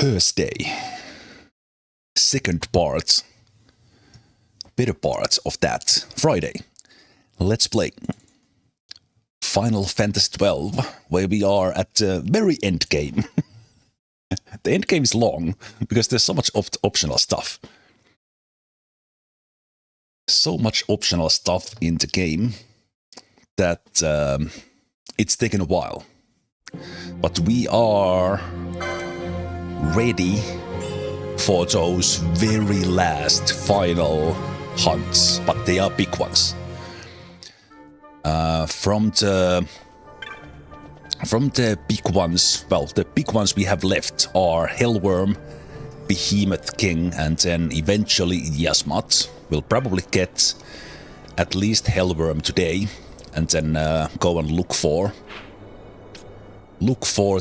Thursday, second part, better part of that Friday. Let's play Final Fantasy XII, where we are at the very end game. The end game is long because there's so much optional stuff. So much optional stuff in the game that it's taken a while. But we are ready for those very last final hunts, but they are big ones. From the big ones, well, the big ones we have left are Wyrm, Behemoth King, and then eventually Yiazmat. We'll probably get at least Wyrm today, and then go and look for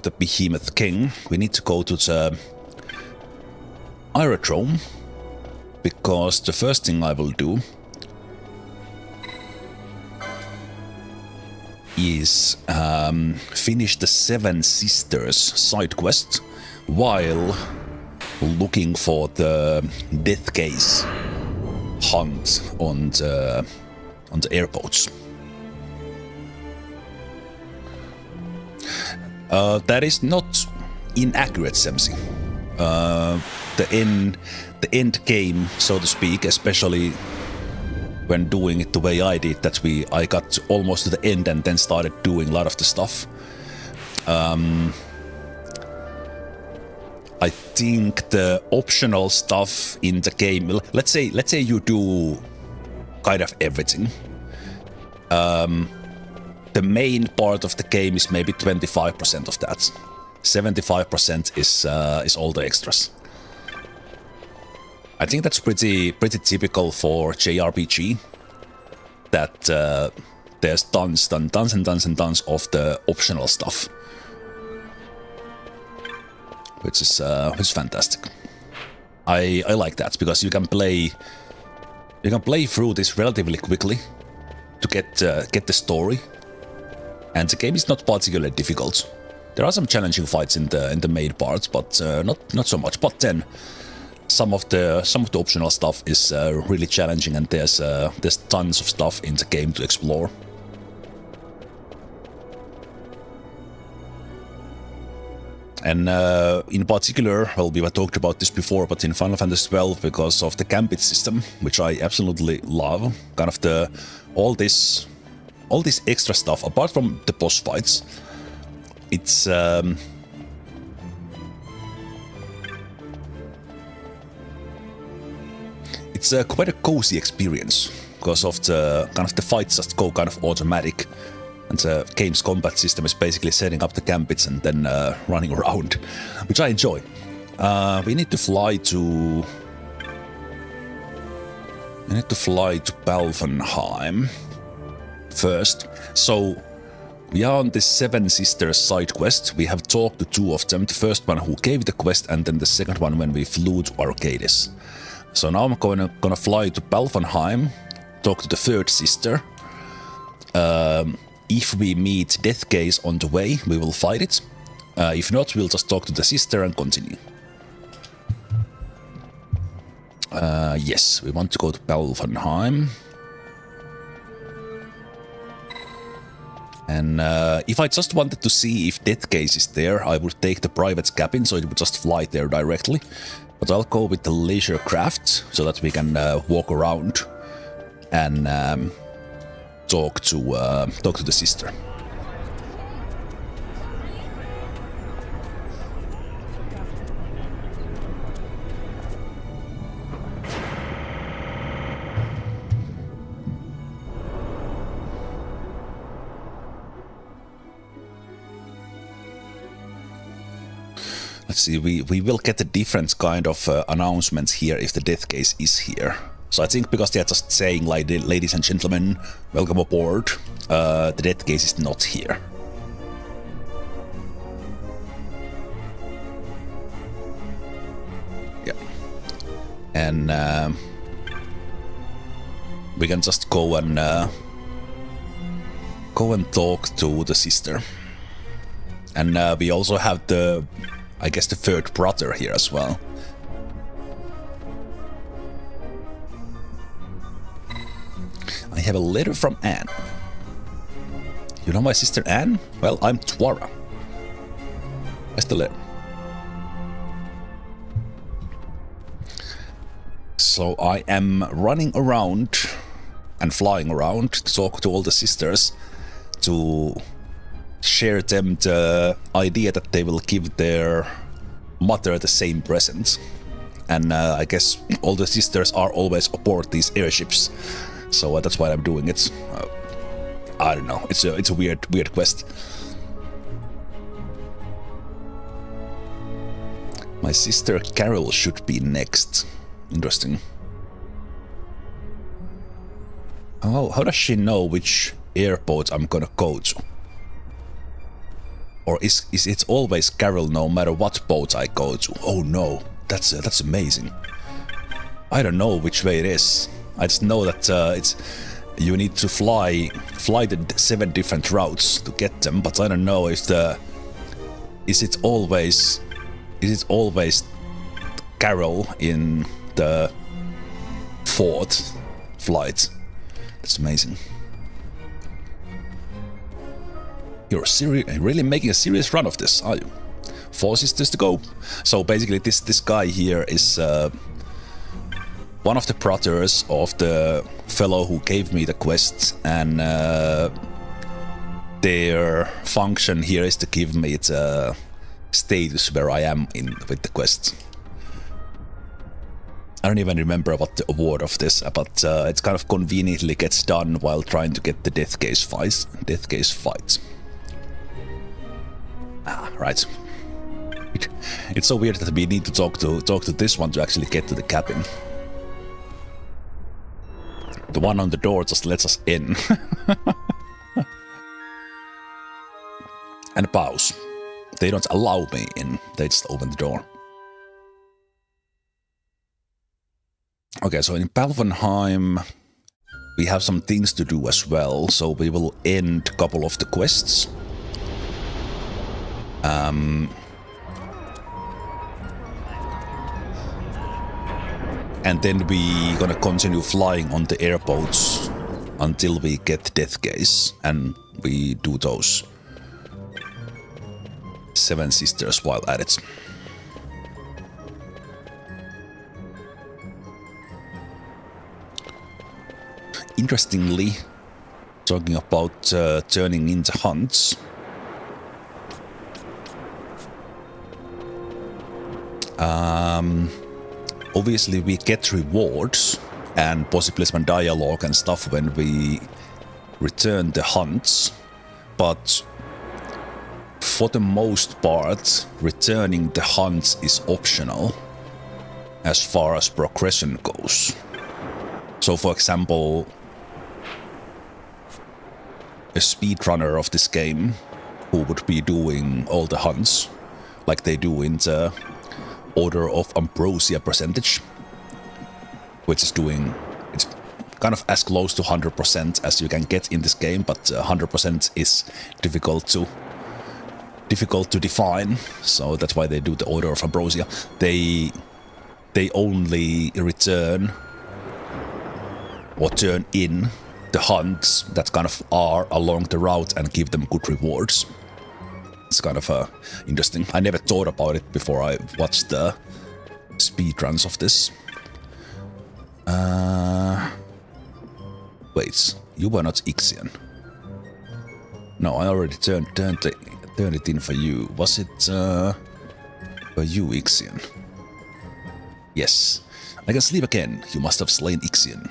the Behemoth King. We need to go to the aerodrome, because the first thing I will do is finish the Seven Sisters side quest while looking for the death case hunt on the airports. That is not inaccurate, Semsi. The end game, so to speak, especially when doing it the way I did, that I got almost to the end and then started doing a lot of the stuff. I think the optional stuff in the game, let's say you do kind of everything. The main part of the game is maybe 25% of that. 75% is all the extras. I think that's pretty typical for JRPG. That there's tons and tons of the optional stuff, which is fantastic. I like that because you can play through this relatively quickly to get the story, and the game is not particularly difficult. There are some challenging fights in the main parts, but not so much. But then some of the optional stuff is really challenging, and there's tons of stuff in the game to explore. And in particular, well, we have talked about this before, but in Final Fantasy XII, because of the gambit system, which I absolutely love, kind of all this extra stuff, apart from the boss fights, it's quite a cozy experience because of the fights just go kind of automatic, and the game's combat system is basically setting up the gambits and then running around, which I enjoy. We need to fly to Balfenheim first. So we are on the Seven Sisters side quest. We have talked to two of them. The first one who gave the quest, and then the second one when we flew to Arcadis. So now I'm gonna fly to Balfenheim, talk to the third sister. If we meet Death Case on the way, we will fight it. If not, we'll just talk to the sister and continue. Yes, we want to go to Balfenheim. And if I just wanted to see if Death Case is there, I would take the private cabin, so it would just fly there directly. But I'll go with the leisure craft, so that we can walk around and talk to the sister. Let's see, we will get a different kind of announcements here if the death case is here. So I think because they are just saying, like, ladies and gentlemen, welcome aboard, the death case is not here. Yeah. And we can just go and talk to the sister. And we also have the I guess the third brother here as well. I have a letter from Anne. You know my sister Anne? Well, I'm Twara. Where's the letter? So I am running around and flying around to talk to all the sisters to share them the idea that they will give their mother the same present. And I guess all the sisters are always aboard these airships. So that's why I'm doing it. I don't know. It's a weird quest. My sister Carol should be next. Interesting. Oh, how does she know which airport I'm gonna go to? Or is it always Carol no matter what boat I go to? Oh no, that's amazing. I don't know which way it is. I just know that it's you need to fly the 7 different routes to get them, but I don't know if is it always Carol in the 4th flight. That's amazing. You're really making a serious run of this, are you? 4 sisters to go. So basically this guy here is one of the brothers of the fellow who gave me the quest, and their function here is to give me the status where I am with the quest. I don't even remember what the award of this, but it kind of conveniently gets done while trying to get the death case fight. Ah, right. It's so weird that we need to talk to this one to actually get to the cabin. The one on the door just lets us in. And pause. They don't allow me in, they just open the door. Okay, so in Palvenheim we have some things to do as well, so we will end a couple of the quests. And then we gonna continue flying on the airboats until we get Death Case, and we do those 7 sisters while at it. Interestingly, talking about turning into hunts, obviously we get rewards and possibly some dialogue and stuff when we return the hunts, but for the most part returning the hunts is optional as far as progression goes. So for example, a speedrunner of this game who would be doing all the hunts like they do in the Order of Ambrosia percentage, which is doing, it's kind of as close to 100% as you can get in this game, but 100% is difficult to define, so that's why they do the Order of Ambrosia. They only return or turn in the hunts that kind of are along the route and give them good rewards. It's kind of interesting. I never thought about it before I watched the speedruns of this. Wait, you were not Ixian. No, I already turned it in for you. Was it for you, Ixian? Yes. I can sleep again. You must have slain Ixian.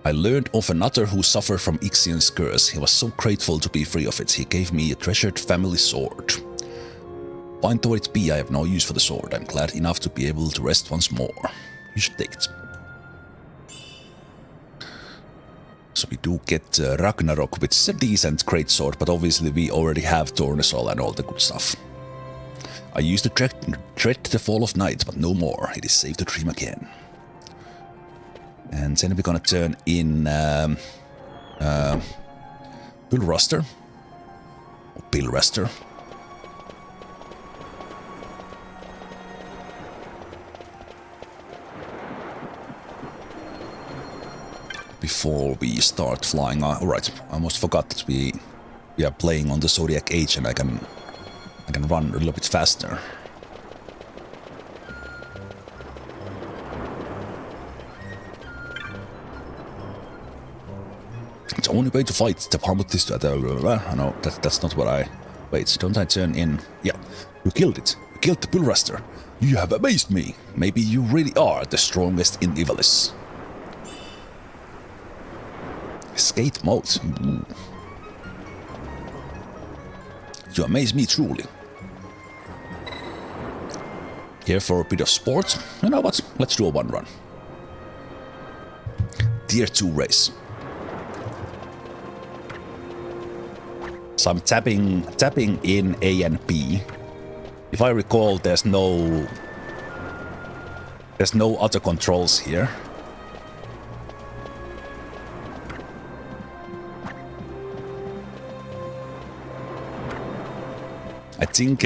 I learned of another who suffered from Ixian's curse. He was so grateful to be free of it. He gave me a treasured family sword. Fine though it be, I have no use for the sword. I'm glad enough to be able to rest once more. You should take it. So we do get Ragnarok, which is a decent greatsword, but obviously we already have Tornesol and all the good stuff. I used to dread the fall of night, but no more. It is safe to dream again. And then we're gonna turn in Bill Ruster. Or Bill Ruster. before we start flying. Alright, I almost forgot that we are playing on the Zodiac Age and I can run a little bit faster. It's the only way to fight the Parmutis. No, that's not what I... Wait, don't I turn in? Yeah, you killed it. You killed the Bullraster. You have amazed me. Maybe you really are the strongest in Ivalice. Skate mode. Ooh. You amaze me truly. Here for a bit of sport? You know what? Let's do a one run. Tier 2 race. So I'm tapping in A and B. If I recall, there's no other controls here. I think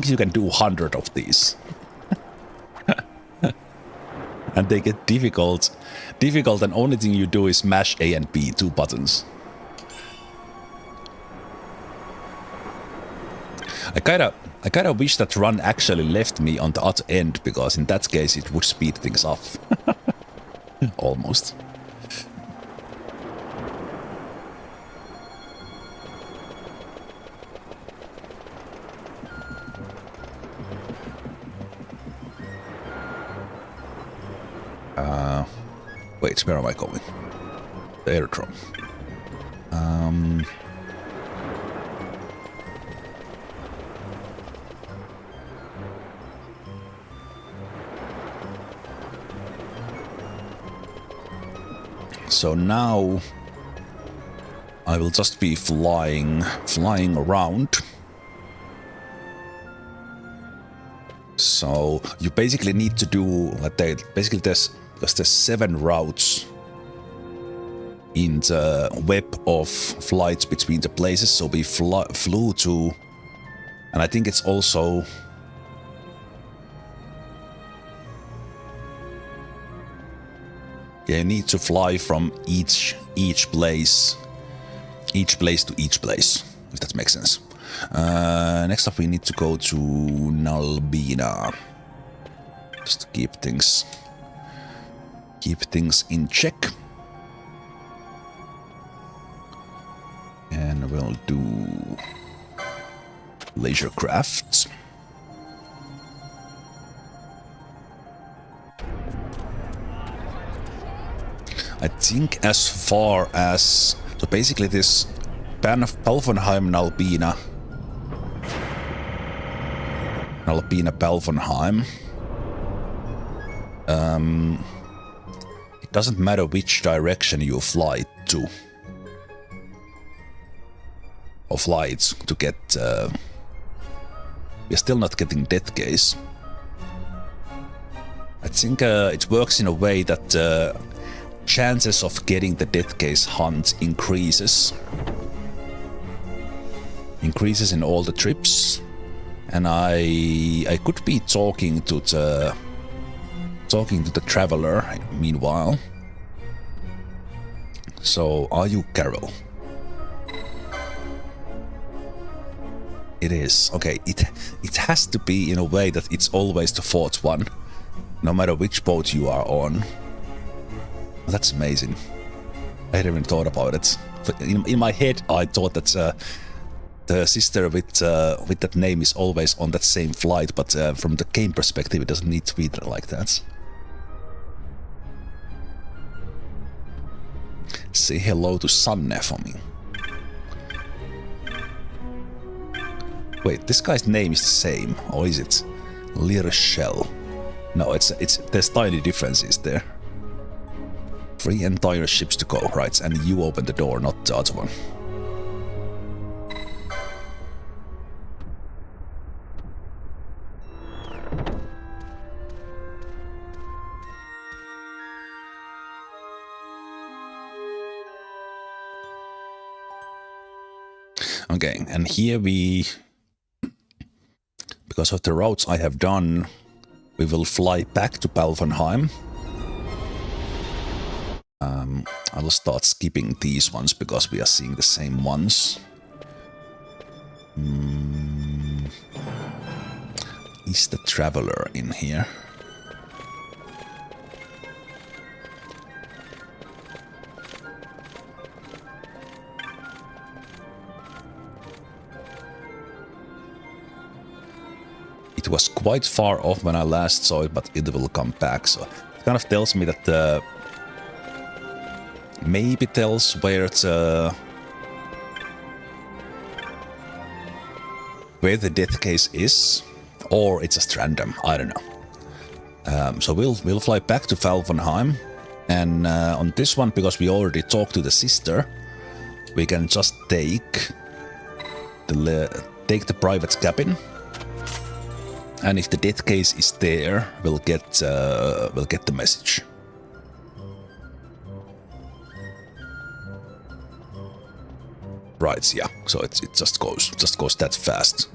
you can do 100 of these. And they get difficult, and only thing you do is mash A and B, 2 buttons. I kinda wish that run actually left me on the other end, because in that case it would speed things up. Almost. Wait, where am I going? The airdrome. So now I will just be flying around. So you basically need to do basically there's 7 routes in the web of flights between the places. So we flew to, and I think it's also you need to fly from each place to each place, if that makes sense. Next up, we need to go to Nalbina, just to keep things in check. And we'll do leisure crafts. I think as far as... So basically this Pelfenheim Nalbina Pelfenheim. It doesn't matter which direction you fly to. Or flights to get... we're still not getting Death Case. I think it works in a way that chances of getting the Death Case hunt increases in all the trips, and I could be talking to the traveler meanwhile. So, are you Carol? It is. Okay, it has to be in a way that it's always the 4th one, no matter which boat you are on. That's amazing. I hadn't even thought about it. But in my head, I thought that the sister with that name is always on that same flight, but from the game perspective, it doesn't need to be like that. Say hello to Sanne for me. Wait, this guy's name is the same, or is it Lirshell? No, it's there's tiny differences there. 3 entire ships to go, right? And you open the door, not the other one. Okay, and here we, because of the routes I have done, we will fly back to Pelfenheim. I'll start skipping these ones because we are seeing the same ones. Is the Traveler in here? It was quite far off when I last saw it, but it will come back, so it kind of tells me that maybe tells where the death case is, or it's just random, I don't know. So we'll fly back to Valvenheim, and on this one, because we already talked to the sister, we can just take the private cabin. And if the death case is there, we'll get the message. Right, yeah. So it just goes that fast.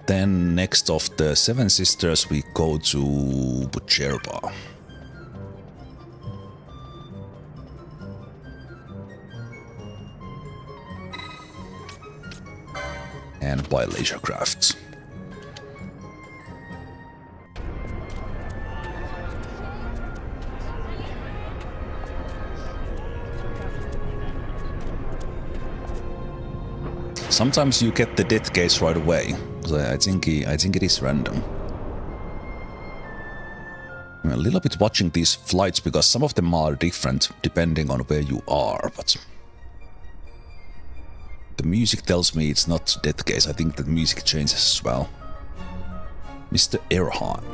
Then next of the Seven Sisters, we go to Bucherba. And buy laser crafts. Sometimes you get the death case right away. So I think it is random. I'm a little bit watching these flights because some of them are different depending on where you are, but the music tells me it's not death case. I think the music changes as well. Mr. Erhan.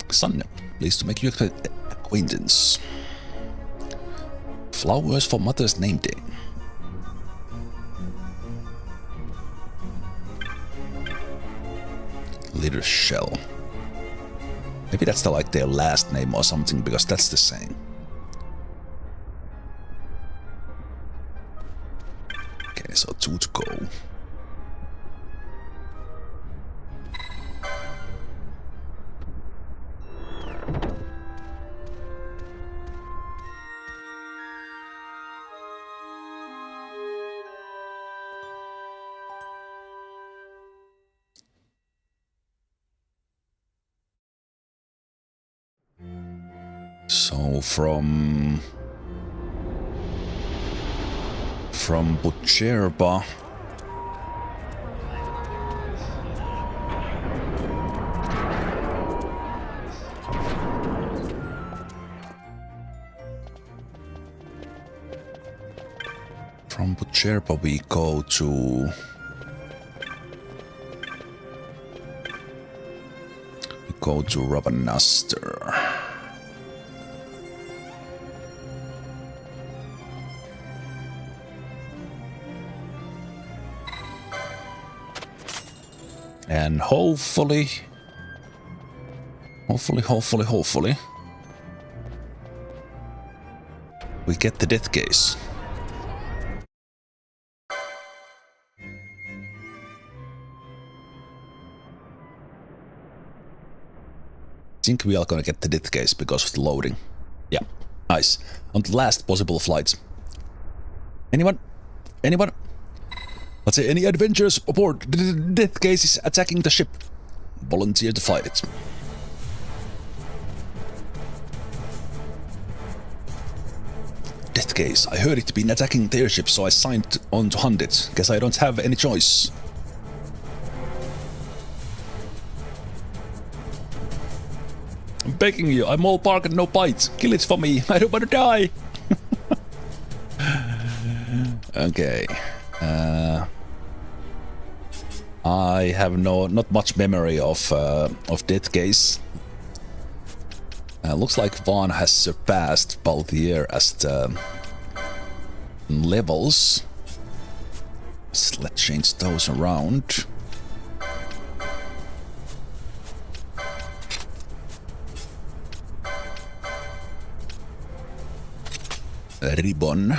Son, pleased to make your acquaintance. Flowers for Mother's Name Day. Little Shell. Maybe that's like their last name or something, because that's the same. Okay, so 2 to go. So from Bucherba we go to Rabanastre. And hopefully, we get the death case. I think we are gonna get the death case because of the loading. Yeah, nice. On the last possible flight. Anyone? Let's say any adventurers aboard. The death case is attacking the ship. Volunteer to fight it. Death case. I heard it been attacking their ship, so I signed on to hunt it. Guess I don't have any choice. I'm begging you. I'm all bark and no bite. Kill it for me. I don't want to die. Okay. I have not much memory of Death Case. Looks like Vaughn has surpassed Balthier as the levels. So let's change those around. ribbon. I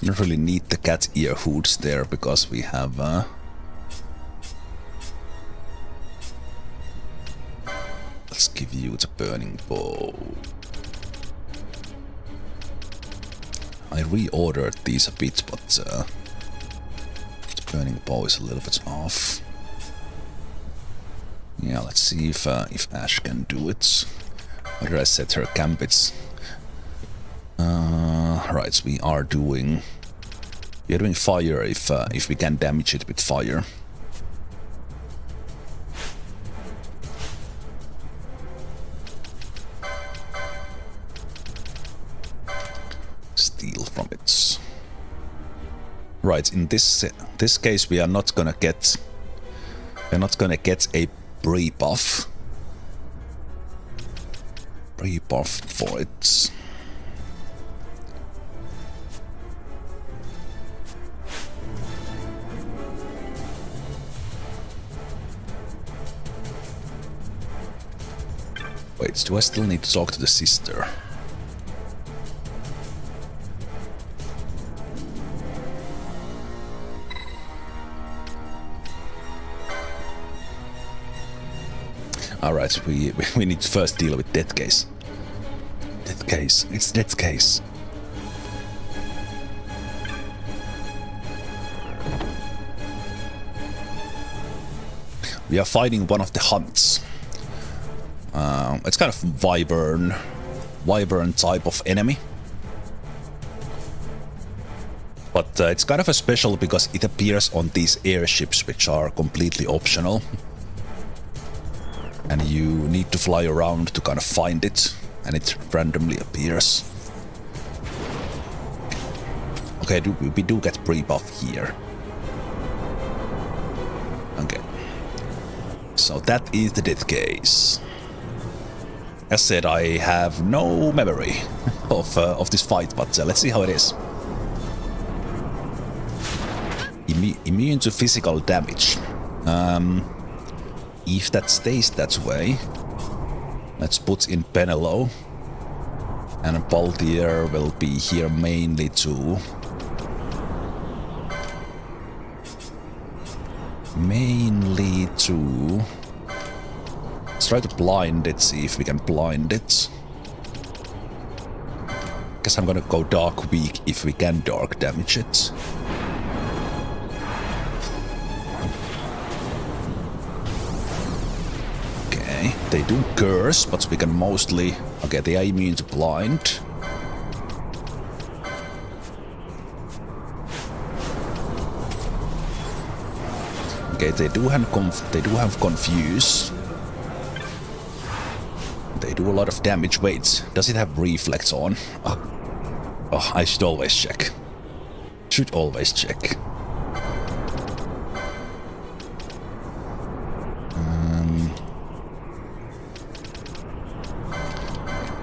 don't really need the cat ear hoods there because we have let's give you the burning bow. I reordered these a bit, but the burning bow is a little bit off. Yeah, let's see if Ash can do it. Where did I set her gambits? Right, so we are doing fire if we can damage it with fire. Steal from it. Right, in this case we are not gonna get a pre-buff for it. Wait, do I still need to talk to the sister? Alright, we need to first deal with Death Case. Death Case, it's Death Case. We are fighting one of the hunts. It's kind of wyvern type of enemy. But it's kind of a special because it appears on these airships which are completely optional. And you need to fly around to kind of find it, and it randomly appears. Okay, we do get pre-buff here. Okay. So that is the Death Case. As said, I have no memory of this fight, but let's see how it is. Immune to physical damage. If that stays that way, let's put in Penelo. And Baltier will be here mainly to... Let's try to blind it, see if we can blind it. Guess I'm gonna go Dark Weak if we can dark damage it. Okay, they do curse, but we can mostly... Okay, they are immune to blind. Okay, they do have confuse. They do a lot of damage. Wait, does it have reflex on? Oh, I should always check. Should always check.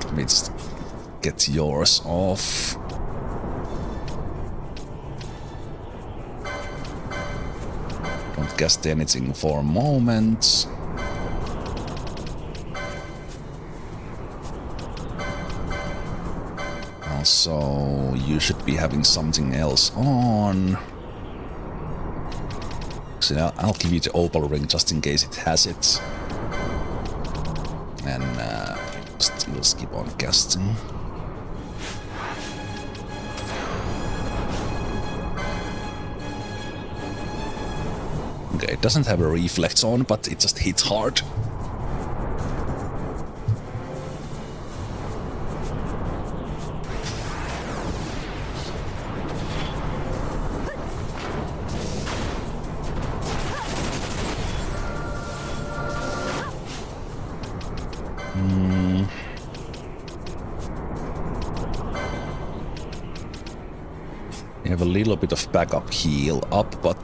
Let me just get yours off. Don't cast anything for a moment. Also, you should be having something else on. So I'll give you the opal ring just in case it has it. And still keep on casting. Okay, it doesn't have a reflex on, but it just hits hard. We have a little bit of backup heal up, but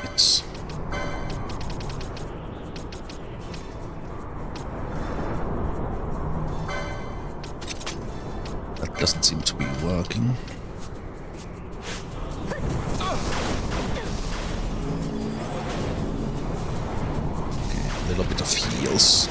it's... That doesn't seem to be working. Okay, a little bit of heals.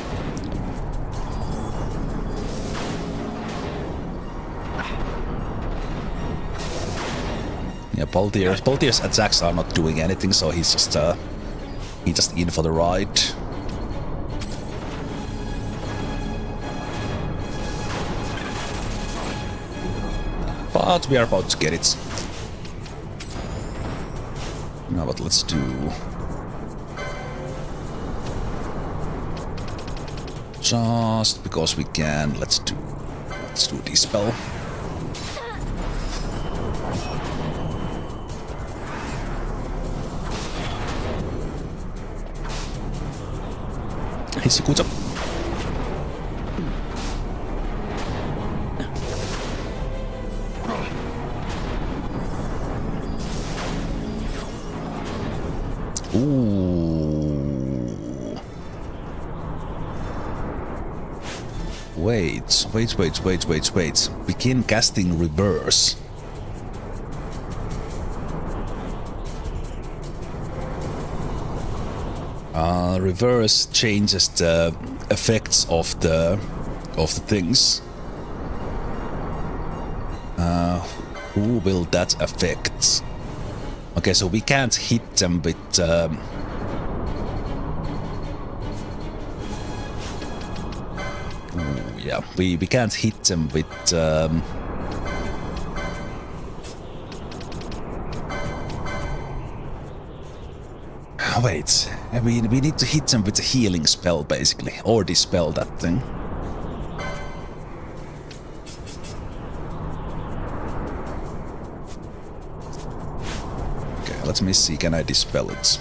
Yeah, Baltier's attacks are not doing anything, so he's just in for the ride. But we are about to get it. Now what let's do. Just because we can, let's do Dispel. Hisikuta. Ooh. Wait. Begin casting reverse. Reverse changes the effects of the things. Who will that affect? Okay, so we can't hit them with yeah, we can't hit them with wait, I mean, we need to hit them with a healing spell, basically, or dispel that thing. Okay, let me see, can I dispel it?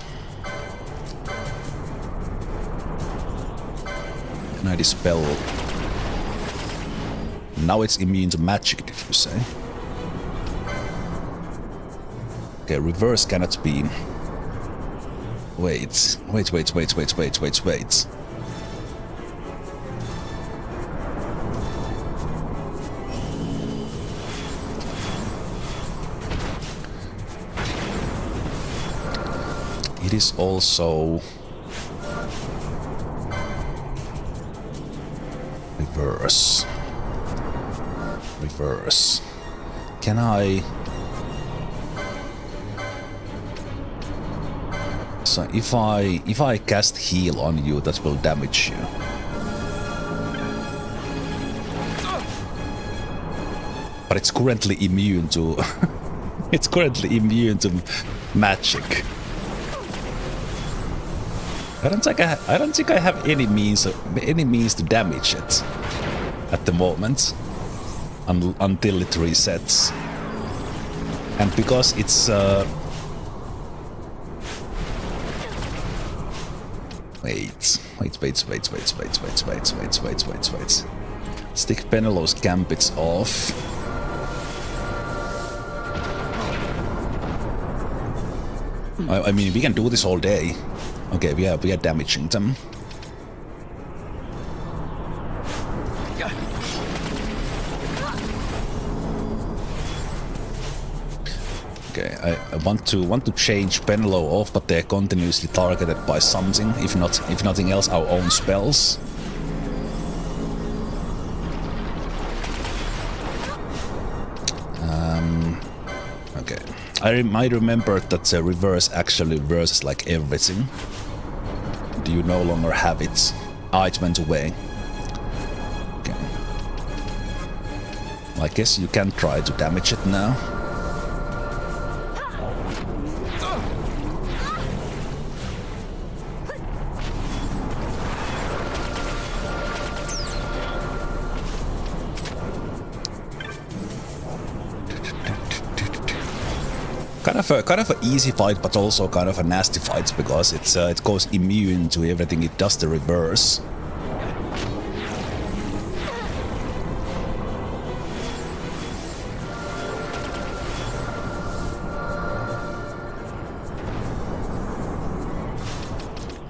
Can I dispel? Now it's immune to magic, did you say? Okay, reverse cannot be... Wait. It is also... Reverse. Can I... So if I cast heal on you, that will damage you. But it's currently immune to it's currently immune to magic. I don't think I have any means to damage it at the moment until it resets. And because it's Wait. Stick Penelow's Gambits off. I mean, we can do this all day. Okay, we are damaging them. Okay, I want to change Penelope off, but they're continuously targeted by something. If nothing else, our own spells. Okay, I remember that the reverse actually reverses like everything. Do you no longer have it? Ah, it went away. Okay. Well, I guess you can try to damage it now. Kind of a easy fight, but also kind of a nasty fight because it goes immune to everything. It does the reverse.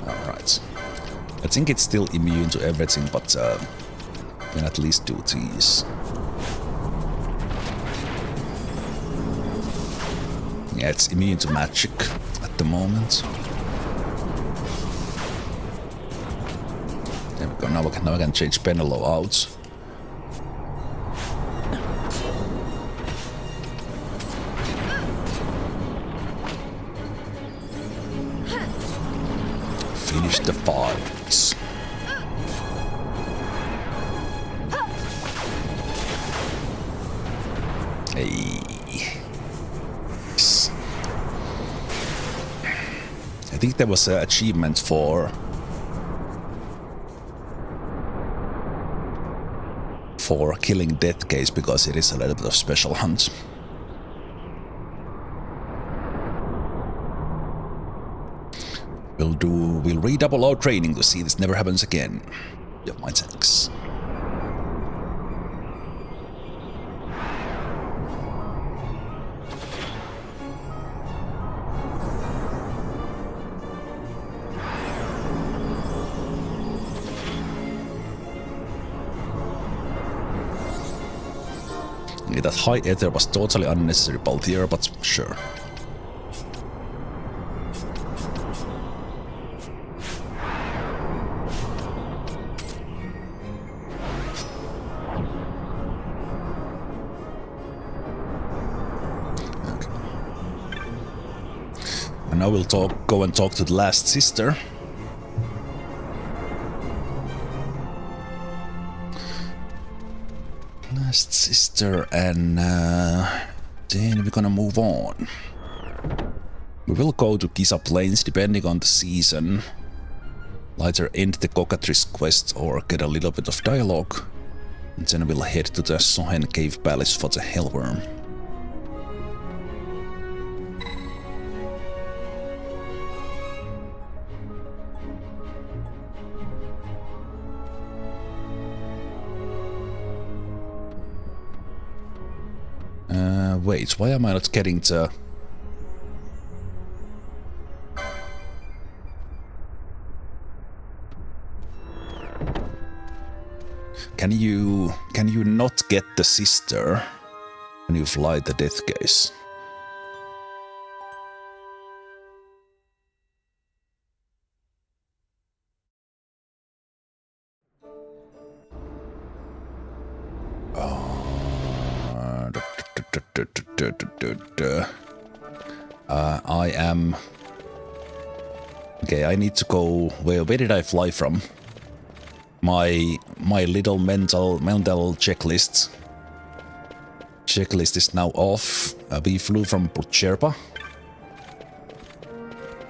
All right. I think it's still immune to everything, but we can at least do these. Yeah, it's immune to magic at the moment. There we go. Now I can change Penelope out. the fights. Hey. I think there was an achievement for killing Death Case because it is a little bit of special hunt. We'll redouble our training to see this never happens again. Yeah, my thanks. Yeah, that high ether was totally unnecessary, Baltier, but sure. Now we'll go and talk to the last sister. Last sister, and then we're gonna move on. We will go to Giza Plains depending on the season. Either end the cockatrice quest or get a little bit of dialogue. And then we'll head to the Sochen cave palace for the Hellworm. Wait, why am I not getting the... Can you not get the sister when you fly the Death Case? I am... Okay, I need to go... Where did I fly from? My little mental checklist. Checklist is now off. We flew from Pucherpa.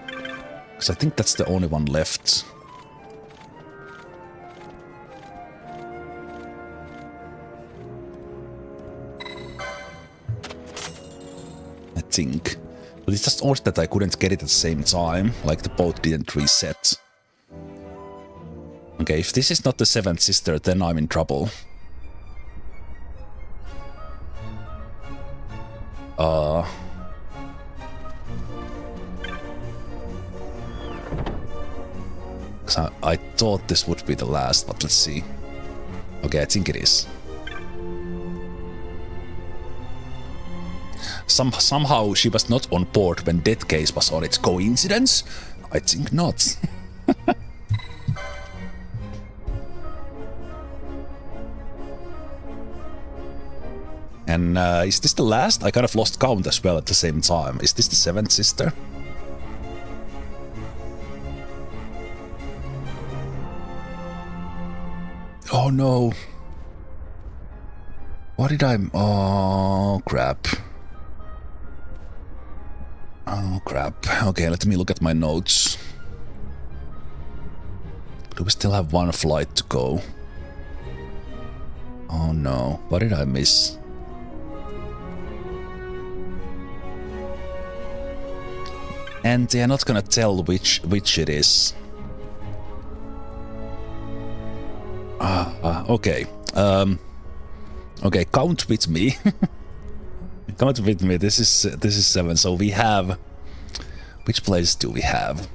Because I think that's the only one left. I think. But it's just odd that I couldn't get it at the same time, like the boat didn't reset. Okay, if this is not the seventh sister, then I'm in trouble. I thought this would be the last, but let's see. Okay, I think it is. Somehow she was not on board when Death Case was on it. Coincidence? I think not. And is this the last? I kind of lost count as well at the same time. Is this the seventh sister? Oh no. What did I... Oh crap. Oh crap. Okay, let me look at my notes. Do we still have one flight to go? Oh no. What did I miss? And they're not gonna tell which it is. Okay. Okay, count with me. Count with me. This is 7. So we have... Which place do we have?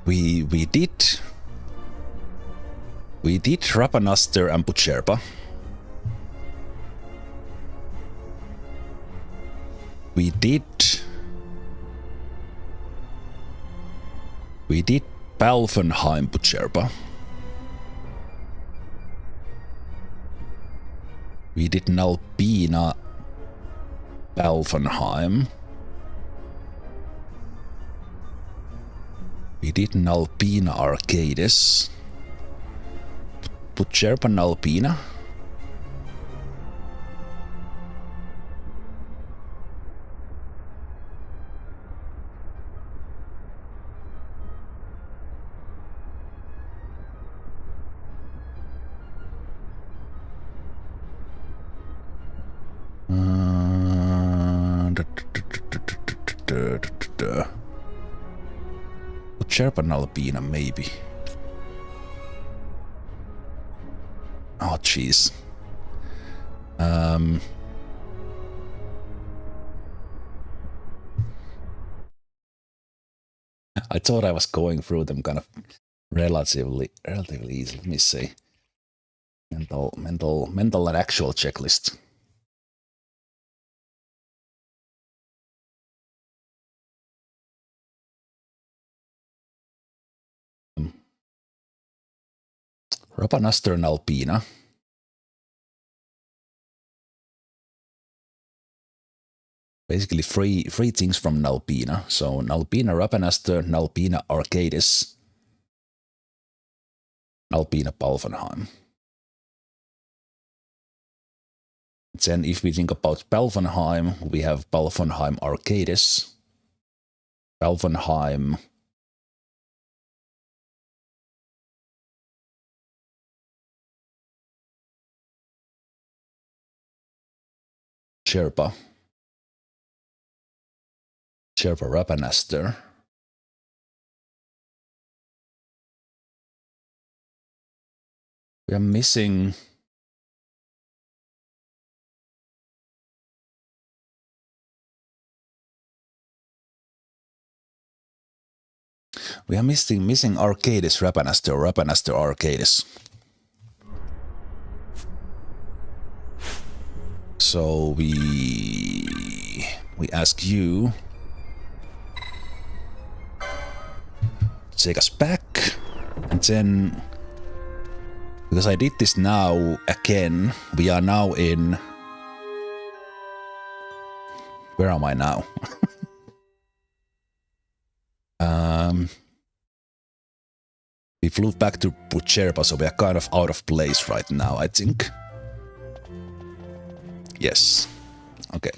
We did Rapanaster and Pucherpa. We did Balfenheim Pucherpa. We did Nalpina Balfenheim. We did Nalpina Arcades. Put Sherpa Nalpina. Sherpa Nalpina, maybe. Oh, jeez. I thought I was going through them kind of relatively easy. Let me see. Mental and actual checklist. Rapanaster Nalpina. Basically three things from Nalpina. So Nalpina Rapanaster, Nalpina Arcades, Nalpina Palfenheim. Then if we think about Palfenheim, we have Palfenheim Arcades, Palfenheim Sherpa Rapanaster. We are missing... We are missing Arcades Rapanaster Arcades. So we ask you to take us back, and then, because I did this now again, we are now in... Where am I now? We flew back to Pucherpa, so we are kind of out of place right now, I think. Yes. Okay.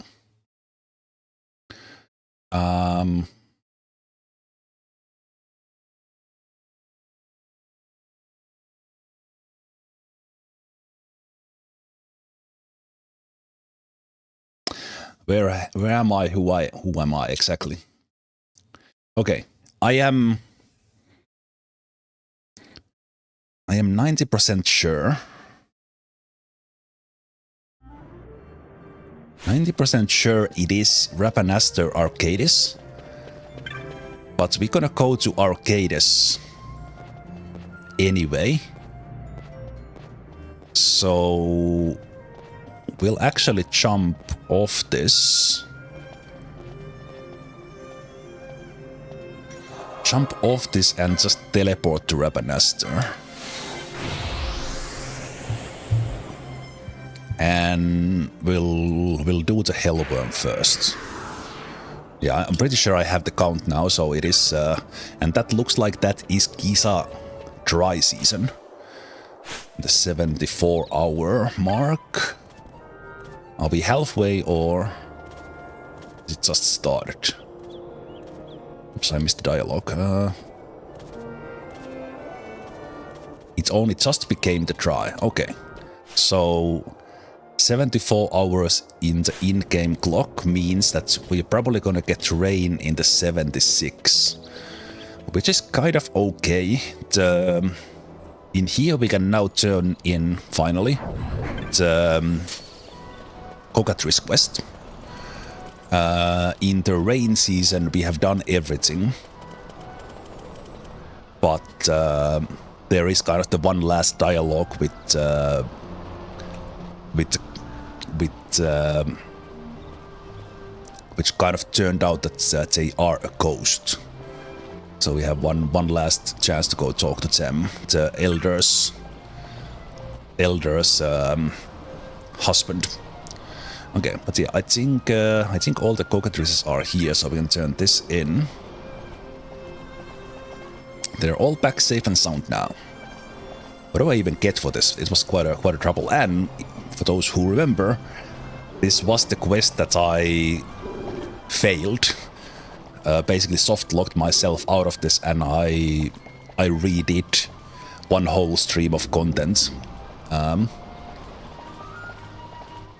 Where am I? Who am I exactly? Okay. I am 90% sure. 90% sure it is Rapanaster Arcades. But we're gonna go to Arcades anyway. So we'll actually jump off this. Jump off this and just teleport to Rapanaster. And we'll do the Hellworm first. Yeah, I'm pretty sure I have the count now, so it is... and that looks like that is XII dry season. The 74-hour mark. Are we halfway or... Is it just started? Oops, I missed the dialogue. It only just became the dry. Okay. So... 74 hours in the in-game clock means that we're probably gonna get rain in the 76. Which is kind of okay. In here we can now turn in, finally, the cockatrice quest. In the rain season we have done everything. But there is kind of the one last dialogue with which kind of turned out that they are a ghost. So we have one last chance to go talk to them, the elder's husband. Okay, but yeah, I think all the cockatrices are here, so we can turn this in. they're all back safe and sound now. What do I even get for this? It was quite a trouble. And for those who remember, this was the quest that I failed. Basically soft locked myself out of this, and I redid one whole stream of content on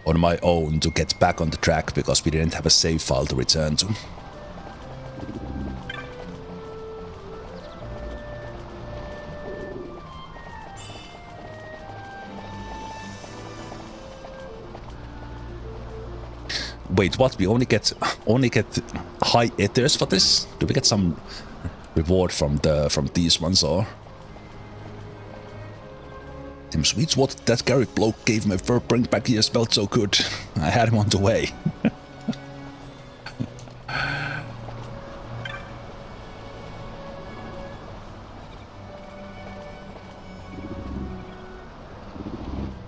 my own to get back on the track because we didn't have a save file to return to. Wait, what? We only get high ethers for this? Do we get some reward from these ones, or? Them sweets what that Garrett bloke gave me for bring back here smelled so good. I had him on the way.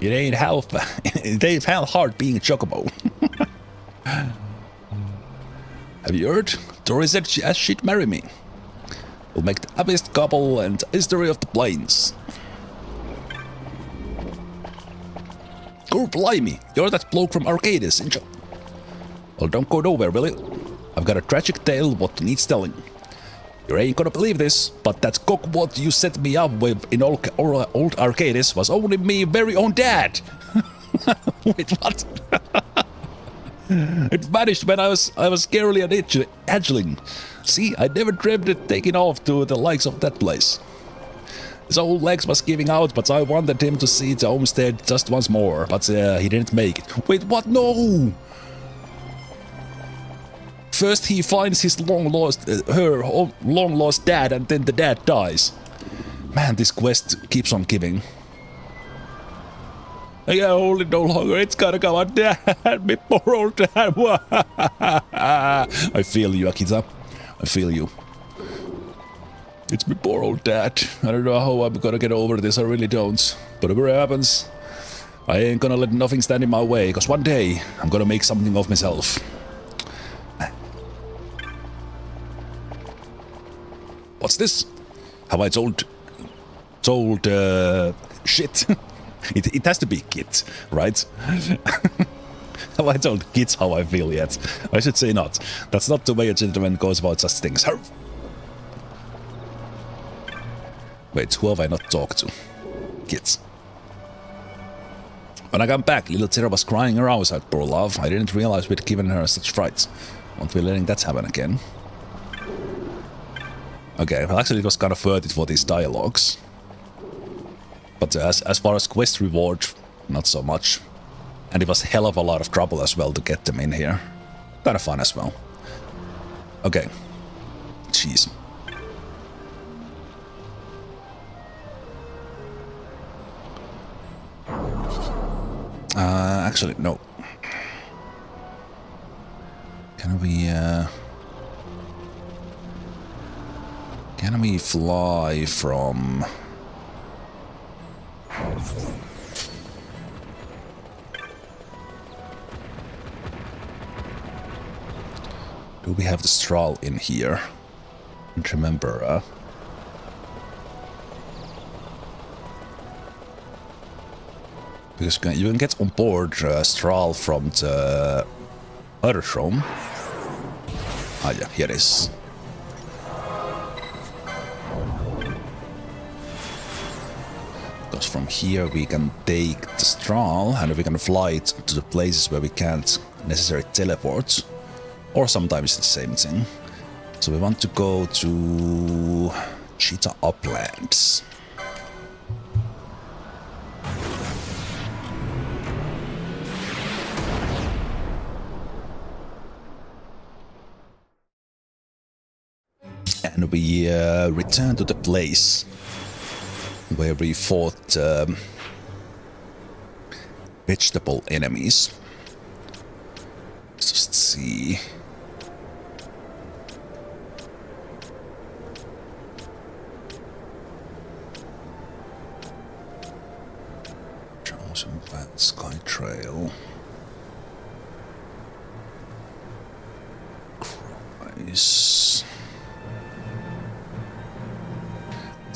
It ain't hell hard being a chocobo. Have you heard? Tori said she'd marry me. We'll make the happiest couple and history of the plains. Go blimey, you're that bloke from Arcadis, ain't you? Well, don't go nowhere, will you? I've got a tragic tale what needs telling. You ain't gonna believe this, but that cock what you set me up with in old Arcadis was only me very own dad. Wait, what? It vanished when I was scarily an hatchling. See, I never dreamed it taking off to the likes of that place. His old legs was giving out, but I wanted him to see the homestead just once more, but he didn't make it. Wait, what? No! First he finds his her long lost dad, and then the dad dies. Man, this quest keeps on giving. I can hold it no longer, it's gotta come on, Dad, me poor old dad. I feel you, Akita. I feel you. It's me poor old dad. I don't know how I'm gonna get over this, I really don't. But whatever happens, I ain't gonna let nothing stand in my way, cause one day, I'm gonna make something of myself. What's this? Have I told shit? It has to be Kit, right? Have I told Kit how I feel yet? I should say not. That's not the way a gentleman goes about such things. Wait, who have I not talked to? Kit. When I got back, little Tira was crying her eyes out, poor love. I didn't realize we'd given her such frights. Won't be letting that happen again. Okay, well actually it was kind of worth it for these dialogues. But as far as quest reward, not so much. And it was hell of a lot of trouble as well to get them in here. Kind of fun as well. Okay. Jeez. Actually, no. Can we fly from... Do we have the straw in here? And remember, because you can get on board straw from the other throne. Ah yeah, here it is. Because from here we can take the straw and we can fly it to the places where we can't necessarily teleport. Or sometimes the same thing. So we want to go to Cheetah Uplands. And we return to the place where we fought vegetable enemies. Let's just see. Chosen Plant Sky Trail. Christ.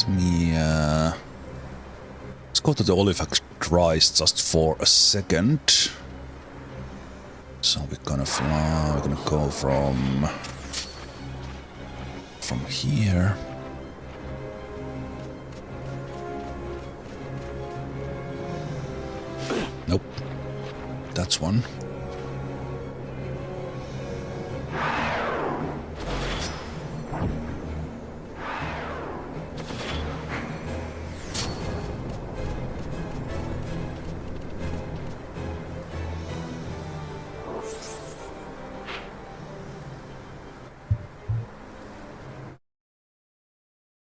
Let me let's go to the cockatrice just for a second. So we're gonna fly, we're gonna go from here. Nope. That's one.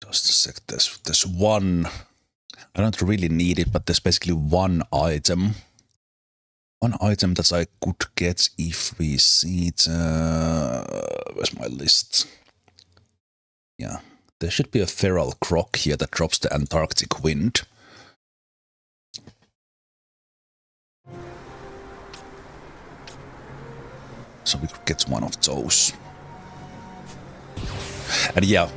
Just a sec, there's one. I don't really need it, but there's basically one item. One item that I could get if we see it. Where's my list? Yeah, there should be a feral croc here that drops the Antarctic wind. So we could get one of those. And yeah,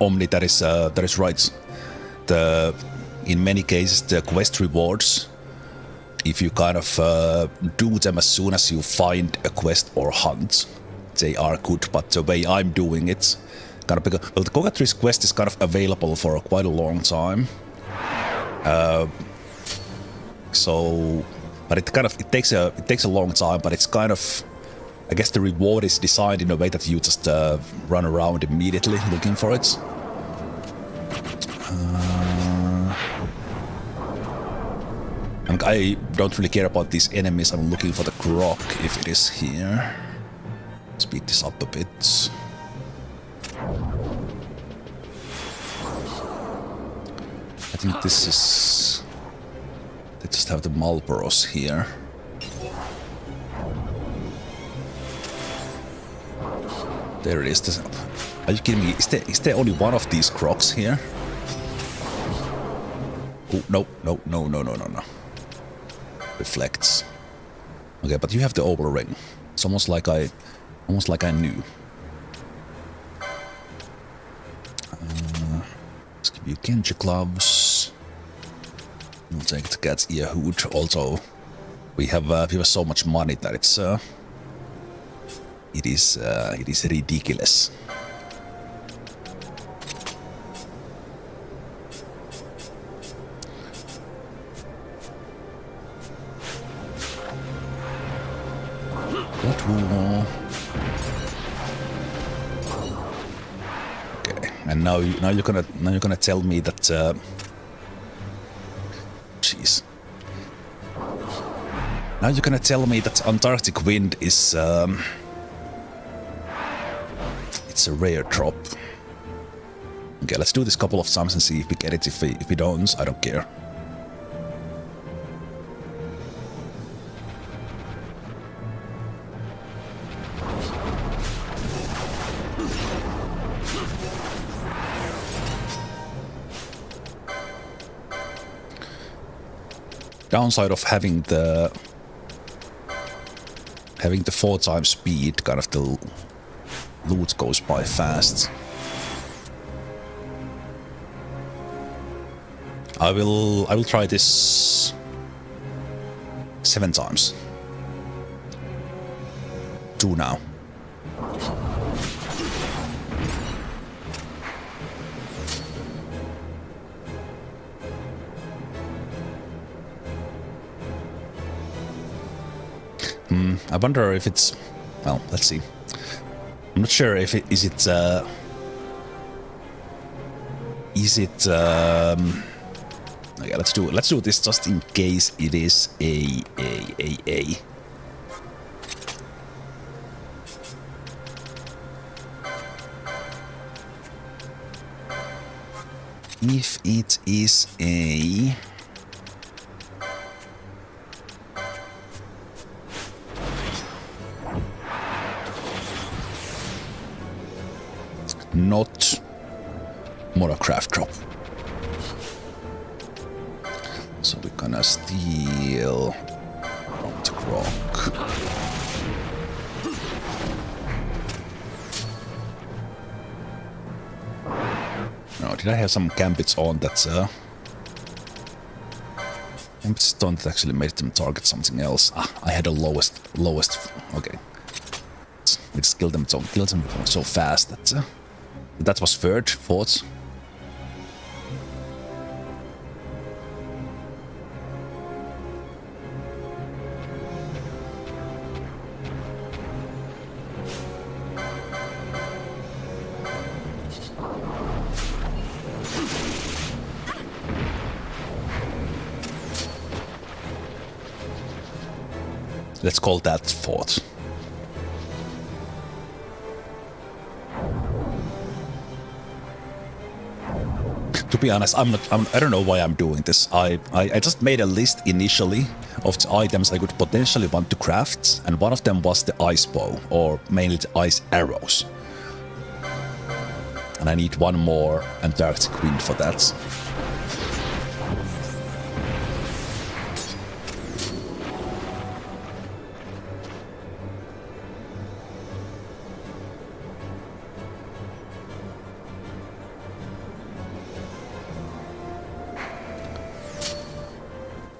Omni, that is right. In many cases, the quest rewards, if you kind of do them as soon as you find a quest or hunt, they are good. But the way I'm doing it, kind of because the cockatrice quest is kind of available for quite a long time. But it takes a long time. But it's kind of, I guess the reward is designed in a way that you just run around immediately looking for it. And I don't really care about these enemies. I'm looking for the croc if it is here. Speed this up a bit. I think this is... They just have the Marlboros here. There it is. Are you kidding me? Is there only one of these crocs here? Oh, no. Reflects. Okay, but you have the oval ring. It's almost like I knew. Let's give you Genji gloves. We'll take the cat's ear hood. Also, we have so much money that it is ridiculous. Okay, and now you're gonna tell me that. Jeez. Now you're gonna tell me that Antarctic wind is it's a rare drop. Okay, let's do this a couple of times and see if we get it. If we don't, I don't care. Downside of having the 4 times speed, kind of the loot goes by fast. I will try this 7 times. 2 now. I wonder if it's... Well, let's see. I'm not sure if it... Is it... Okay, let's do this just in case it is a... If it is a... Not monocraft drop. So we're gonna steal from the croc. No, Did I have some gambits on that? Gambits don't actually make them target something else. Ah, I had the lowest. Okay, we just killed them so fast that that was third, fourth. Let's call that fourth. To be honest, I don't know why I'm doing this. I just made a list initially of the items I could potentially want to craft, and one of them was the ice bow, or mainly the ice arrows. And I need one more Antarctic wind for that.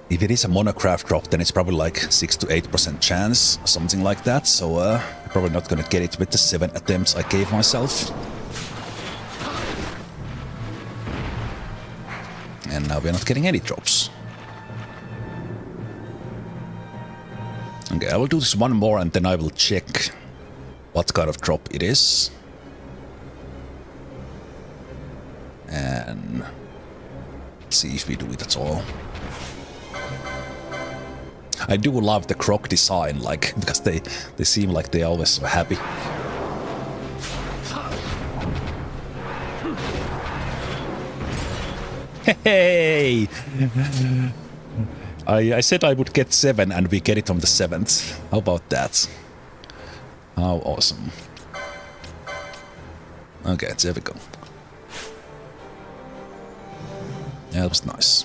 If it is a monocraft drop, then it's probably like 6 to 8% chance, something like that, so I'm probably not gonna get it with the 7 attempts I gave myself. And now we're not getting any drops. Okay, I will do this one more and then I will check what kind of drop it is. And see if we do it at all. I do love the croc design, like, because they seem like they're always so happy. Hey! I said I would get 7 and we get it on the 7th. How about that? How awesome. Okay, there we go. Yeah, that was nice.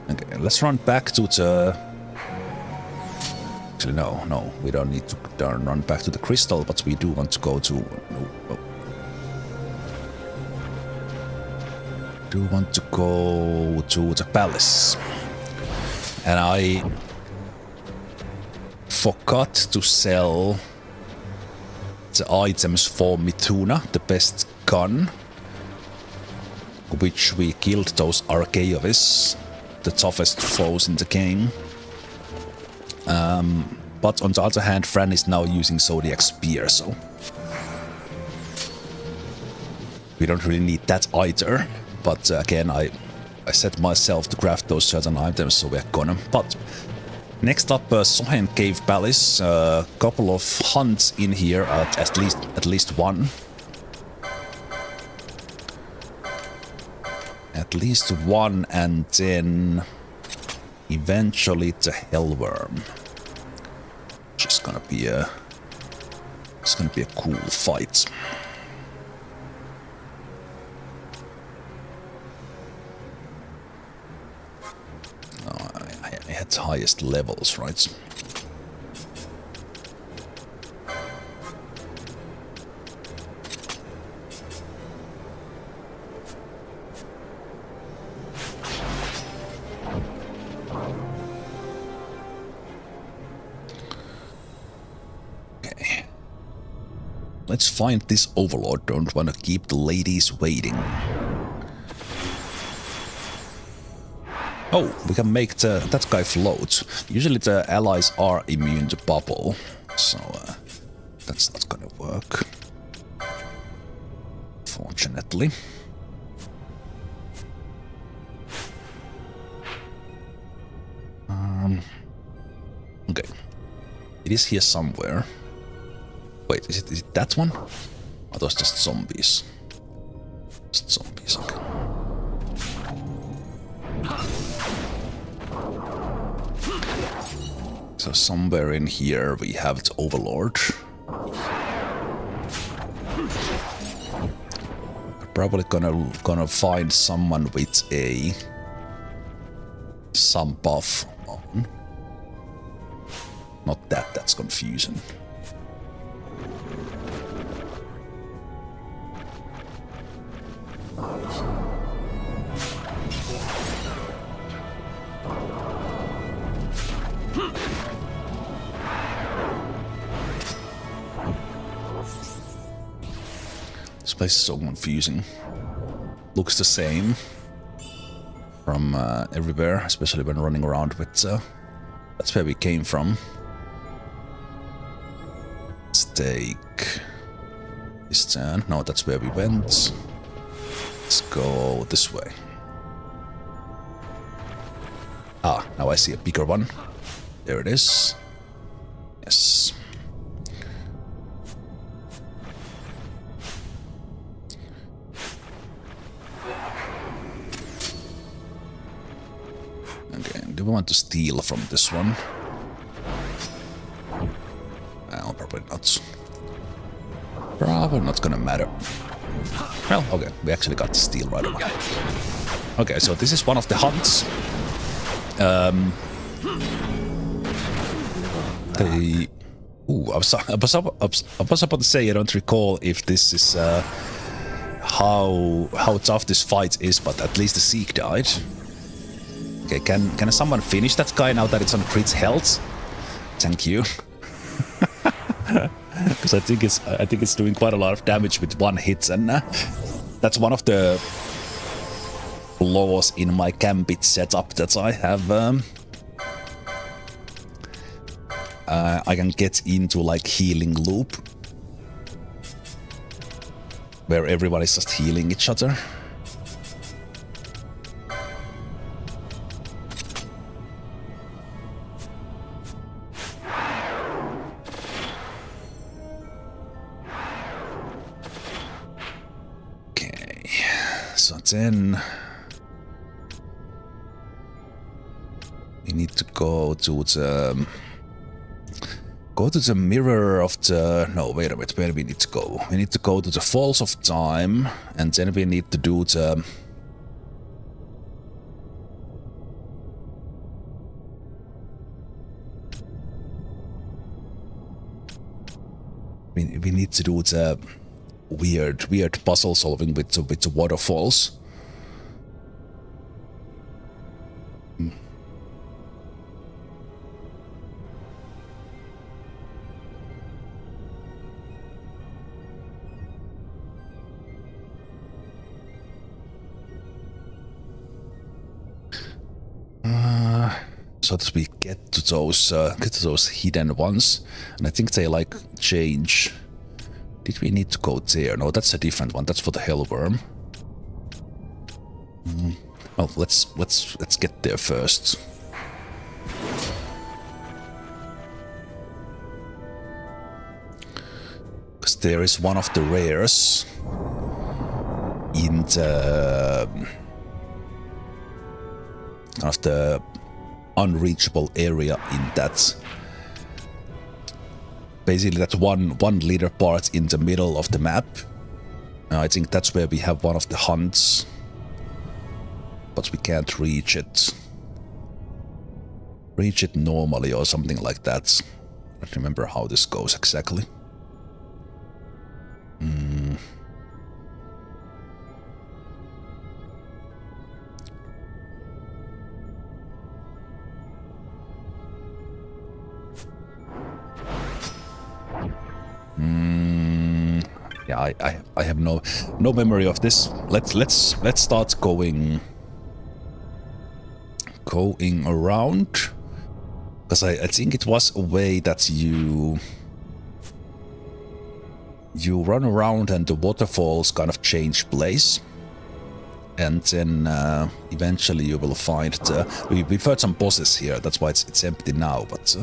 Okay, let's run back to the... Actually, no, we don't need to run back to the crystal, but we do want to go to... Do want to go to the palace. And I forgot to sell the items for Mituna, the best gun, which we killed those Archaeovis, the toughest foes in the game. But on the other hand, Fran is now using Zodiac Spear, so we don't really need that either. But again, I set myself to craft those certain items, so we're gonna. But next up, Sochen Cave Palace. A couple of hunts in here, at least one. At least one, and then eventually the Hellworm. Which is gonna be a cool fight. Oh, I had the highest levels, right? Let's find this overlord. Don't want to keep the ladies waiting. Oh, we can make that guy float. Usually the allies are immune to bubble, so that's not gonna work. Fortunately. Okay. It is here somewhere. Wait, is it that one? Are those just zombies? Just zombies, okay. So somewhere in here we have the Overlord. We're probably gonna find someone with some buff on. Not that, that's confusing. place is so confusing. Looks the same from everywhere, especially when running around with... that's where we came from. Let's take this turn. No, that's where we went. Let's go this way. Ah, now I see a bigger one. There it is. Yes. Okay, do we want to steal from this one? Well, probably not. Probably not gonna matter. Well, okay, we actually got to steal right away. Okay, so this is one of the hunts. Ooh, I was about to say I don't recall if this is how tough this fight is, but at least the Zeke died. Okay, can someone finish that guy now that it's on crit health? Thank you. Because I think it's doing quite a lot of damage with one hit, and that's one of the flaws in my Gambit setup that I have. I can get into like healing loop where everyone is just healing each other. Okay, so then we need to go to the mirror of the... No, wait a minute, where do we need to go? We need to go to the Falls of Time, and then we need to do the... We need to do the weird puzzle solving with the waterfalls. So that we get to those hidden ones, and I think they like change. Did we need to go there? No, that's a different one. That's for the Hellworm. Well, let's get there first. Because there is one of the rares in the of the unreachable area in that. Basically, that's one little part in the middle of the map. I think that's where we have one of the hunts, but we can't reach it. Reach it normally or something like that. I don't remember how this goes exactly. Yeah, I have no memory of this. Let's start going around, because I think it was a way that you run around and the waterfalls kind of change place, and then eventually you will find we've heard some bosses here. That's why it's empty now, but.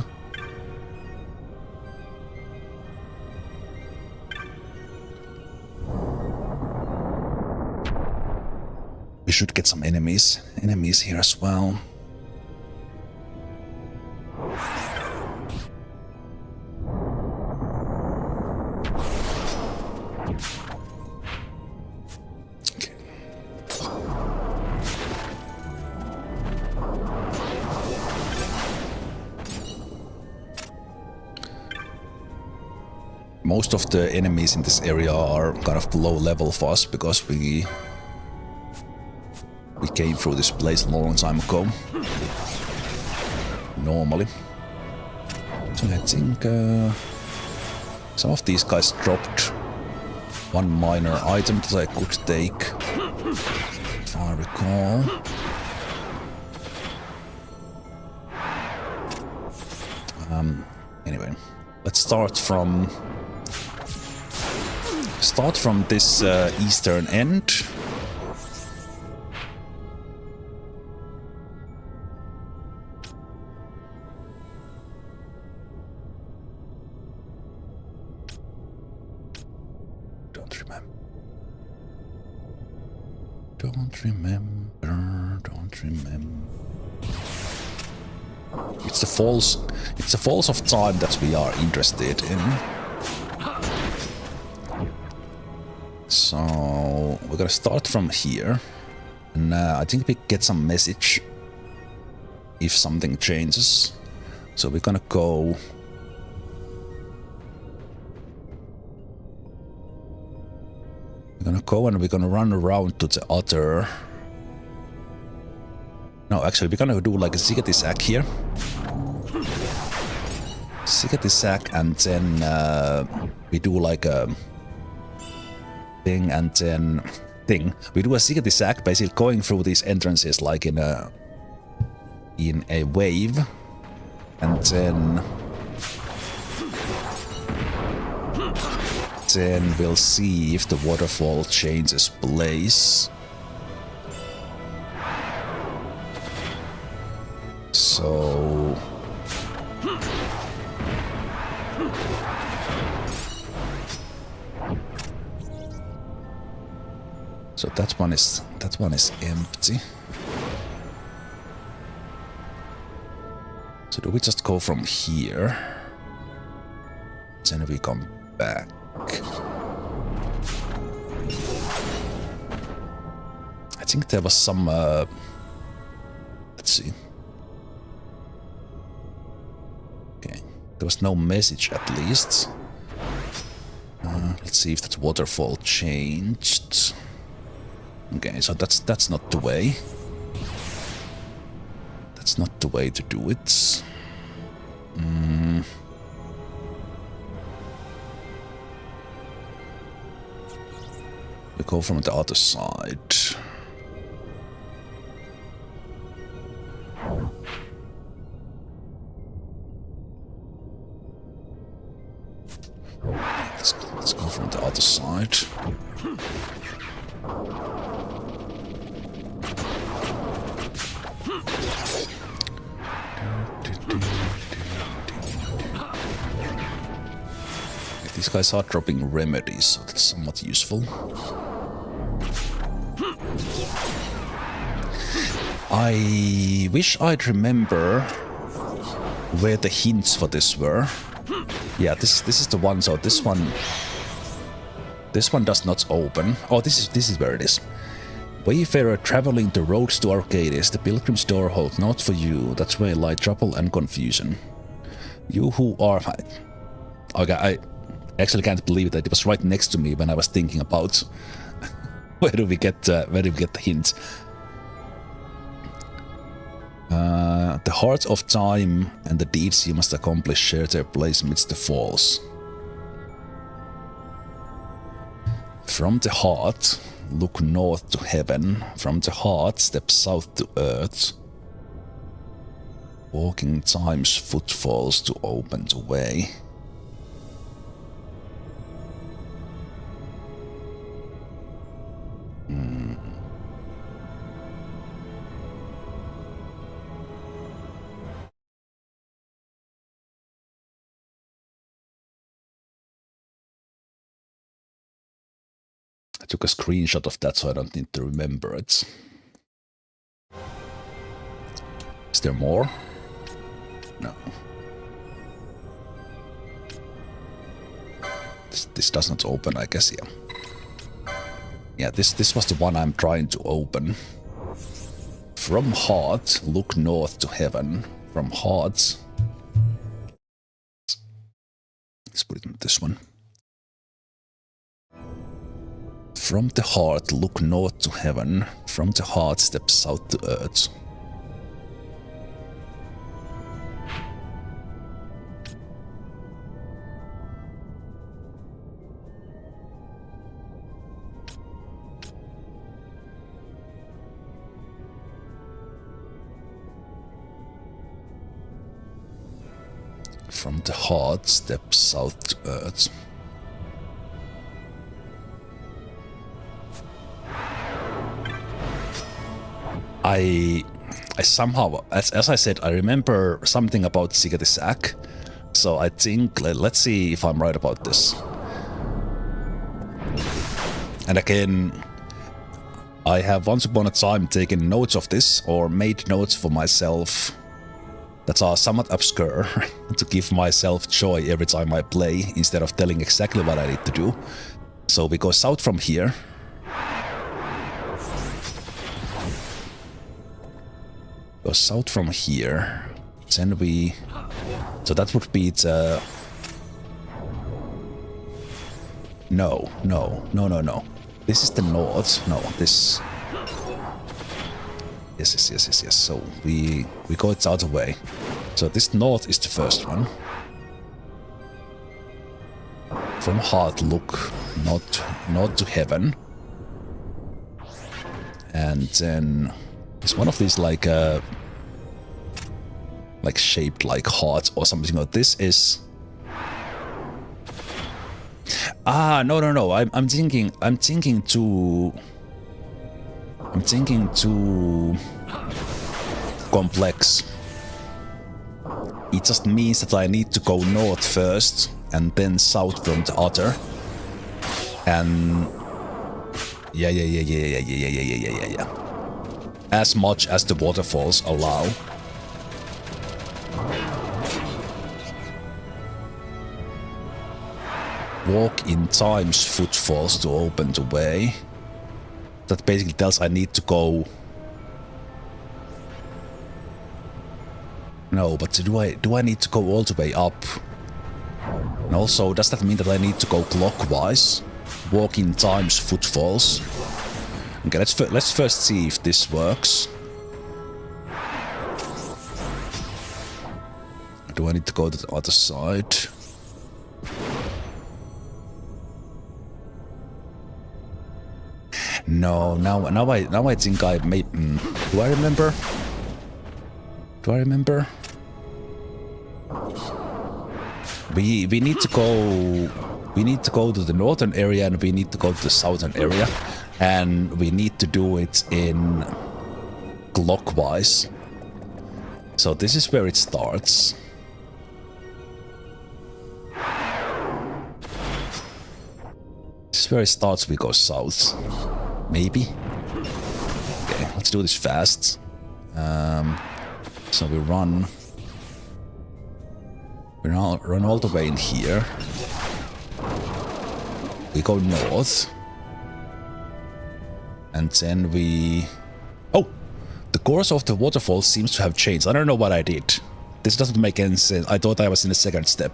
We should get some enemies here as well. Okay. Most of the enemies in this area are kind of low level for us because we came through this place a long time ago. Normally. So I think some of these guys dropped one minor item that I could take, if I recall. Anyway, let's start from this eastern end. Don't remember. It's the falls of time that we are interested in. So we're gonna start from here, and I think we get some message if something changes. So we're gonna go. We're gonna go and we're gonna run around to the other. No, actually, we're gonna do like a XII TZA here. XII TZA, and then we do like a thing, and then we do a XII TZA, basically going through these entrances like in a wave, and then we'll see if the waterfall changes place. So that one is empty. So do we just go from here? Then we come back. I think there was some let's see. Okay, there was no message at least. Let's see if that waterfall changed. Okay, so that's not the way. That's not the way to do it. We go from the other side. Let's go from the other side. These guys are dropping remedies, so that's somewhat useful. I wish I'd remember where the hints for this were. Yeah, this is the one. So this one does not open. Oh, this is where it is. Wayfarer traveling the roads to Arcades, the pilgrim's door holds not for you. That's where lie trouble and confusion. You who are... Okay, I actually can't believe that it was right next to me when I was thinking about where do we get the hint. The heart of time and the deeds you must accomplish share their place amidst the falls. From the heart, look north to heaven. From the heart, step south to earth. Walking time's footfalls to open the way. I took a screenshot of that so I don't need to remember it. Is there more? No. This does not open, I guess, yeah. Yeah, this was the one I'm trying to open. From heart, look north to heaven. From heart... Let's put it in this one. From the heart, look north to heaven. From the heart, step south to earth. From the heart, step south to earth. I somehow, as I said, I remember something about XII TZA, so I think, let's see if I'm right about this. And again, I have once upon a time taken notes of this, or made notes for myself that are somewhat obscure, to give myself joy every time I play, instead of telling exactly what I need to do. So we go south from here. Go south from here. Then we... So that would be the... No. This is the north. No, this... Yes. So we go the other way. So this north is the first one. From heart look, not to heaven. And then it's one of these like shaped like hearts or something like this is. No. I'm thinking too complex. It just means that I need to go north first and then south from the other. And yeah. As much as the waterfalls allow. Walk in time's footfalls to open the way. That basically tells I need to go. No, but do I need to go all the way up? And also, does that mean that I need to go clockwise? Walk in time's footfalls. Okay, let's first see if this works. Do I need to go to the other side? No, now I think I made. Do I remember? We need to go. We need to go to the northern area and we need to go to the southern area, and we need to do it in clockwise. So this is where it starts. This is where it starts. We go south. Maybe. Okay, let's do this fast. So we run all the way in here. We go north. And then we... Oh! The course of the waterfall seems to have changed. I don't know what I did. This doesn't make any sense. I thought I was in the second step.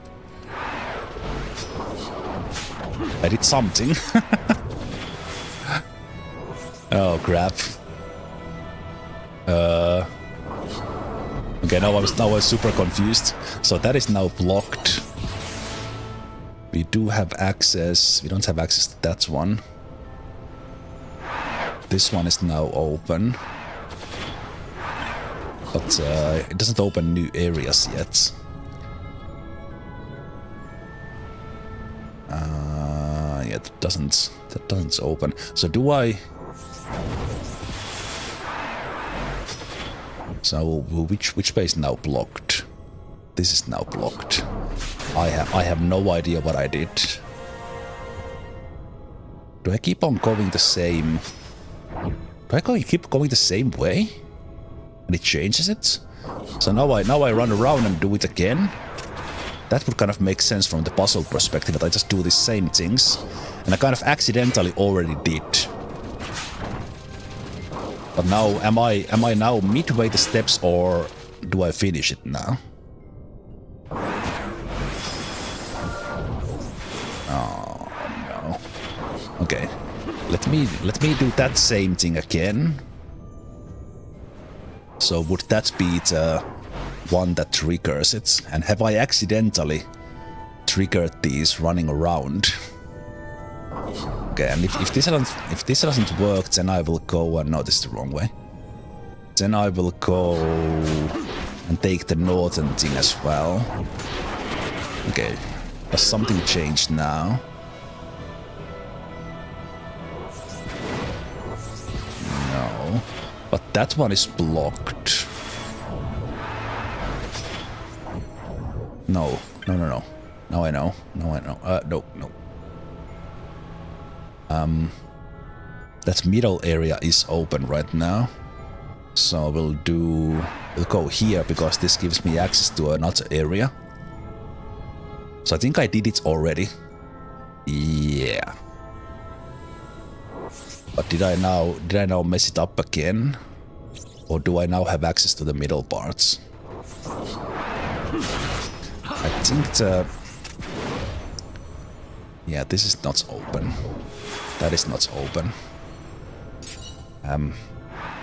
I did something. Oh crap. Okay, now I was super confused. So that is now blocked. We do have access. We don't have access to that one. This one is now open. But it doesn't open new areas yet. Yeah, that doesn't open. So do I... So which way is now blocked? This is now blocked. I have no idea what I did. Do I keep on going the same? Do I keep going the same way? And it changes it? So now I run around and do it again? That would kind of make sense from the puzzle perspective, that I just do the same things. And I kind of accidentally already did. But now, am I now midway the steps, or do I finish it now? Oh no. Okay. Let me do that same thing again. So would that be the one that triggers it? And have I accidentally triggered these running around? Okay, and if this doesn't work, then I will go. No, this is the wrong way. Then I will go and take the northern thing as well. Okay. Has something changed now? No. But that one is blocked. No. No, no, no. Now I know. Now I know. No, no. That middle area is open right now. So we'll go here because this gives me access to another area. So I think I did it already. Yeah. But did I now mess it up again? Or do I now have access to the middle parts? I think yeah, this is not open. That is not open.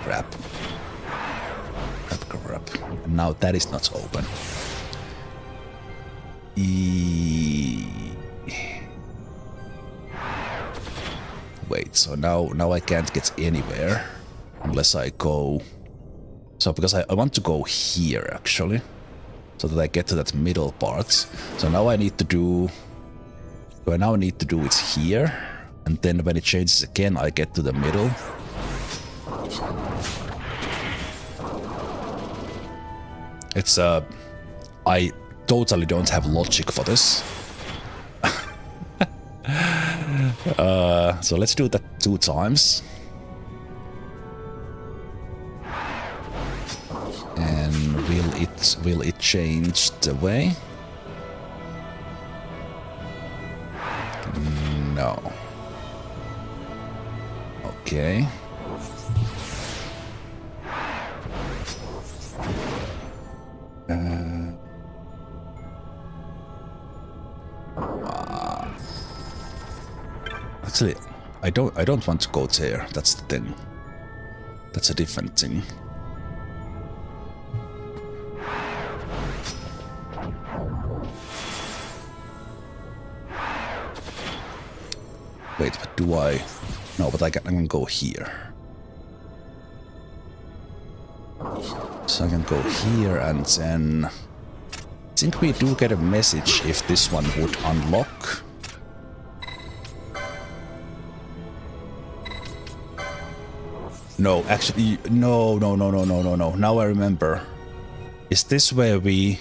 Crap. Crap. And now that is not open. Wait, so now I can't get anywhere unless I go. So because I want to go here actually, so that I get to that middle part. So now I need to do. So I now need to do it here, and then when it changes again, I get to the middle. It's I totally don't have logic for this. So let's do that 2 times. And will it change the way? No. Okay. Actually, I don't want to go there. That's the thing. That's a different thing. Wait, but do I? No, but I can go here. So I can go here and then I think we do get a message if this one would unlock. No, actually, no. Now I remember. Is this where we...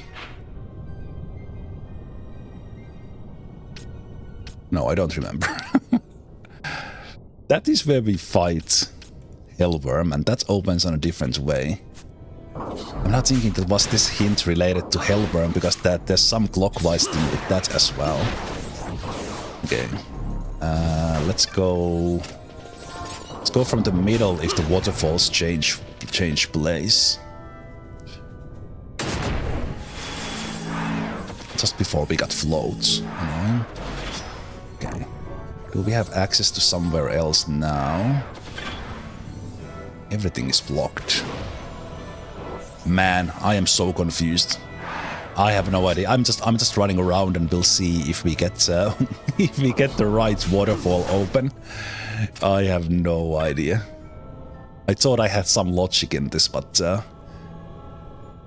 No, I don't remember. That is where we fight Hellworm, and that opens on a different way. I'm not thinking that was this hint related to Hellworm, because there's some clockwise thing with that as well. Okay. Let's go from the middle if the waterfalls change place. Just before we got floats, annoying. Okay. Do we have access to somewhere else now? Everything is blocked. Man, I am so confused. I have no idea. I'm just running around, and we'll see if we get if we get the right waterfall open. I have no idea. I thought I had some logic in this, but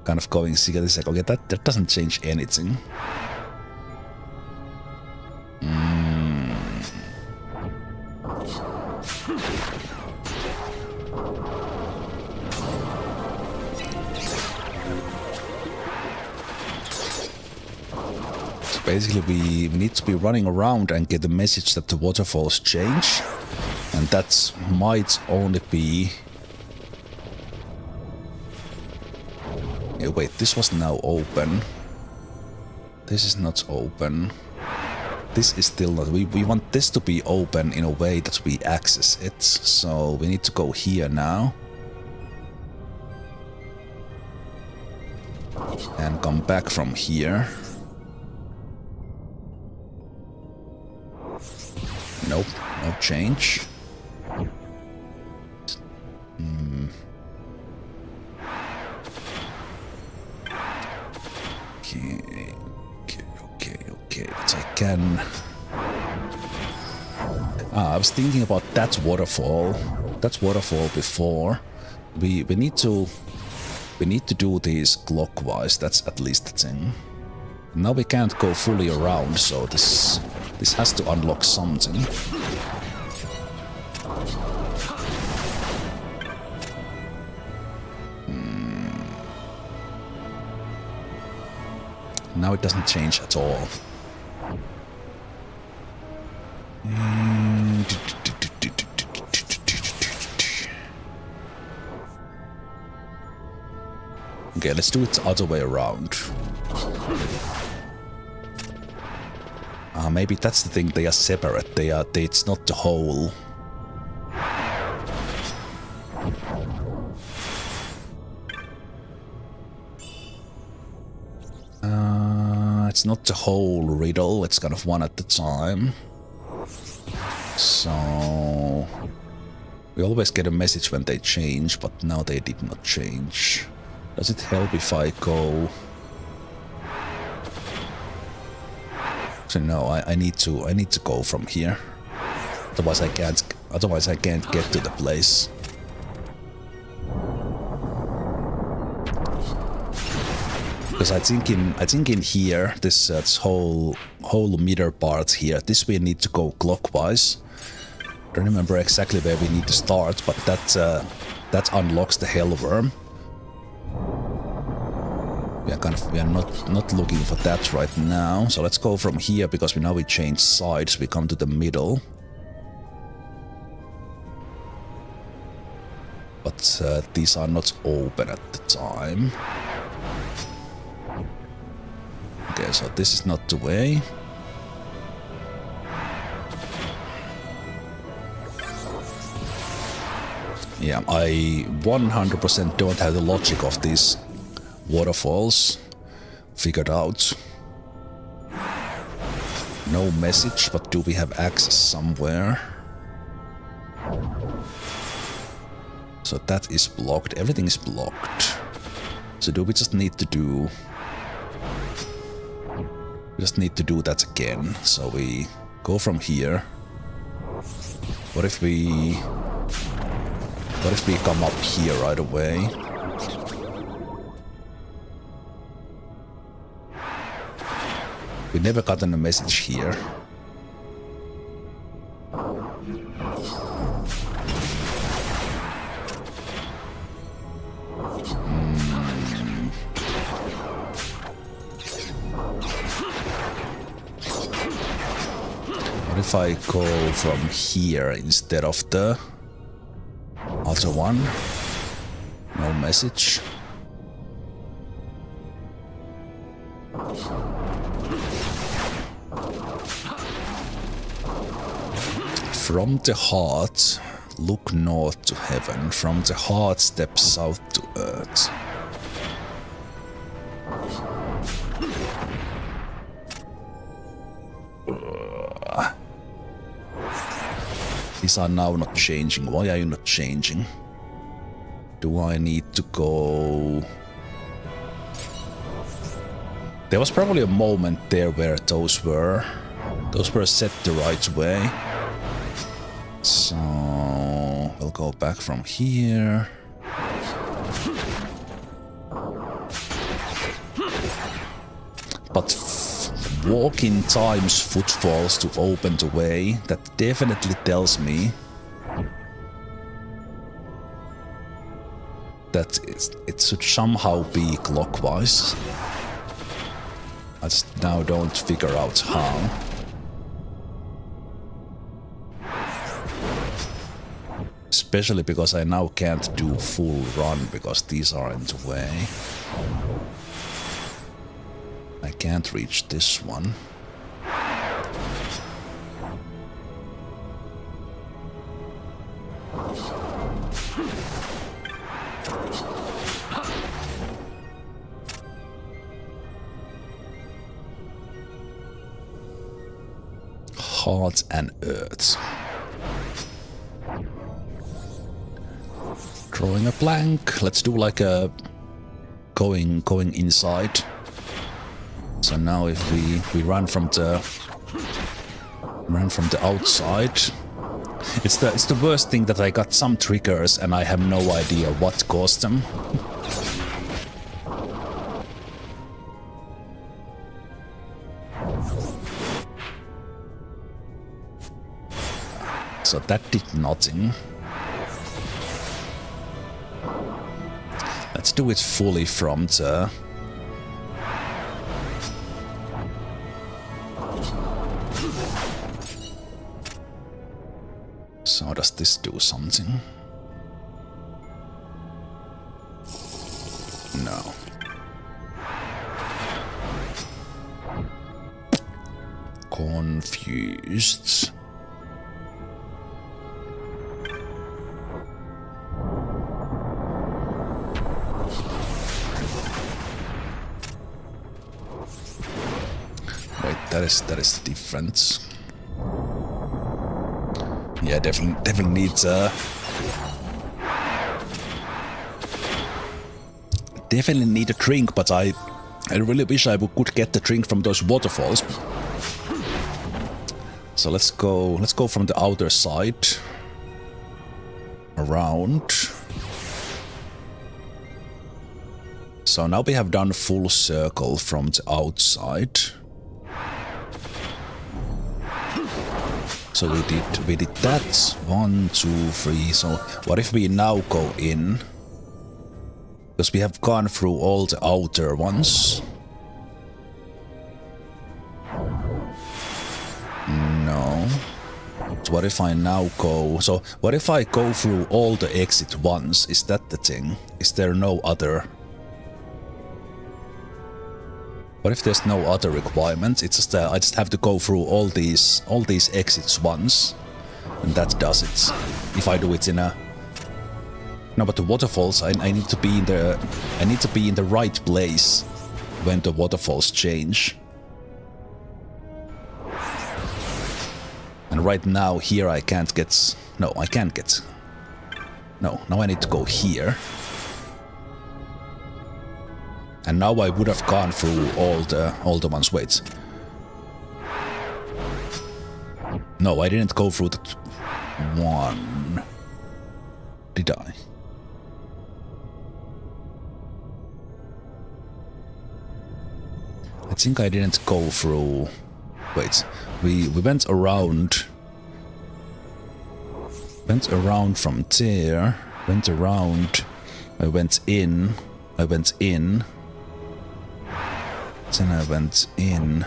kind of going secret is like, okay, that doesn't change anything. Basically, we need to be running around and get the message that the waterfalls change, and that might only be... Yeah, wait, this was now open. This is not open. This is still not... We want this to be open in a way that we access it, so we need to go here now. And come back from here. Nope, no change. Okay. But I can... I was thinking about that waterfall. That waterfall before. We need to do these clockwise. That's at least the thing. Now we can't go fully around, so this has to unlock something. Now it doesn't change at all. Okay, let's do it the other way around. Maybe that's the thing, they are separate. It's not the whole. It's not the whole riddle, it's kind of one at a time. So we always get a message when they change, but now they did not change. Does it help if I go? So no, I need to go from here. Otherwise I can't get to the place. Because I think in here, this whole meter part here, this we need to go clockwise. Don't remember exactly where we need to start, but that unlocks the hell worm. We are not looking for that right now. So let's go from here, because now we change sides. We come to the middle. But these are not open at the time. Okay, so this is not the way. Yeah, I 100% don't have the logic of these waterfalls figured out. No message, but do we have access somewhere? So that is blocked. Everything is blocked. So do we just need to do... We just need to do that again. So we go from here. What if we come up here right away? We never gotten a message here. What if I go from here instead of the other one? No message. From the heart, look north to heaven. From the heart, step south to earth. These are now not changing. Why are you not changing? Do I need to go... There was probably a moment there where those were set the right way. So we'll go back from here. But walking times footfalls to open the way, that definitely tells me that it should somehow be clockwise. I just now don't figure out how. Especially because I now can't do full run because these are in the way. I can't reach this one. Heart and earth. Drawing a blank. Let's do like a going inside. So now if we run from the outside, it's the worst thing that I got some triggers and I have no idea what caused them. So that did nothing. Let's do it fully from the... So does this do something? No. Confused. Wait, that is the difference. Yeah, definitely needs definitely need a drink, but I really wish I could get the drink from those waterfalls. So let's go from the outer side around. So now we have done a full circle from the outside. So we did that. 1, 2, 3. So what if we now go in? Because we have gone through all the outer ones. No. So what if I now go... So what if I go through all the exit ones? Is that the thing? Is there no other... What if there's no other requirements? It's just I just have to go through all these exits once, and that does it. If I do it in a... No, but the waterfalls, I need to be in the right place when the waterfalls change. And right now here I can't get... No, I can't get... No, now I need to go here. And now I would have gone through all the ones. Wait. No, I didn't go through that one. Did I? I think I didn't go through... Wait, we went around... Went around from there, went around, I went in, then I went in.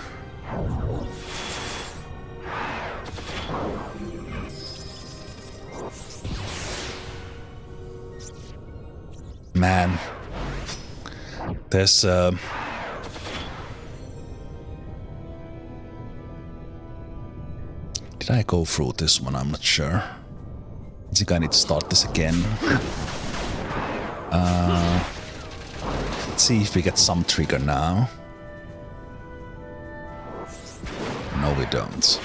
Man, there's did I go through this one? I'm not sure. I think I need to start this again. Let's see if we get some trigger now. No, we don't.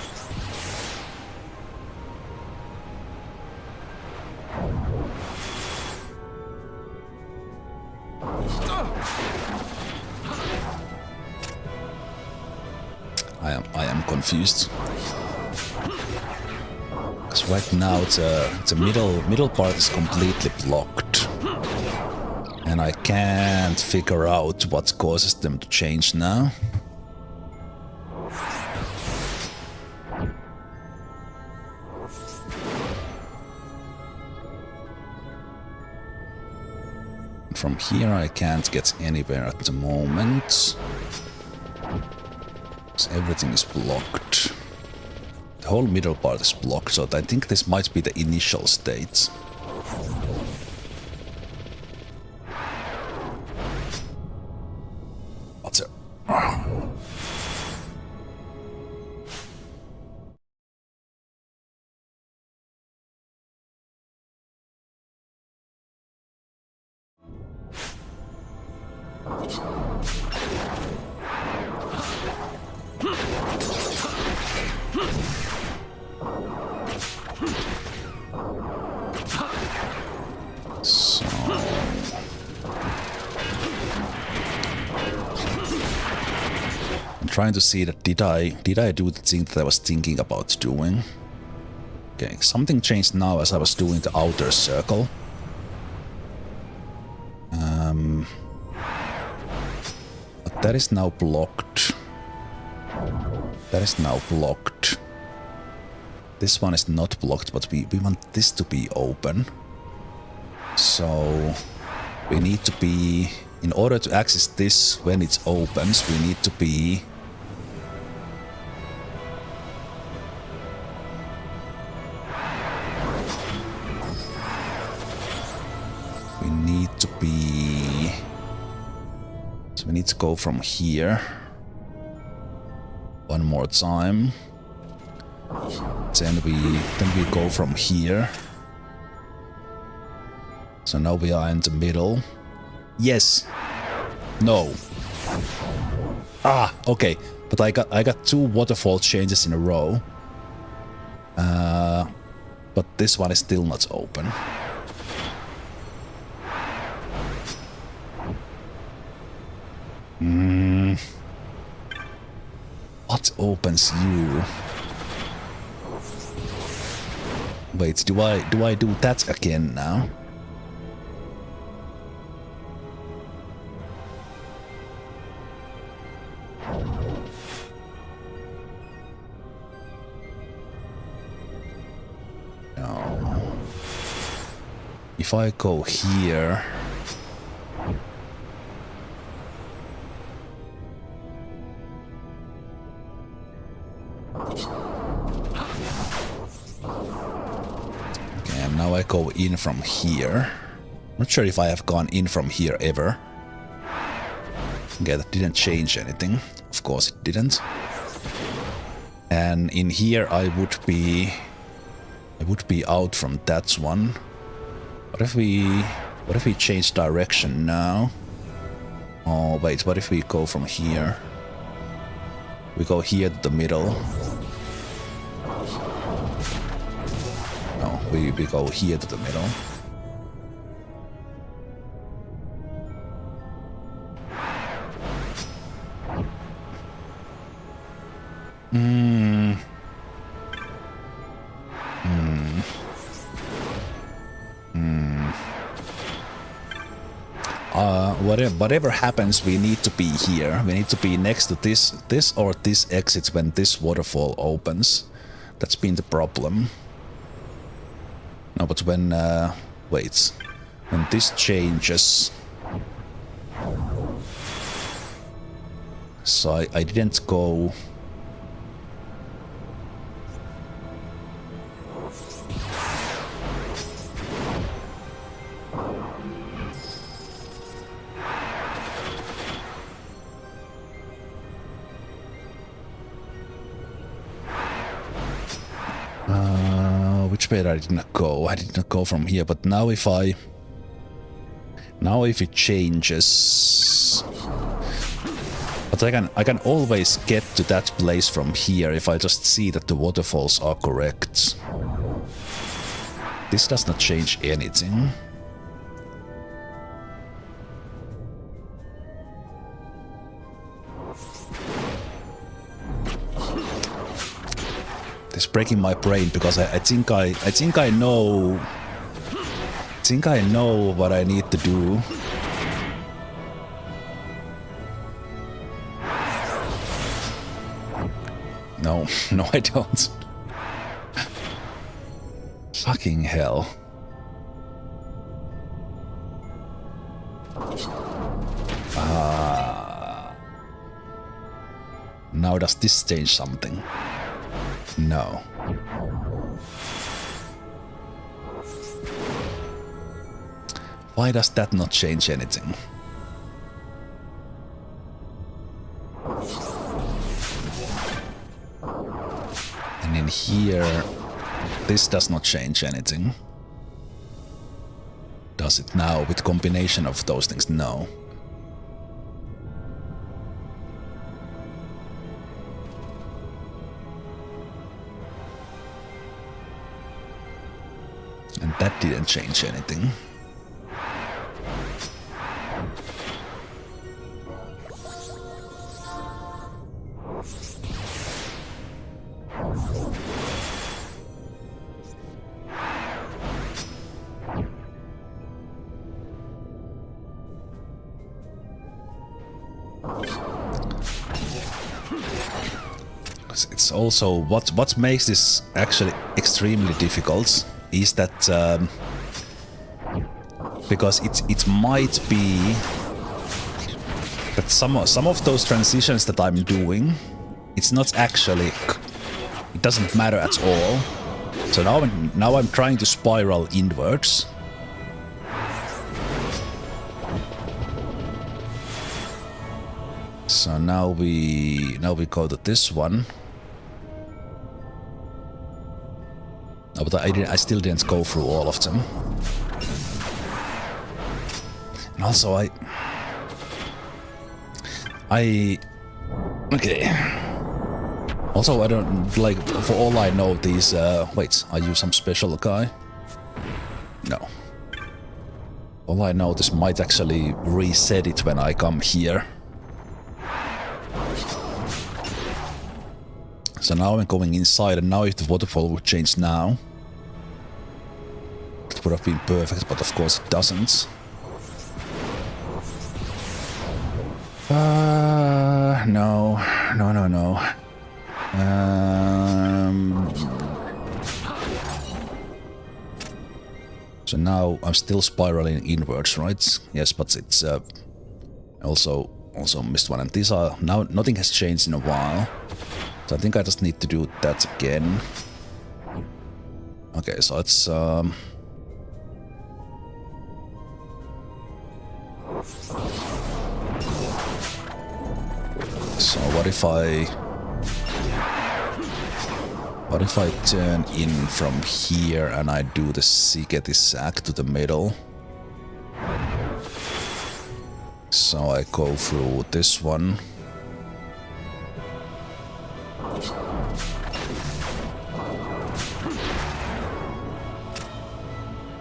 I am confused. Because right now the middle part is completely blocked. And I can't figure out what causes them to change now. From here I can't get anywhere at the moment. So everything is blocked. The whole middle part is blocked, so I think this might be the initial state. What's it? Trying to see that did I do the thing that I was thinking about doing? Okay, something changed now as I was doing the outer circle. But that is now blocked. That is now blocked. This one is not blocked, but we want this to be open. So we need to be... In order to access this when it opens, we need to be... We need to be... So we need to go from here. One more time. Then we go from here. So now we are in the middle. Yes. No. Ah, okay. But I got two waterfall changes in a row. But this one is still not open. What opens you? Wait, do I do that again now? No. If I go here... Now I go in from here. Not sure if I have gone in from here ever. Okay, that didn't change anything. Of course it didn't. And in here I would be out from that one. What if we change direction now? Oh wait, what if we go from here? We go here to the middle. No, we go here to the middle. Whatever happens, we need to be here. We need to be next to this or this exit when this waterfall opens. That's been the problem. No, but when wait, when this changes, so I didn't go. Which way I did not go? I did not go from here, but now if it changes, but I can always get to that place from here if I just see that the waterfalls are correct. This does not change anything. It's breaking my brain because I think I know what I need to do. No, no I don't. Fucking hell. Now does this change something? No. Why does that not change anything? And in here, this does not change anything. Does it now with combination of those things? No. And that didn't change anything. It's also what makes this actually extremely difficult is that because it might be that some of those transitions that I'm doing, it's not actually, it doesn't matter at all. So now I'm trying to spiral inwards. So now we go to this one. No, but I still didn't go through all of them. And also okay. Also, I don't like, for all I know, these wait, are you some special guy? No. All I know, this might actually reset it when I come here. So now I'm going inside, and now if the waterfall would change now, it would have been perfect, but of course it doesn't. No. So now I'm still spiraling inwards, right? Yes, but it's also missed one, and these are now, nothing has changed in a while. So I think I just need to do that again. Okay, so it's so what if I turn in from here and I do the Sigeti sack to the middle? So I go through this one.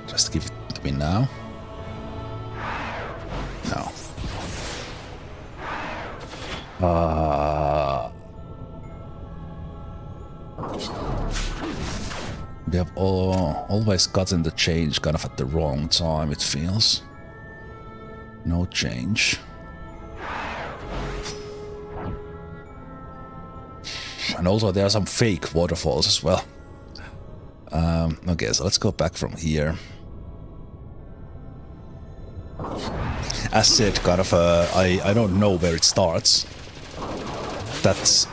Just give it to me now. No. We have always gotten the change kind of at the wrong time, it feels. No change. And also there are some fake waterfalls as well. Okay, so let's go back from here. As said, kind of, I don't know where it starts. That's...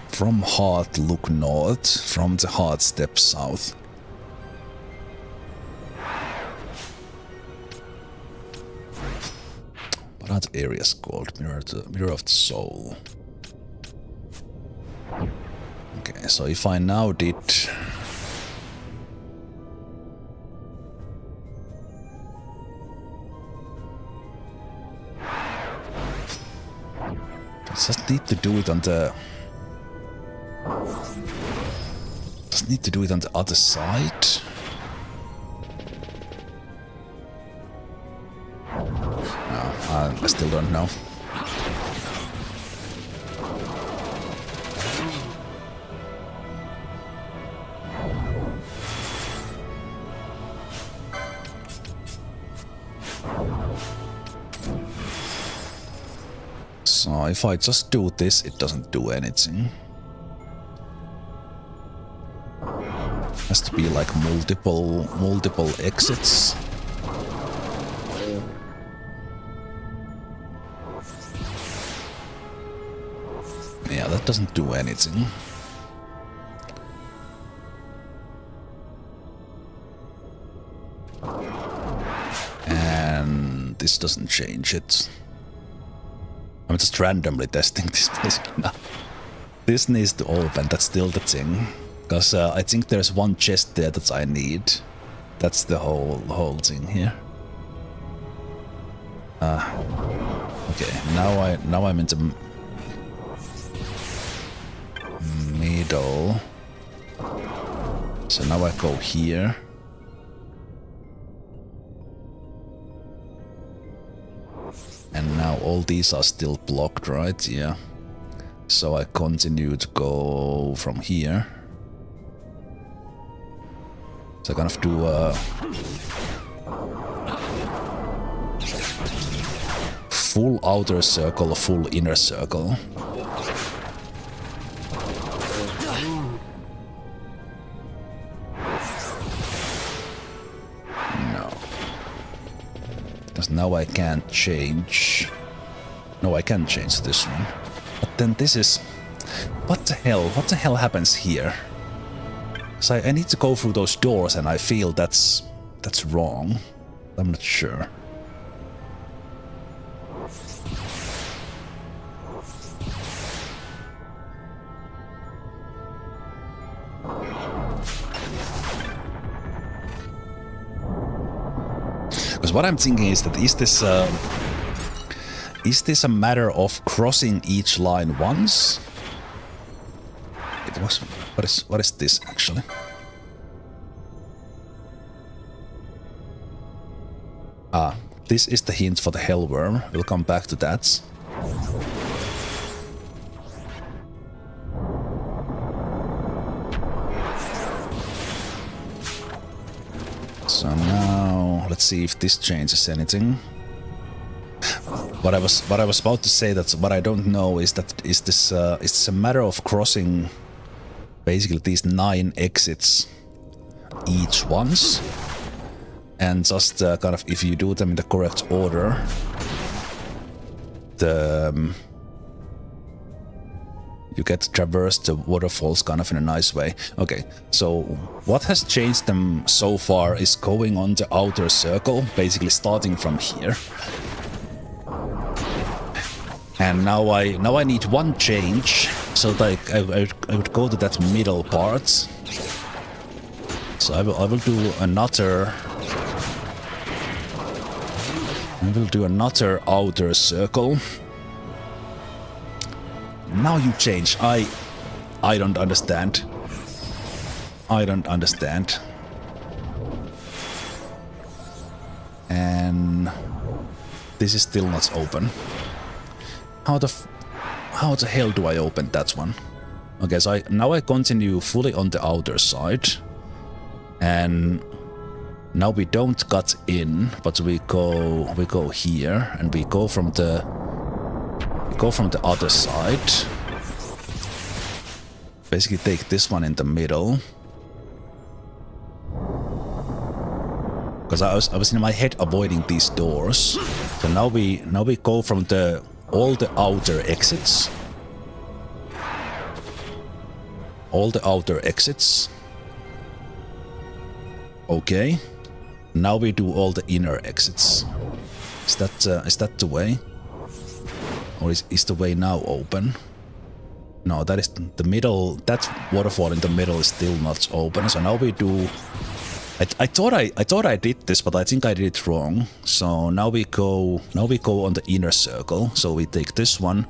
From heart, look north. From the heart, step south. What are the areas called? Mirror of the soul. Okay, so if I now did... I just need to do it on the... Just need to do it on the other side. No, I still don't know. So if I just do this, it doesn't do anything. Has to be like multiple exits. Yeah, that doesn't do anything. And this doesn't change it. I'm just randomly testing this basically now. This needs to open, that's still the thing. Because I think there's one chest there that I need. That's the whole thing here. Okay, now I'm in the middle. So now I go here. And now all these are still blocked, right? Yeah. So I continue to go from here. So I kind of do full outer circle, full inner circle. No. Because now I can't change. No, I can change this one. But then this is... What the hell? What the hell happens here? So I need to go through those doors and I feel that's wrong. I'm not sure. Because what I'm thinking is that is this a matter of crossing each line once? It was what is this actually? Ah, this is the hint for the Hellworm. We'll come back to that. So now let's see if this changes anything. What I was about to say, that's what I don't know, is that is this a matter of crossing basically these 9 exits each once, and just kind of if you do them in the correct order, you get to traverse the waterfalls kind of in a nice way. Okay, so what has changed them so far is going on the outer circle, basically starting from here. And now I need one change, so that I would go to that middle part. So I will do another. I will do another outer circle. Now you change. I don't understand. I don't understand. And this is still not open. How the hell do I open that one? Okay, so now I continue fully on the outer side, and now we don't cut in, but we go here, and we go from the other side. Basically, take this one in the middle, because I was in my head avoiding these doors. So now we go from all the outer exits. All the outer exits. Okay. Now we do all the inner exits. Is that the way? Or is the way now open? No, that is the middle. That waterfall in the middle is still not open. So now we do. I thought I did this, but I think I did it wrong. So now we go on the inner circle. So we take this one.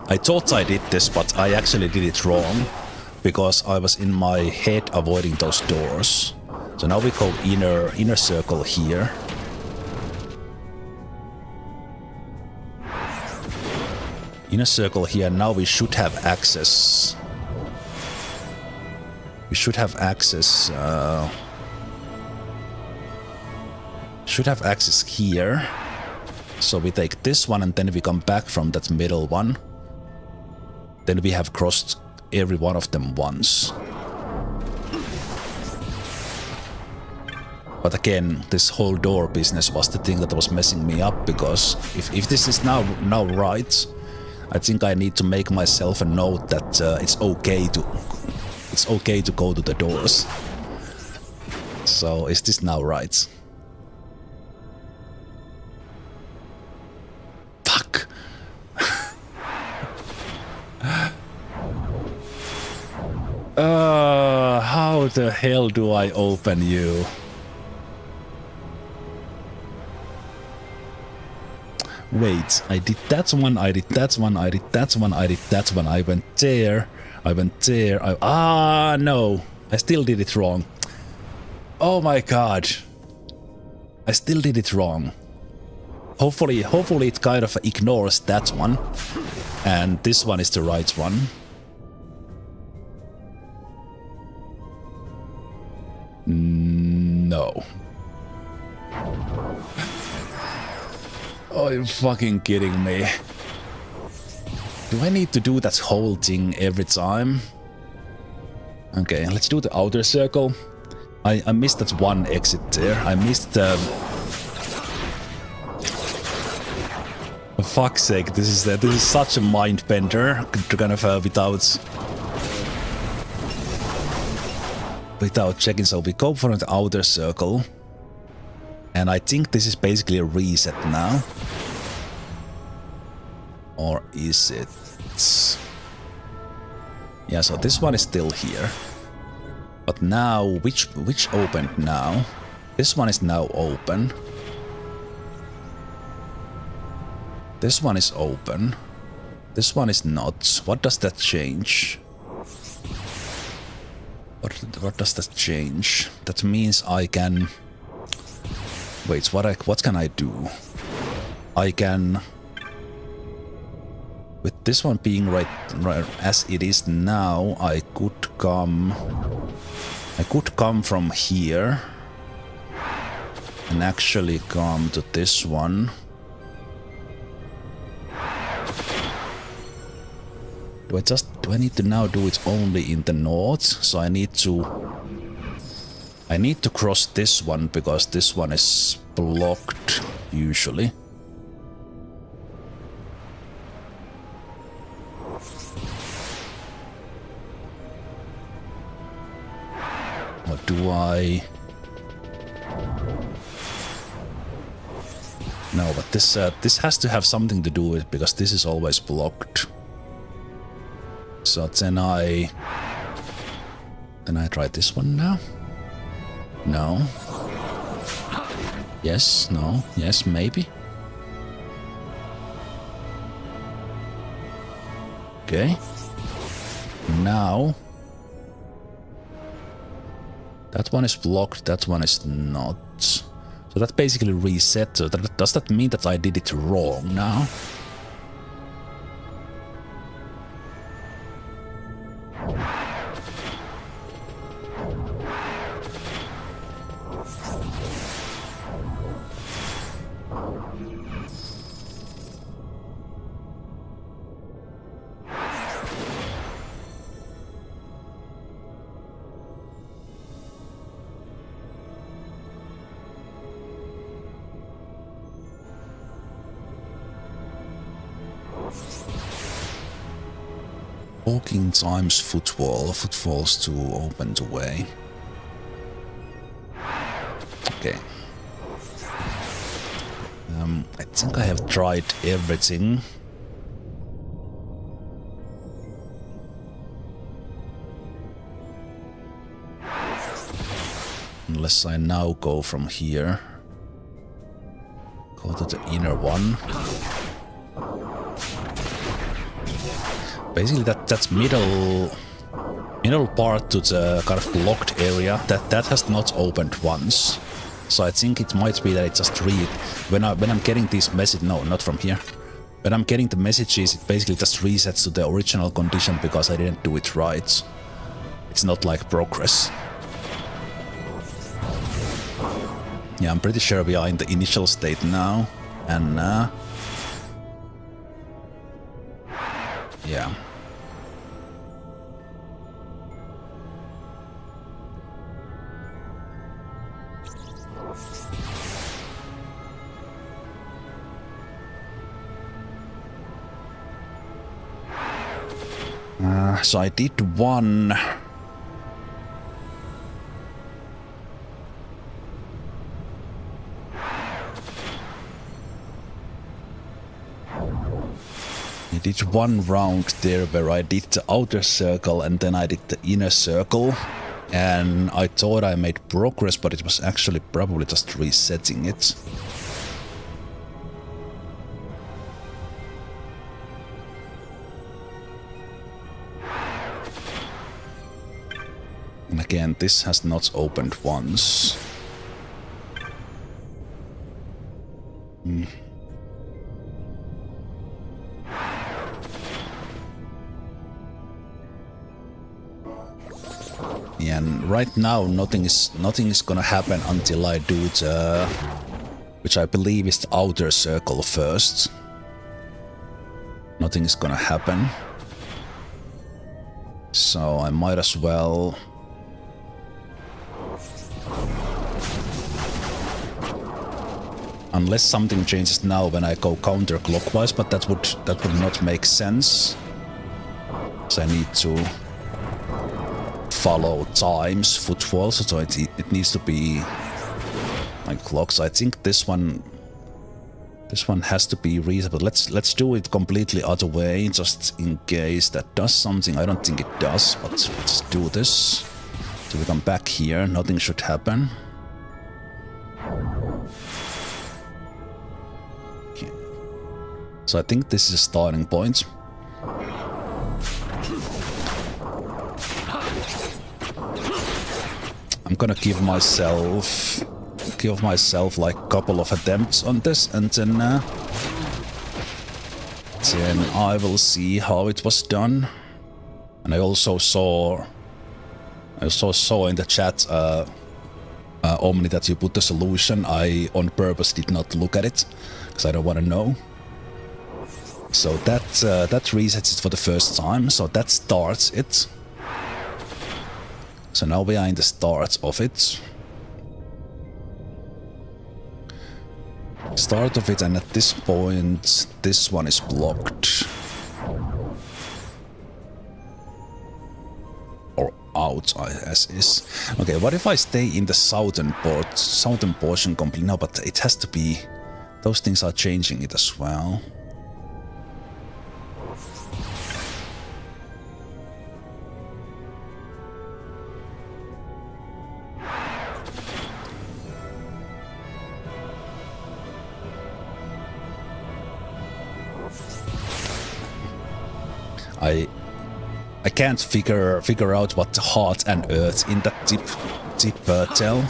I thought I did this, but I actually did it wrong because I was in my head avoiding those doors. So now we go inner circle here. Inner circle here. Now we should have access. We should have access. Should have access here. So we take this one and then we come back from that middle one. Then we have crossed every one of them once. But again, this whole door business was the thing that was messing me up, because if this is now right, I think I need to make myself a note that it's okay to go to the doors. So is this now right? Fuck. How the hell do I open you? Wait, I did that one, I did that one, I did that one, I did that one, I went there, no, I still did it wrong. Oh my god. I still did it wrong. Hopefully it kind of ignores that one, and this one is the right one. Are you fucking kidding me? Do I need to do that whole thing every time? Okay, let's do the outer circle. I missed that one exit there. I missed for fuck's sake, this is such a mind bender to kind of without checking. So we go for the outer circle. And I think this is basically a reset now. Or is it? Yeah, so this one is still here. But now, which opened now? This one is now open. This one is open. This one is not. What does that change? What does that change? That means I can... Wait, what can I do? I can... With this one being right as it is now, I could come from here and actually come to this one. Do I need to now do it only in the north? So I need to cross this one because this one is blocked usually. Or do I? No, but this has to have something to do with it because this is always blocked. So then I try this one now. No. Yes, no, yes, maybe. Okay. Now. That one is blocked, that one is not. So that basically reset. So does that mean that I did it wrong now? Walking times footfalls to open the way. Okay. I think I have tried everything. Unless I now go from here. Go to the inner one. Basically that's middle part to the kind of blocked area that has not opened once. So I think it might be that it just when I'm getting these messages. No, not from here. When I'm getting the messages, it basically just resets to the original condition because I didn't do it right. It's not like progress. Yeah, I'm pretty sure we are in the initial state now, and yeah. So I did one. I did one round there where I did the outer circle and then I did the inner circle. And I thought I made progress, but it was actually probably just resetting it. And again, this has not opened once. Yeah, and right now nothing is gonna happen until I do the which I believe is the outer circle first. Nothing is gonna happen. So I might as well... Unless something changes now when I go counterclockwise, but that would not make sense. So I need to follow time's footfalls, so it needs to be like clocks. I think this one has to be reasonable. Let's do it completely other way, just in case that does something. I don't think it does, but let's do this. So we come back here, nothing should happen. Okay. So I think this is a starting point. I'm gonna give myself like a couple of attempts on this, and then I will see how it was done. And I also saw in the chat, Omni, that you put the solution. I on purpose did not look at it because I don't want to know. So that resets it for the first time. So that starts it. So now we are in the start of it. Start of it, and at this point, this one is blocked. Or out, as is. Okay, what if I stay in the southern portion completely? No, but it has to be... Those things are changing it as well. I can't figure out what the heart and earth in that tip tell.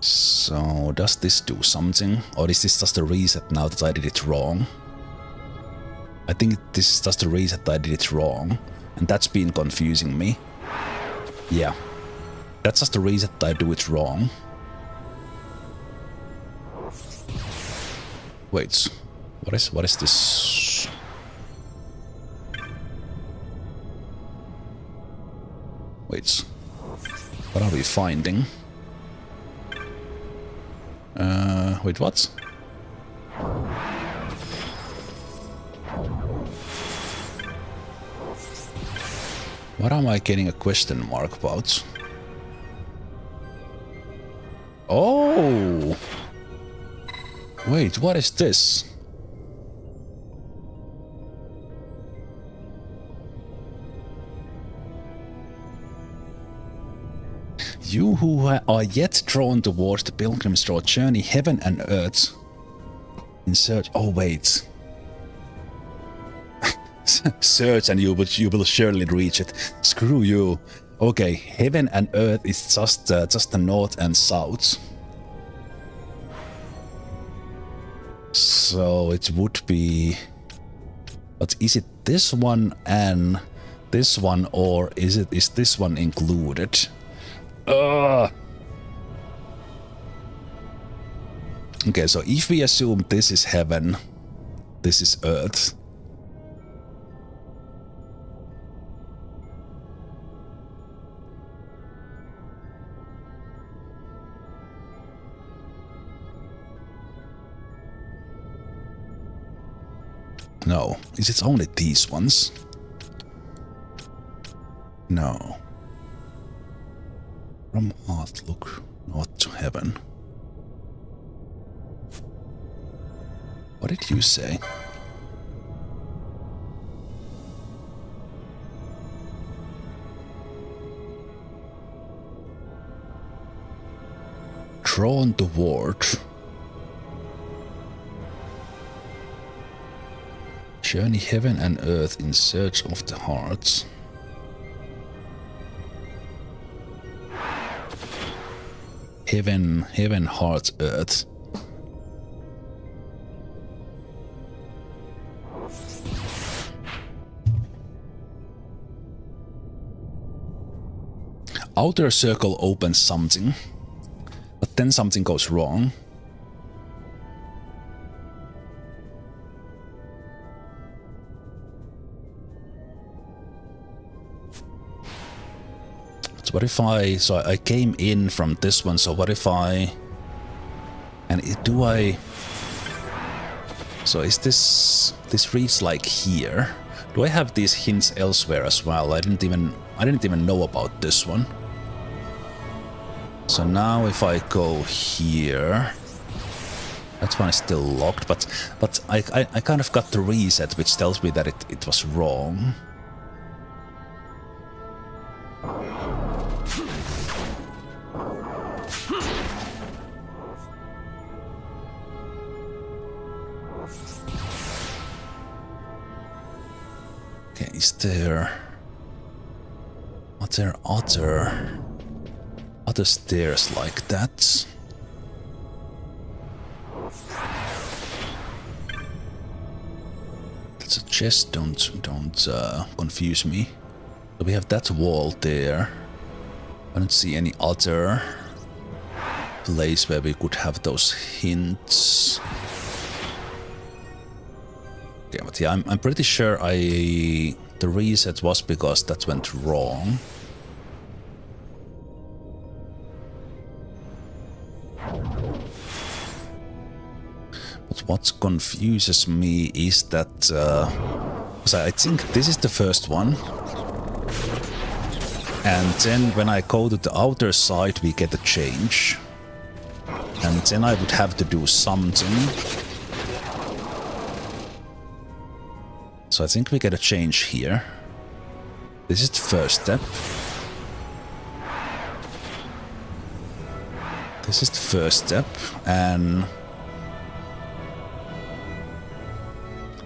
So does this do something, or is this just a reset now that I did it wrong? I think this is just a reset that I did it wrong, and that's been confusing me. Yeah, that's just a reset that I do it wrong. Wait. What is this? Wait. What are we finding? Wait, what? What am I getting a question mark about? Oh! Wait, what is this? You who are yet drawn towards the pilgrim's road, journey heaven and earth in search... Oh, wait. Search and you will surely reach it. Screw you. Okay, heaven and earth is just the north and south. So it would be... But is it this one and this one, or is this one included? Okay, so if we assume this is heaven, this is earth. No, is it only these ones? No. From heart look not to heaven. What did you say? Drawn toward. Journey heaven and earth in search of the hearts. Heaven, heart, earth. outer circle opens something, but then something goes wrong. So what if I came in from this one, so what if so is this reads like here? Do I have these hints elsewhere as well? I didn't even know about this one. So now if I go here, that one is still locked, but I kind of got the reset, which tells me that it was wrong. Okay, is there... Are there other stairs like that? That's a chest, don't confuse me. So we have that wall there. I don't see any other place where we could have those hints. Okay, but yeah, I'm pretty sure the reset was because that went wrong. But what confuses me is that so I think this is the first one. And then when I go to the outer side, we get a change. And then I would have to do something. So I think we get a change here. This is the first step. This is the first step, and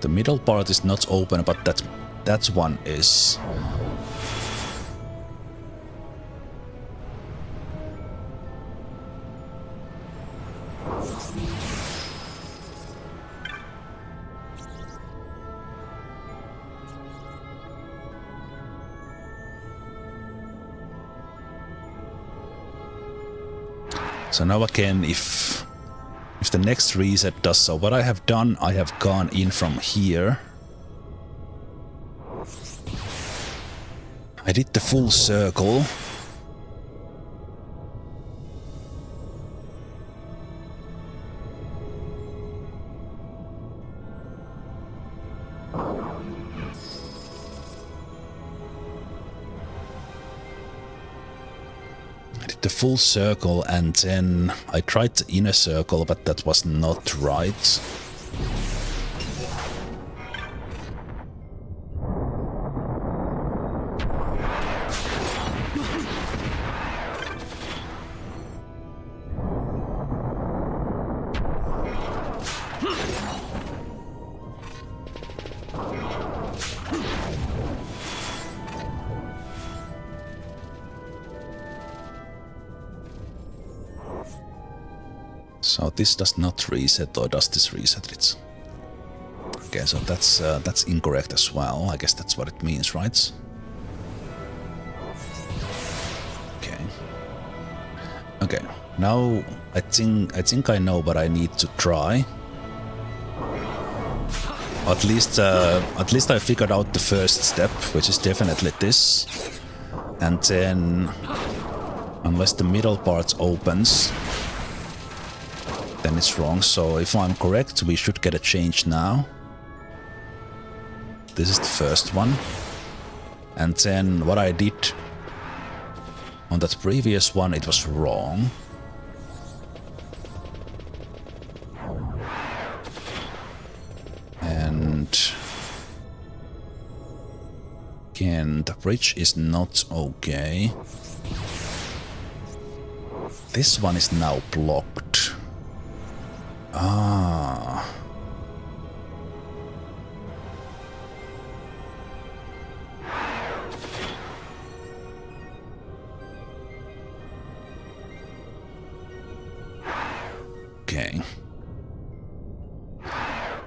the middle part is not open, but that one is. So now again, if the next reset does so, what I have done, I have gone in from here. I did the full circle. The full circle, and then I tried the inner circle, but that was not right. So this does not reset, or does this reset it? Okay, so that's incorrect as well. I guess that's what it means, right? Okay. Okay. Now I think I know what I need to try. At least I figured out the first step, which is definitely this. And then, unless the middle part opens, then it's wrong. So if I'm correct, we should get a change now. This is the first one. And then what I did on that previous one, it was wrong. And again, the bridge is not okay. This one is now blocked. Ah. Okay.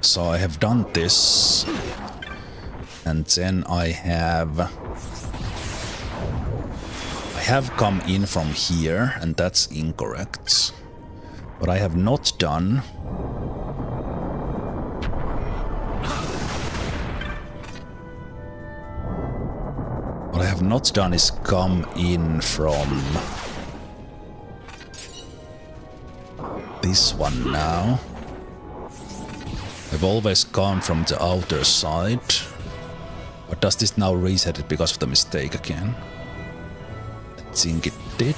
So I have done this, and then I have have come in from here, and that's incorrect. What I have not done... What I have not done is come in from... this one now. I've always gone from the outer side. But does this now reset it because of the mistake again? I think it did.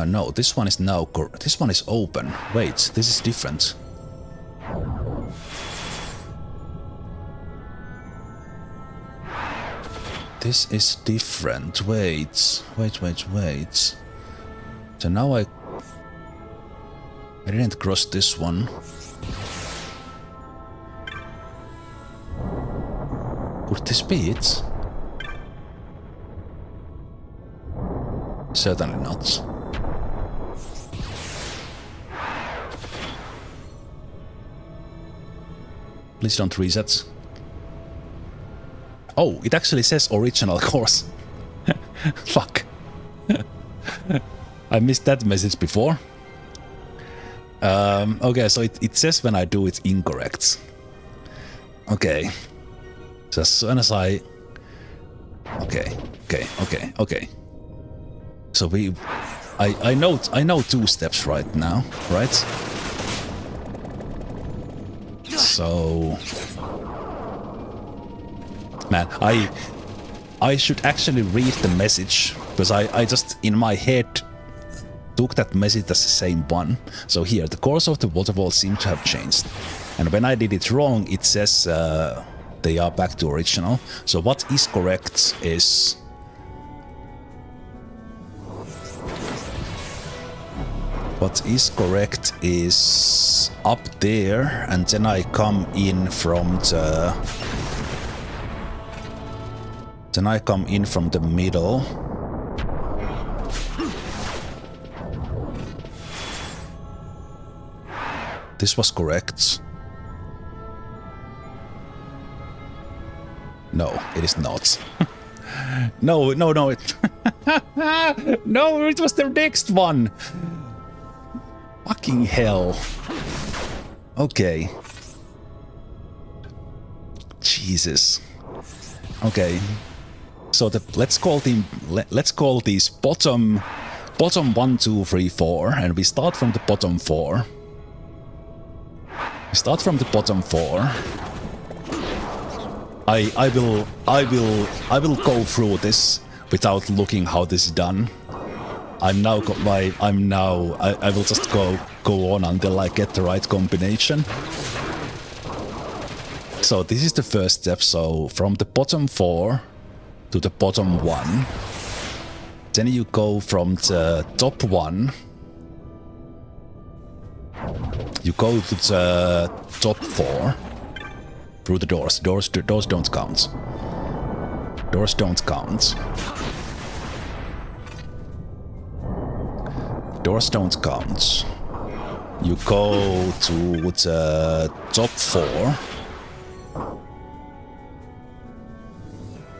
No, this one is now... this one is open. Wait, this is different. This is different. Wait. So now I didn't cross this one. Could this be it? Certainly not. Please don't reset. Oh, it actually says original course. Fuck. I missed that message before. Okay, so it says when I do it incorrect. Okay. So as soon as I... Okay. So I know 2 steps right now, right? So... Man, I should actually read the message, because I just, in my head, took that message as the same one. So here, the course of the waterfall seems to have changed. And when I did it wrong, it says they are back to original. So what is correct is... What is correct is up there, and then I come in from the... Then I come in from the middle. This was correct. No, it is not. No, it... No, it was the next one! Fucking hell. Okay. Jesus. Okay. So let's call these bottom 1, 2, 3, 4, and we start from the bottom 4. We start from the bottom 4. I will go through this without looking how this is done. I will just go on until I get the right combination. So this is the first step. So from the bottom 4 to the bottom 1. Then you go from the top 1. You go to the top 4. Through the doors. Doors don't count. Doors don't count. Doors don't count. You go to the top 4.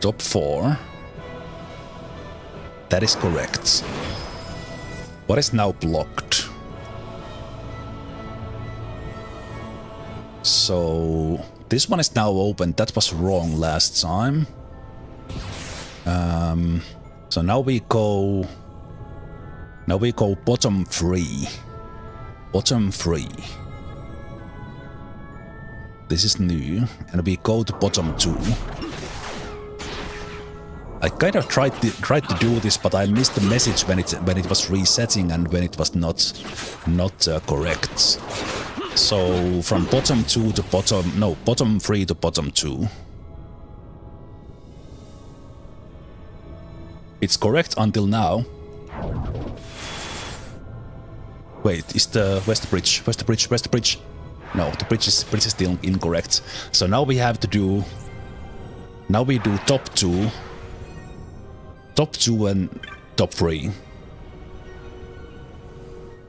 Top 4. That is correct. What is now blocked? So this one is now open. That was wrong last time. So now we go bottom 3. Bottom 3. This is new, and we go to bottom 2. I kind of tried to do this, but I missed the message when it was resetting and when it was not correct. So from bottom 2 to bottom 3 to bottom 2. It's correct until now. Wait, where's the bridge? Where's the bridge? No, the bridge is still incorrect. So now we have to do... Now we do top 2. Top 2 and top 3.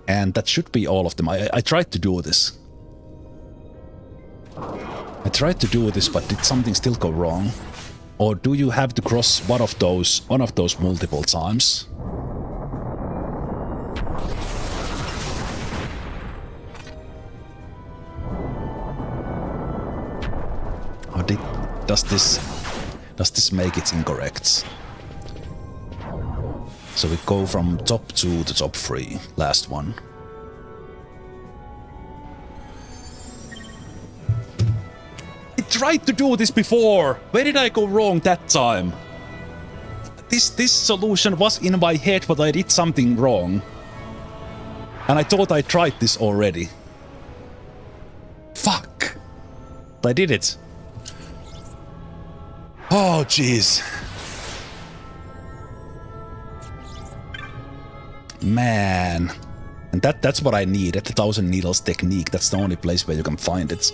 And that should be all of them. I tried to do this. But did something still go wrong? Or do you have to cross one of those multiple times? Or does this make it incorrect? So we go from top 2 to top 3, last one. I tried to do this before! Where did I go wrong that time? This solution was in my head, but I did something wrong. And I thought I tried this already. Fuck! I did it. Oh, jeez. Man. And that's what I need, at the 1000 Needles technique. That's the only place where you can find it.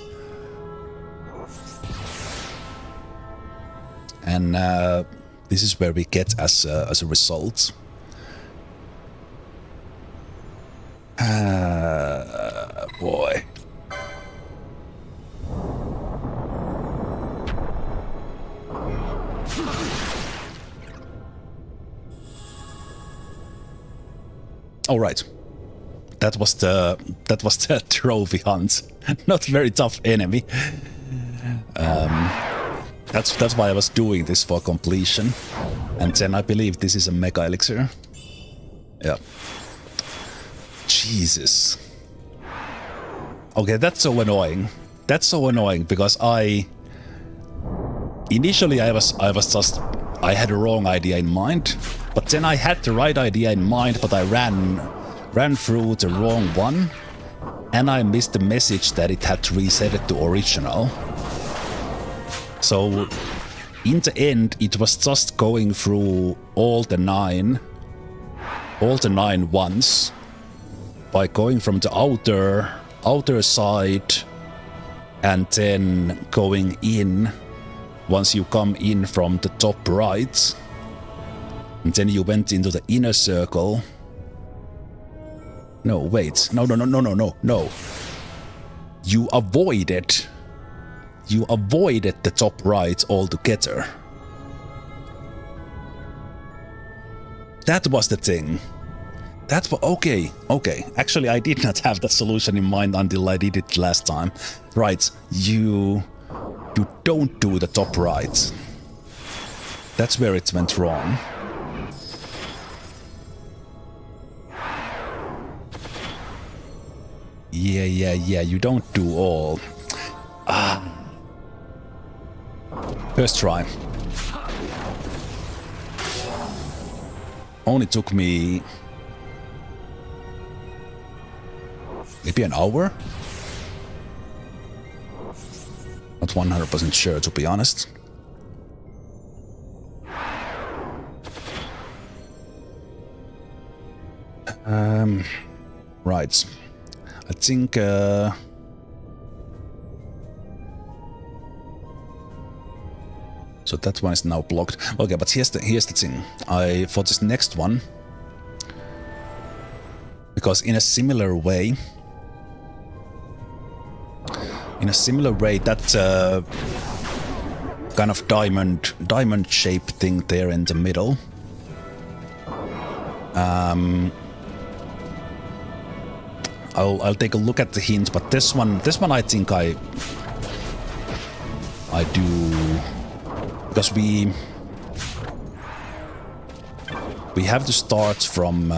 And this is where we get as a result. Boy. All right. That was the trophy hunt. Not very tough enemy. That's why I was doing this for completion. And then I believe this is a mega elixir. Yeah. Jesus. Okay, that's so annoying. That's so annoying because initially I had a wrong idea in mind, but then I had the right idea in mind, but I ran through the wrong one, and I missed the message that it had to reset it to original. So in the end, it was just going through all the nine once by going from the outer side and then going in once you come in from the top right. And then you went into the inner circle. No, wait. No. You avoided the top right altogether. That was the thing. Okay. Actually, I did not have that solution in mind until I did it last time. Right, you don't do the top right. That's where it went wrong. Yeah, you don't do all. First try. Only took me maybe an hour? Not 100% sure, to be honest. Right. I think so that one is now blocked. Okay, but here's the thing. For this next one, because in a similar way, that kind of diamond shaped thing there in the middle. I'll take a look at the hint, but this one I think I do, because we have to start from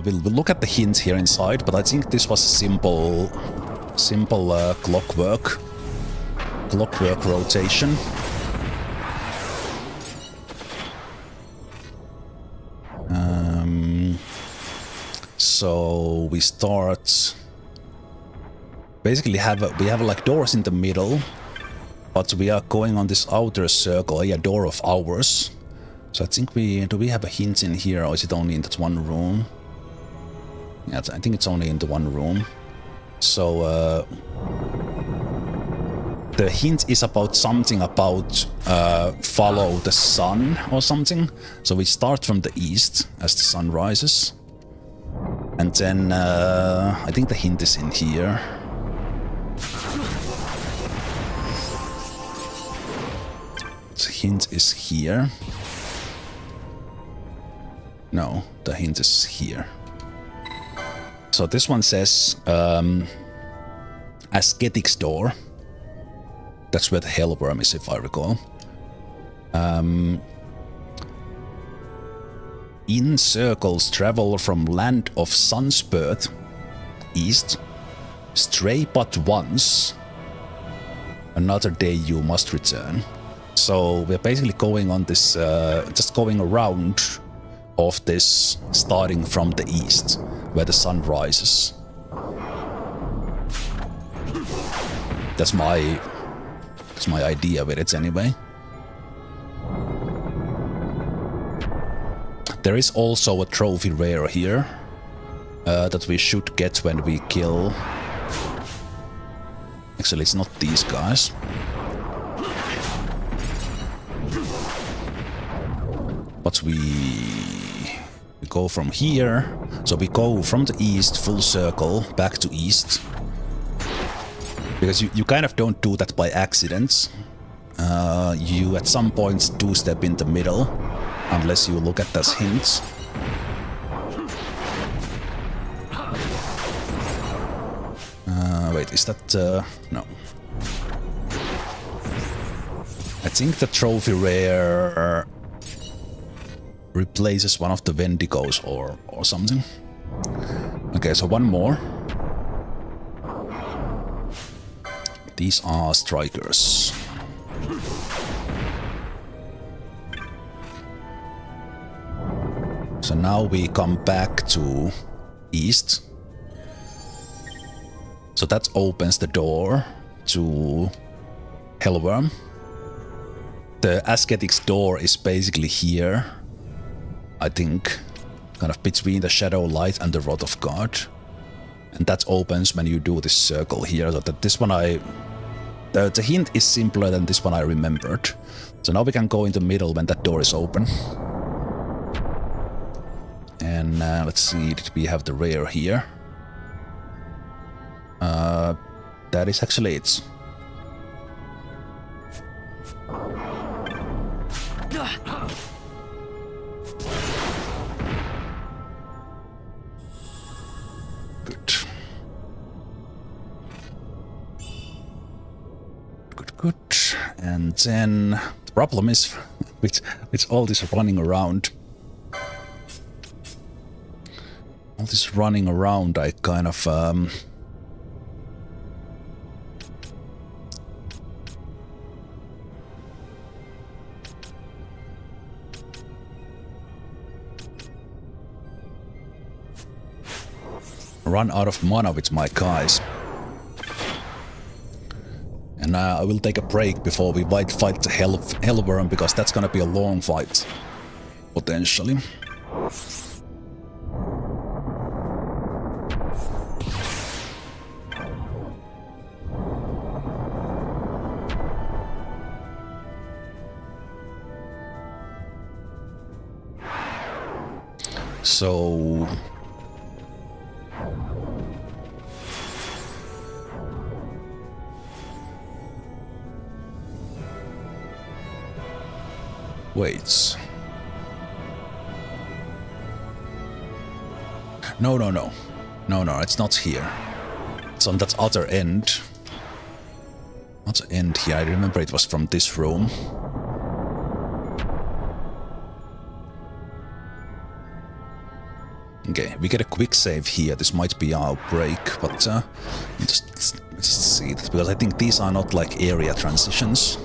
we'll look at the hint here inside, but I think this was a simple clockwork rotation. So we start. Basically, we have like doors in the middle, but we are going on this outer circle, a door of ours. So I think do we have a hint in here, or is it only in that one room? Yeah, I think it's only in the one room. So the hint is about something about follow the sun or something. So we start from the east as the sun rises. And then I think the hint is in here. The hint is here. No, the hint is here. So this one says Ascetic's Door. That's where the Hellworm is, if I recall. In circles travel from land of sun's birth, east, stray but once, another day you must return. So we're basically going on this, just going around of this, starting from the east, where the sun rises. That's my idea with it anyway. There is also a trophy rare here that we should get when we kill. Actually, it's not these guys. But we go from here. So we go from the east, full circle, back to east. Because you kind of don't do that by accident. You at some points do step in the middle, unless you look at those hints. Wait, is that... no. I think the trophy rare replaces one of the Wendigos or something. Okay, so one more. These are strikers. So now we come back to east. So that opens the door to Hellworm. The Ascetic's Door is basically here, I think, kind of between the Shadow Light and the Rod of God. And that opens when you do this circle here, so that this one the hint is simpler than this one I remembered. So now we can go in the middle when that door is open. And let's see, did we have the rare here? That is actually it. Good. Good. And then the problem is with all this running around. All this running around, I kind of run out of mana with my guys. And I will take a break before we might fight the Hellworm, because that's gonna be a long fight, potentially. So... wait. No, it's not here. It's on that other end. Other end here, I remember it was from this room. Okay, we get a quick save here. This might be our break, but just see it, because I think these are not like area transitions.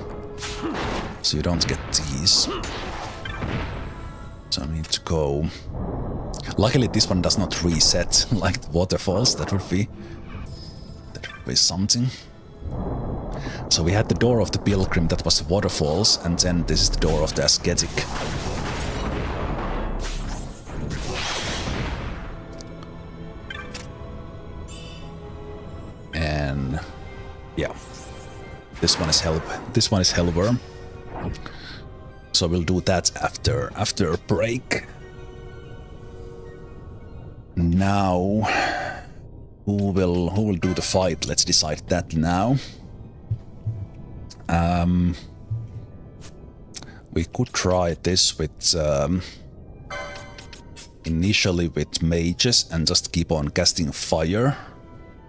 So you don't get these. So I need to go... Luckily this one does not reset like the waterfalls. That would be something. So we had the door of the Pilgrim, that was the waterfalls, and then this is the door of the Ascetic. And yeah, this one is Hellworm. So we'll do that after a break. Now, who will do the fight? Let's decide that now. We could try this with initially with mages and just keep on casting fire,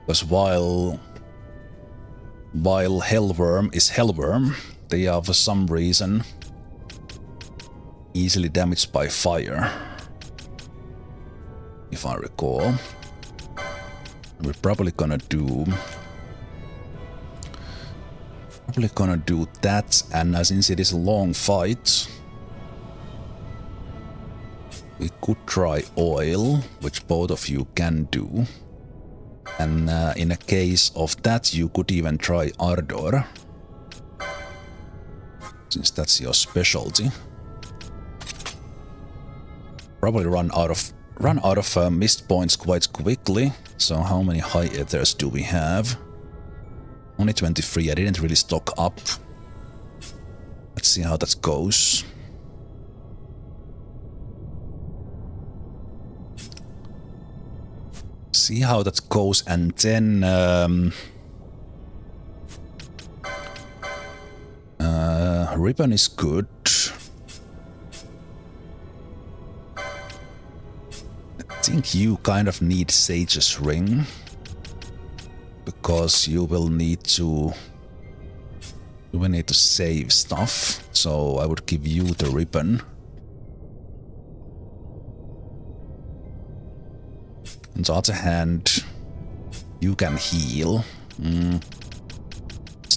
because while Hellworm is Hellworm, they are for some reason easily damaged by fire, if I recall. We're probably gonna do that, and since it is a long fight, we could try oil, which both of you can do. And in a case of that, you could even try Ardor, since that's your specialty. Probably run out of mist points quite quickly. So how many high ethers do we have? Only 23. I didn't really stock up. Let's see how that goes. See how that goes, and then ribbon is good. I think you kind of need Sage's Ring, because you will need to save stuff. So I would give you the ribbon. On the other hand, you can heal. Let's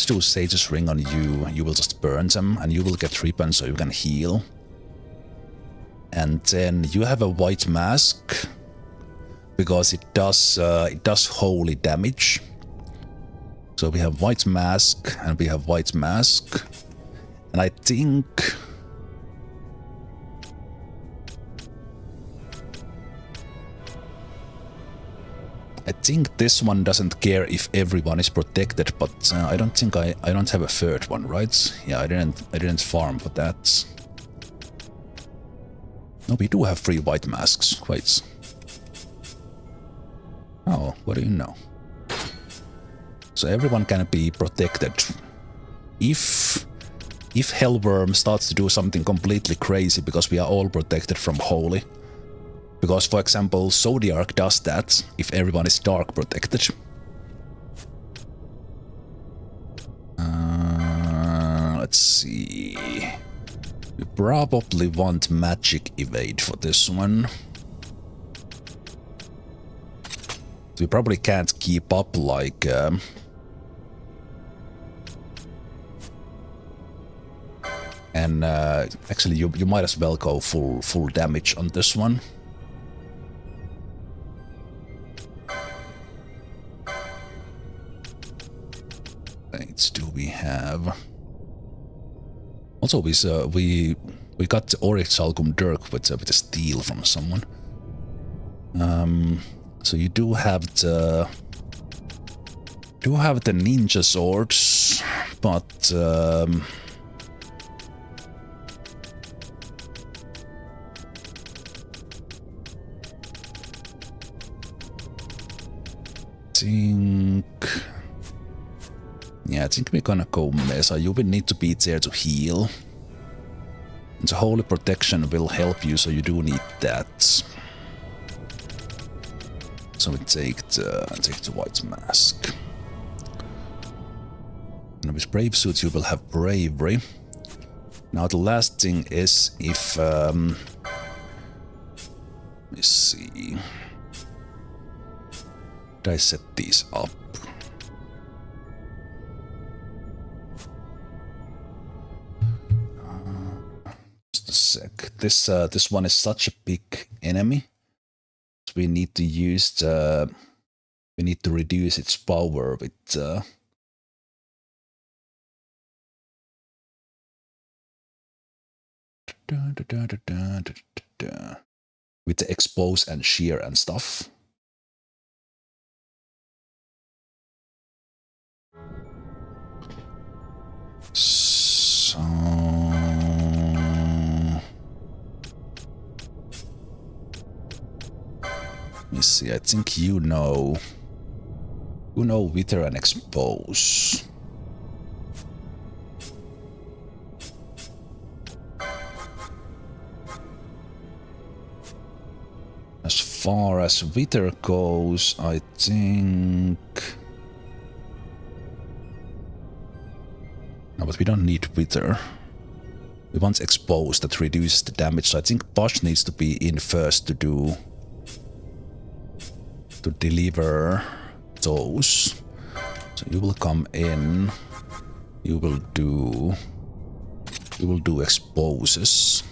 do Sage's Ring on you. You will just burn them, and you will get ribbon, so you can heal. And then you have a white mask, because it does holy damage. So we have white mask and we have white mask, and I think this one doesn't care if everyone is protected, but I don't think I don't have a third one, right? Yeah, I didn't farm for that. No, we do have 3 white masks. Wait. Oh, what do you know? So everyone can be protected. If Hellworm starts to do something completely crazy, because we are all protected from holy. Because, for example, Zodiac does that if everyone is dark protected. Let's see. We probably want magic evade for this one. We probably can't keep up like and actually you might as well go full damage on this one. What do we have? Also, we got the Orichalcum Dirk with a steal from someone. So you do have the ninja swords, but I think we're gonna go Mesa. You will need to be there to heal. And the holy protection will help you, so you do need that. So we take the white mask. And with brave suits you will have bravery. Now the last thing is if let me see. Did I set these up? Just a sec. This one is such a big enemy. We need to use we need to reduce its power with with the expose and shear and stuff. So me see, I think you know Wither and Expose. As far as Wither goes, I think... No, but we don't need Wither. We want Expose that reduces the damage, so I think Bosch needs to be in first to deliver those. So you will come in, you will do Exposes.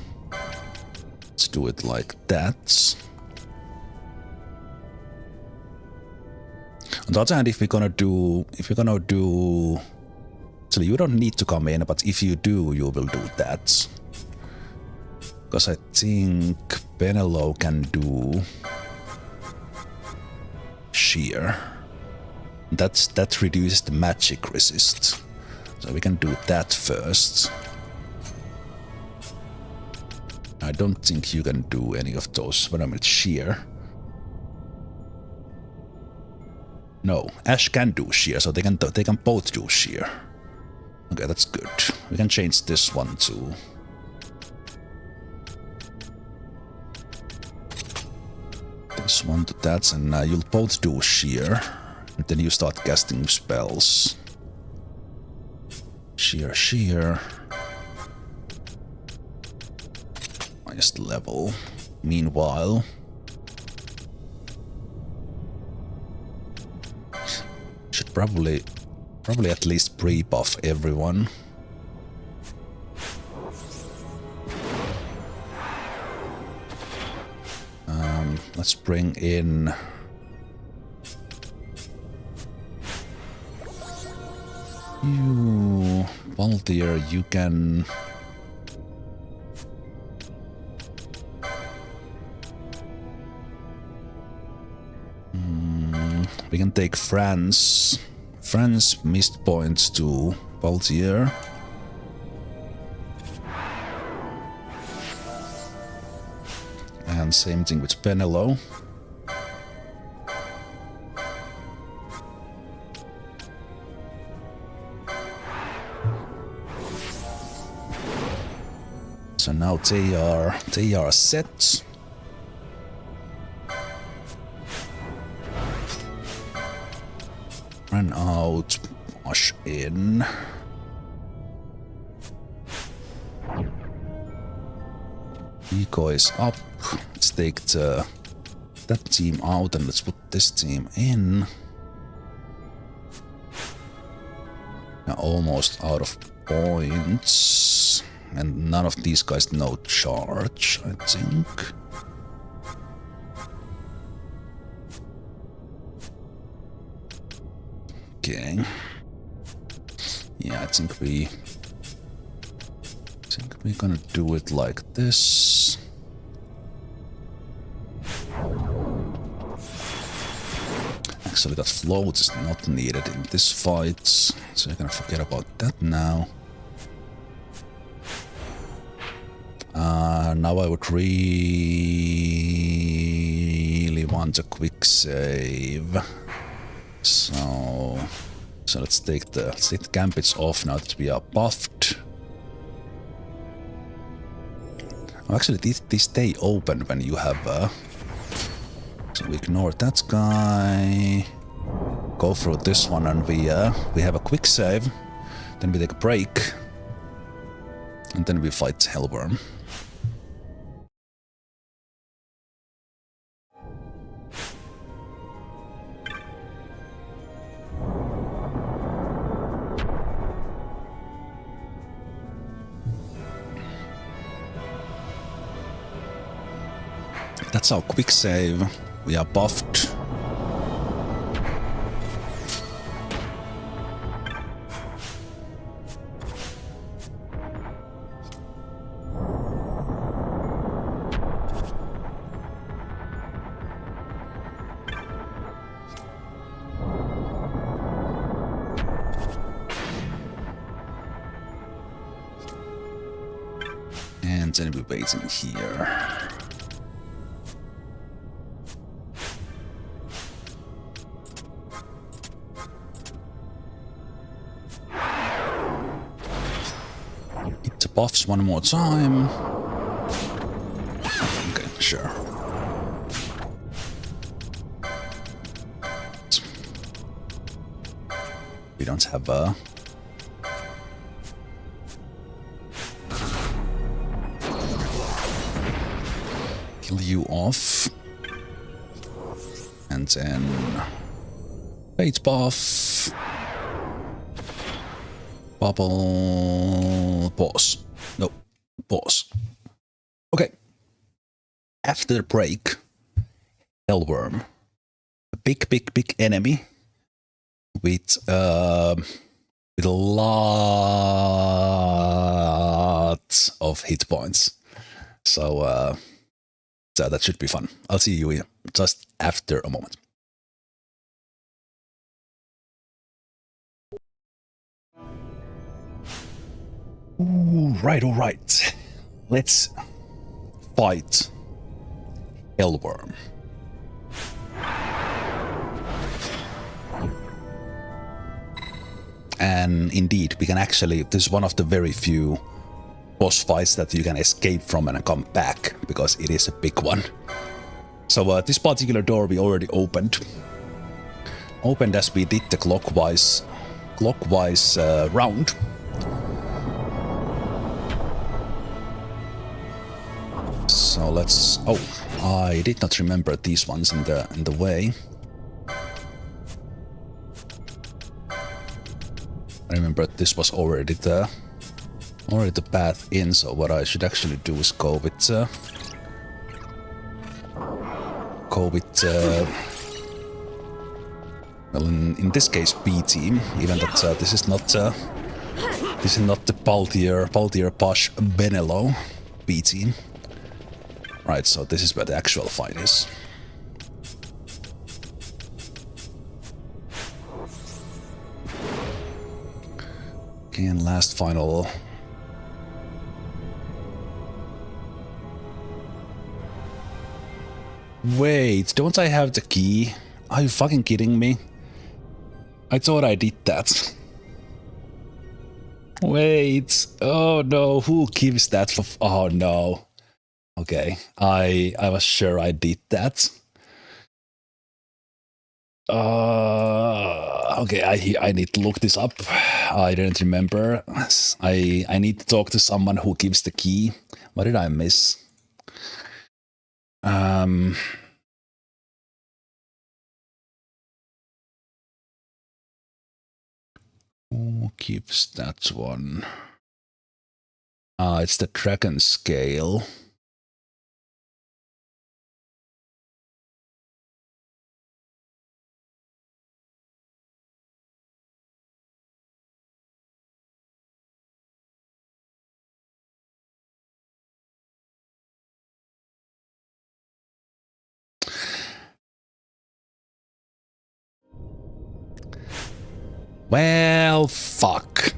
Let's do it like that. On the other hand, if you're gonna do, so you don't need to come in, but if you do, you will do that. Because I think Penelo can do Shear. That reduces the magic resist. So we can do that first. I don't think you can do any of those when I'm at Shear. No, Ash can do Shear, so they can both do Shear. Okay, that's good. We can change this one too. This one to that, and you'll both do Shear. And then you start casting spells. Shear, Shear. Highest level. Meanwhile... should probably at least pre-buff everyone. Let's bring in... you... Valtier, you can... we can take France. France missed points to Valtier. And same thing with Penelo. So now they are set. Run out, push in. Eco is up. Let's take that team out and let's put this team in. Now almost out of points. And none of these guys know charge, I think. Okay. Yeah, I think we're gonna do it like this. Actually, that float is not needed in this fight, so you're gonna forget about that now. Now I would really want a quick save. So let's take the gambits off now that we are buffed. Oh, actually, these stay open when you have. So we ignore that guy. Go through this one, and we have a quick save. Then we take a break, and then we fight Hellworm. That's our quick save. We are buffed. And then we're waiting here. The buffs one more time. Okay, sure. We don't have a... Kill you off. And then... Fate buff. Bubble... Pause. No. Pause. Okay. After the break, Hellworm. A big enemy. With a lot of hit points. So that should be fun. I'll see you just after a moment. All right. Let's fight Hellworm. And indeed, we can actually, this is one of the very few boss fights that you can escape from and come back, because it is a big one. So this particular door we already opened. Opened as we did the clockwise round. So let's, oh, I did not remember these ones in the way. I remember this was already the path in, so what I should actually do is go with well, in this case B team, even that this is not the Baltier Posh Benelo B team. Right, so this is where the actual fight is. Okay, and last final. Wait, don't I have the key? Are you fucking kidding me? I thought I did that. Wait, oh no, who gives that for... Oh no. Okay, I was sure I did that. Okay, I need to look this up. I didn't remember. I need to talk to someone who gives the key. What did I miss? Who gives that one? It's the dragon scale. Well, fuck.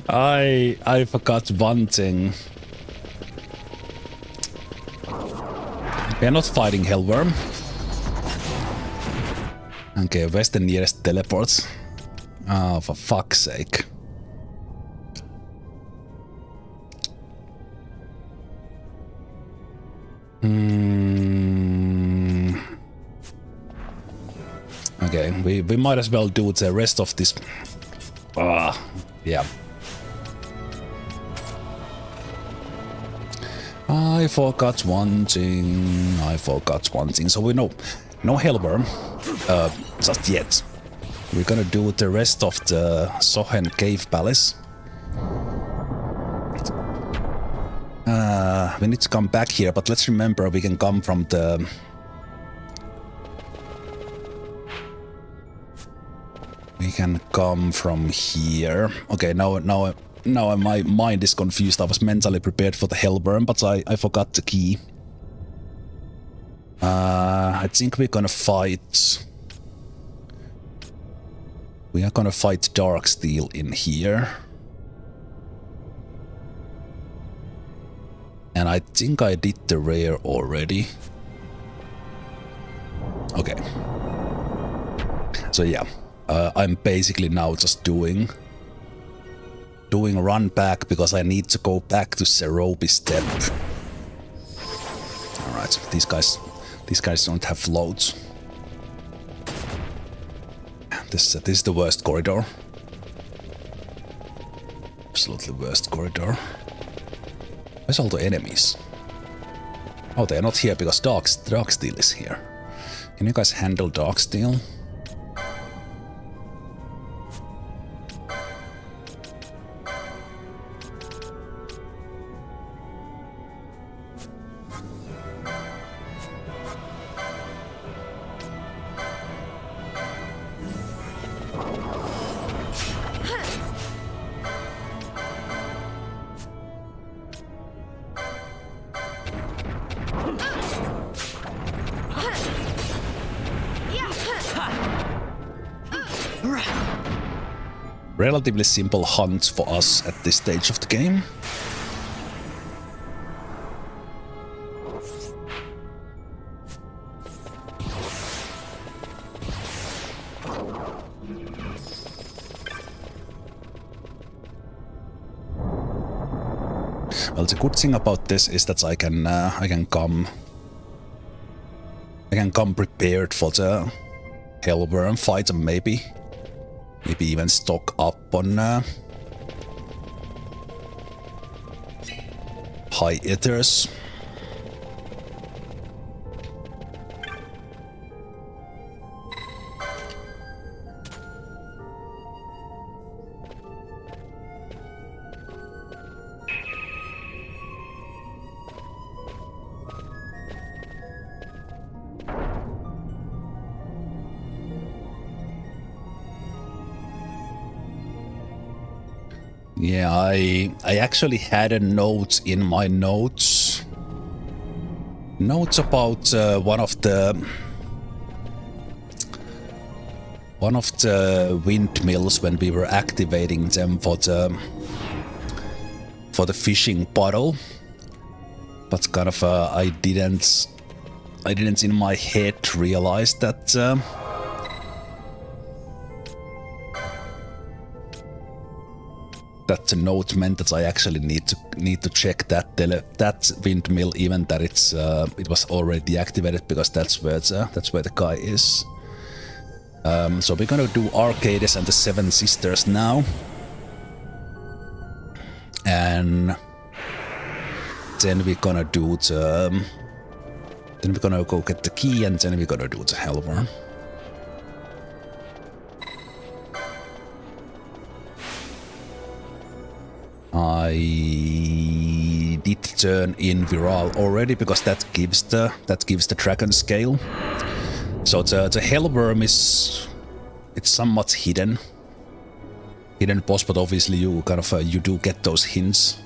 I forgot one thing. We are not fighting Hellworm. Okay, where's the nearest teleports? Oh, for fuck's sake. Okay, we might as well do the rest of this. Yeah. I forgot one thing. So we know no Hellworm just yet. We're gonna do the rest of the Sochen Cave Palace. We need to come back here, but let's remember we can come from the... We can come from here. Okay, now my mind is confused. I was mentally prepared for the Hellworm, but I forgot the key. I think we're gonna fight... We are gonna fight Darksteel in here. And I think I did the rare already. Okay. So yeah, I'm basically now just doing doing a run back because I need to go back to Zerobi Step. Alright, these guys don't have loads. This is the worst corridor. Absolutely worst corridor. Where's all the enemies? Oh, they're not here because Darksteel is here. Can you guys handle Darksteel? Relatively simple hunt for us at this stage of the game. Well, the good thing about this is that I can come prepared for the Hellworm fight and maybe even stock up on high ethers. Yeah, I actually had a note in my notes. Notes about one of the windmills when we were activating them for the fishing bottle. But kind of I didn't in my head realize that that the note meant that I actually need to check that windmill, even that it was already deactivated, because that's where the guy is. So we're gonna do Arcades and the Seven Sisters now, and then we're gonna do the. Then we're gonna go get the key, and then we're gonna do the Hellworm. I did turn in Viral already because that gives the dragon scale. So the Hellworm it's somewhat hidden boss, but obviously you you do get those hints.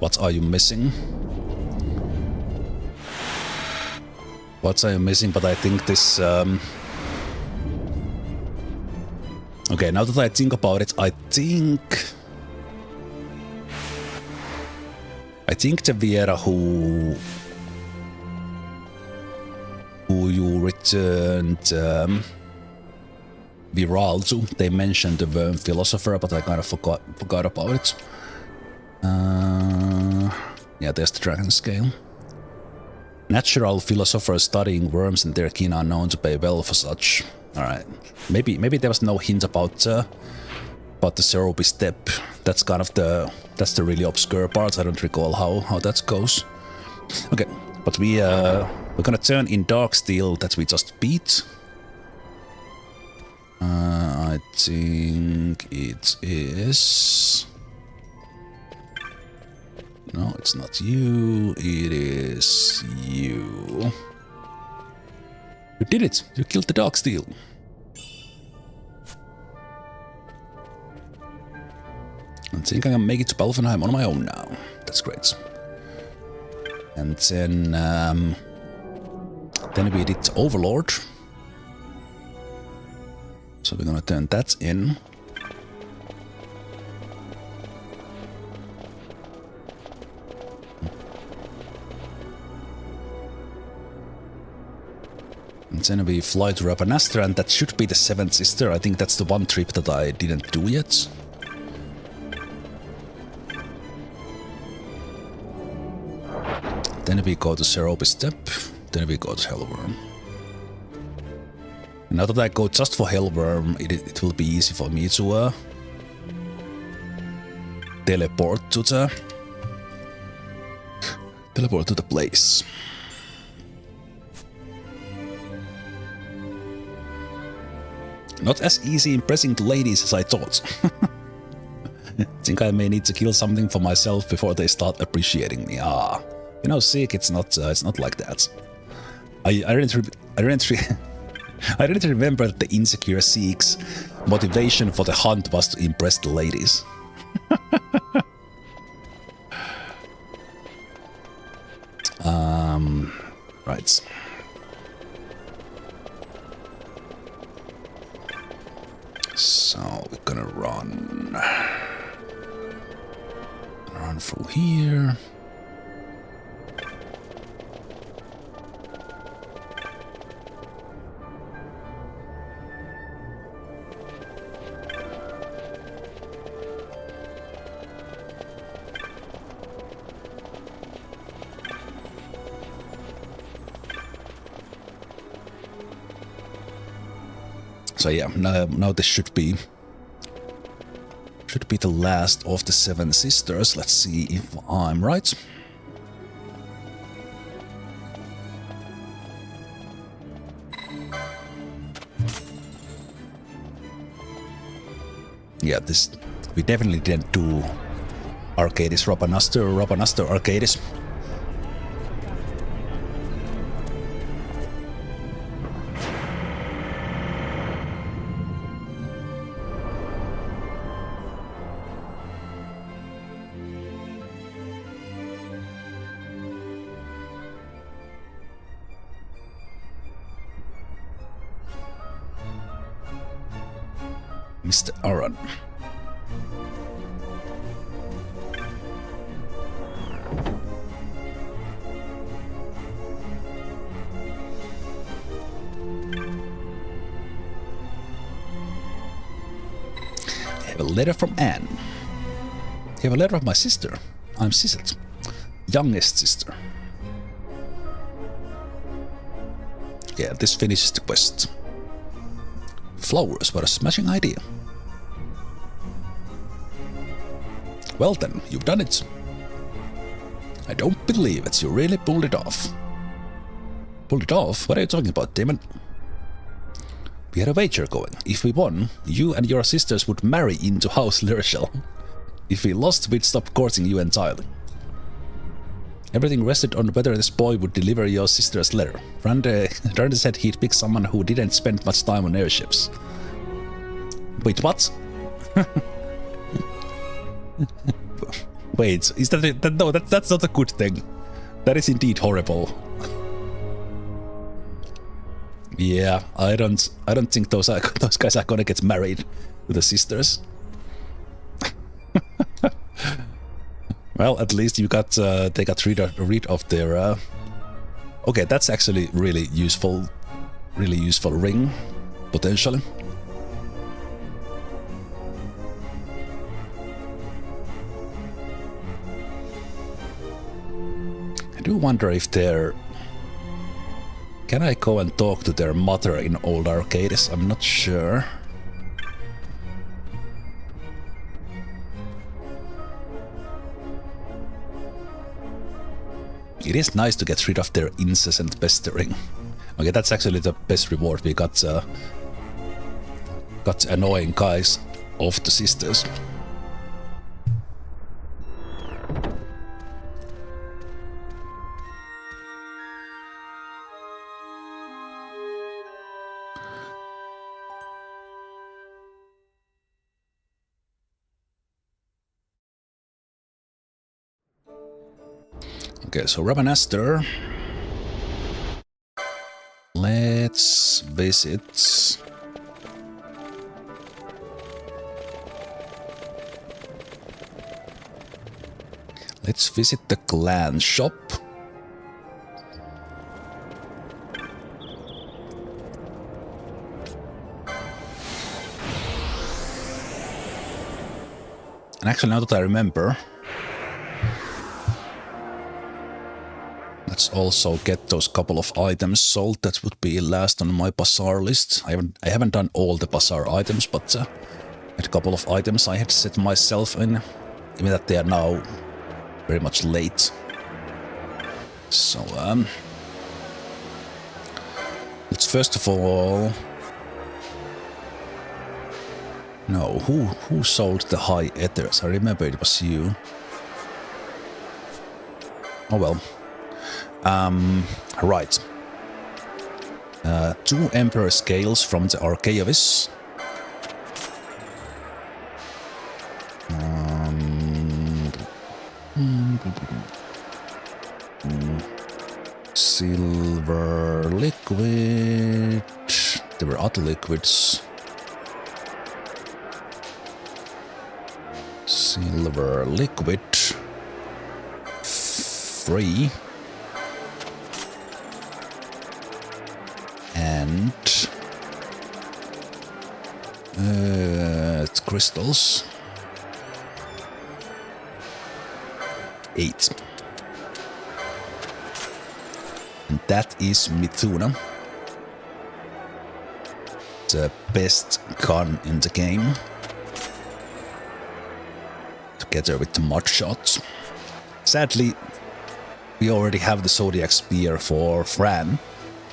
What are you missing? What are you missing? But I think this. Okay, now that I think about it, I think the Viera who you returned Viral to, they mentioned the Worm Philosopher, but I kind of forgot about it. Yeah, there's the dragon scale. Natural philosophers studying worms and their kin are known to pay well for such. Alright. Maybe there was no hint about the Zerobi Step. That's kind of the really obscure part. I don't recall how that goes. Okay, but we're gonna turn in Darksteel that we just beat. I think it is. No, it's not you. It is you. You did it! You killed the Darksteel. I think I can make it to Belfenheim on my own now. That's great. And then we did Overlord. So we're gonna turn that in. And then we fly to Rabanastra, and that should be the Seventh Sister. I think that's the one trip that I didn't do yet. Then we go to Serope Step. Then we go to Hellworm. Now that I go just for Hellworm, it will be easy for me to teleport to the place. Not as easy impressing the ladies as I thought. Think I may need to kill something for myself before they start appreciating me. Ah, you know, Seek, it's not like that. I didn't remember that the insecure Seek's motivation for the hunt was to impress the ladies. Right. So we're gonna run through here. So yeah, now this should be the last of the 7 sisters. Let's see if I'm right. Yeah, we definitely didn't do Arcadis Robanaster Arcadis. Mr. Aaron. I have a letter from Anne. I have a letter of my sister. I'm Sisset, youngest sister. Yeah, this finishes the quest. Flowers were a smashing idea. Well then, you've done it. I don't believe it. You really pulled it off. Pulled it off? What are you talking about, Demon? We had a wager going. If we won, you and your sisters would marry into House Lyrishel. If we lost, we'd stop courting you entirely. Everything rested on whether this boy would deliver your sister's letter. Rande said he'd pick someone who didn't spend much time on airships. Wait, what? Wait, is that no? That's not a good thing. That is indeed horrible. Yeah, I don't think those guys are gonna get married with the sisters. Well, at least you got they got rid of their. Okay, that's actually really useful ring, potentially. I do wonder if they're. Can I go and talk to their mother in Old Arcadis? I'm not sure. It is nice to get rid of their incessant pestering. Okay, that's actually the best reward. We got annoying guys off the sisters. Okay, so Rabanaster. Let's visit. Let's visit the clan shop. And actually, now that I remember. let's also get those couple of items sold that would be last on my bazaar list. I haven't done all the bazaar items, but a couple of items I had set myself in, even that they are now very much late. So let's first of all... No, who sold the high ethers? I remember it was you. Oh well. Right. 2 Emperor Scales from the Archaeavis. Silver liquid. There were other liquids. Silver liquid. 3. And crystals. 8. And that is Mithuna. The best gun in the game. Together with the mud shots. Sadly, we already have the Zodiac Spear for Fran.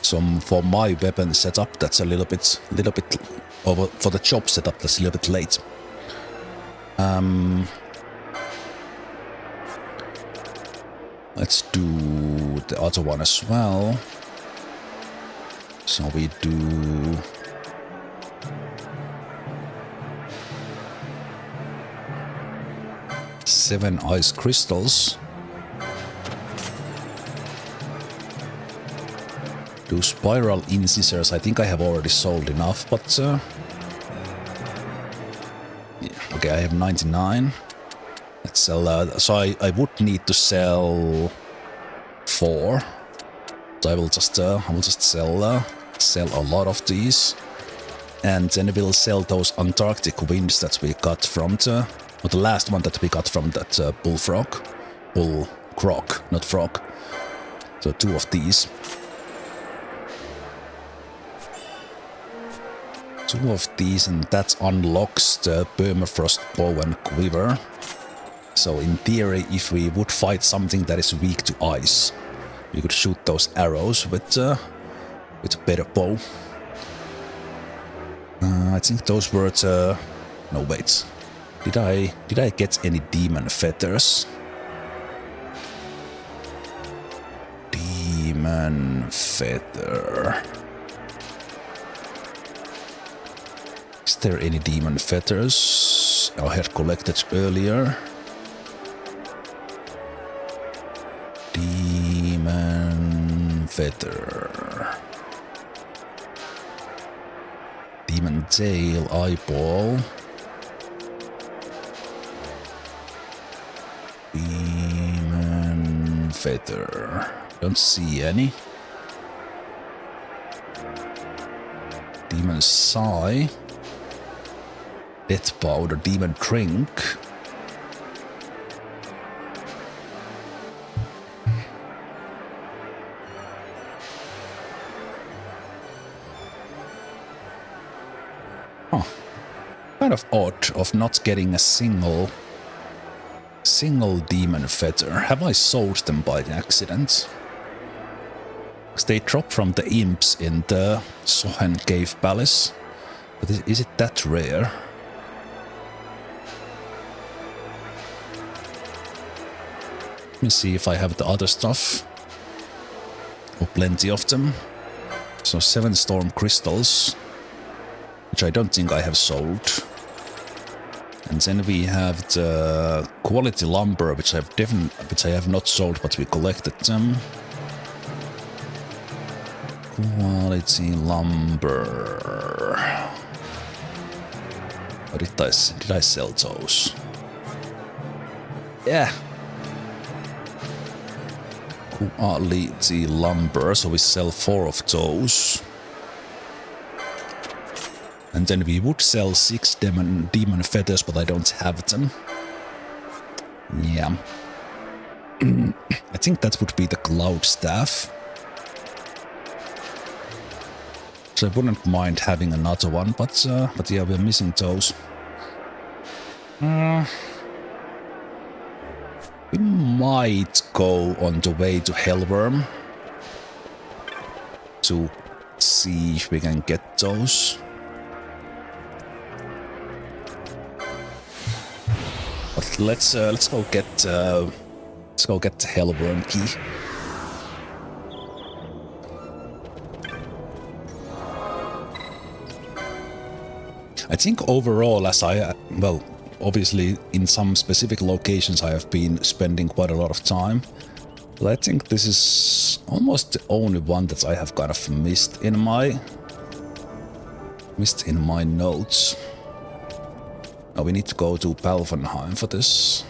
So for my weapon setup, that's a little bit over for the job setup. That's a little bit late. Let's do the other one as well. So we do 7 ice crystals. Do spiral incisors. I think I have already sold enough, but yeah, okay, I have 99. Let's sell. So I would need to sell 4. So I will just sell a lot of these, and then we'll sell those Antarctic winds that we got from the last one that we got from that bullcroc, not frog. So 2 of these. 2 of these, and that unlocks the permafrost bow and quiver. So in theory, if we would fight something that is weak to ice, we could shoot those arrows with a better bow. I think those were the... No, wait. Did I get any demon feathers? Demon feather. Is there any demon feathers I had collected earlier? Demon feather. Demon tail, eyeball. Demon feather. Don't see any. Demon sigh. Death powder, demon drink. Huh. Kind of odd of not getting a single demon feather. Have I sold them by accident? Because they drop from the imps in the Sochen Cave Palace. But is it that rare? Let me see if I have the other stuff. Oh, plenty of them. So 7 storm crystals, which I don't think I have sold. And then we have the quality lumber, which I have not sold, but we collected them. Quality lumber. Or did I sell those? Yeah. Quality lumber, so we sell 4 of those. And then we would sell 6 demon feathers, but I don't have them. Yeah. I think that would be the Cloud Staff. So I wouldn't mind having another one, but yeah, we're missing those. We might go on the way to Hellworm to see if we can get those. But let's go get the Hellworm key. I think overall, as well, obviously in some specific locations I have been spending quite a lot of time. But I think this is almost the only one that I have kind of missed in my notes. Now we need to go to Palfenheim for this.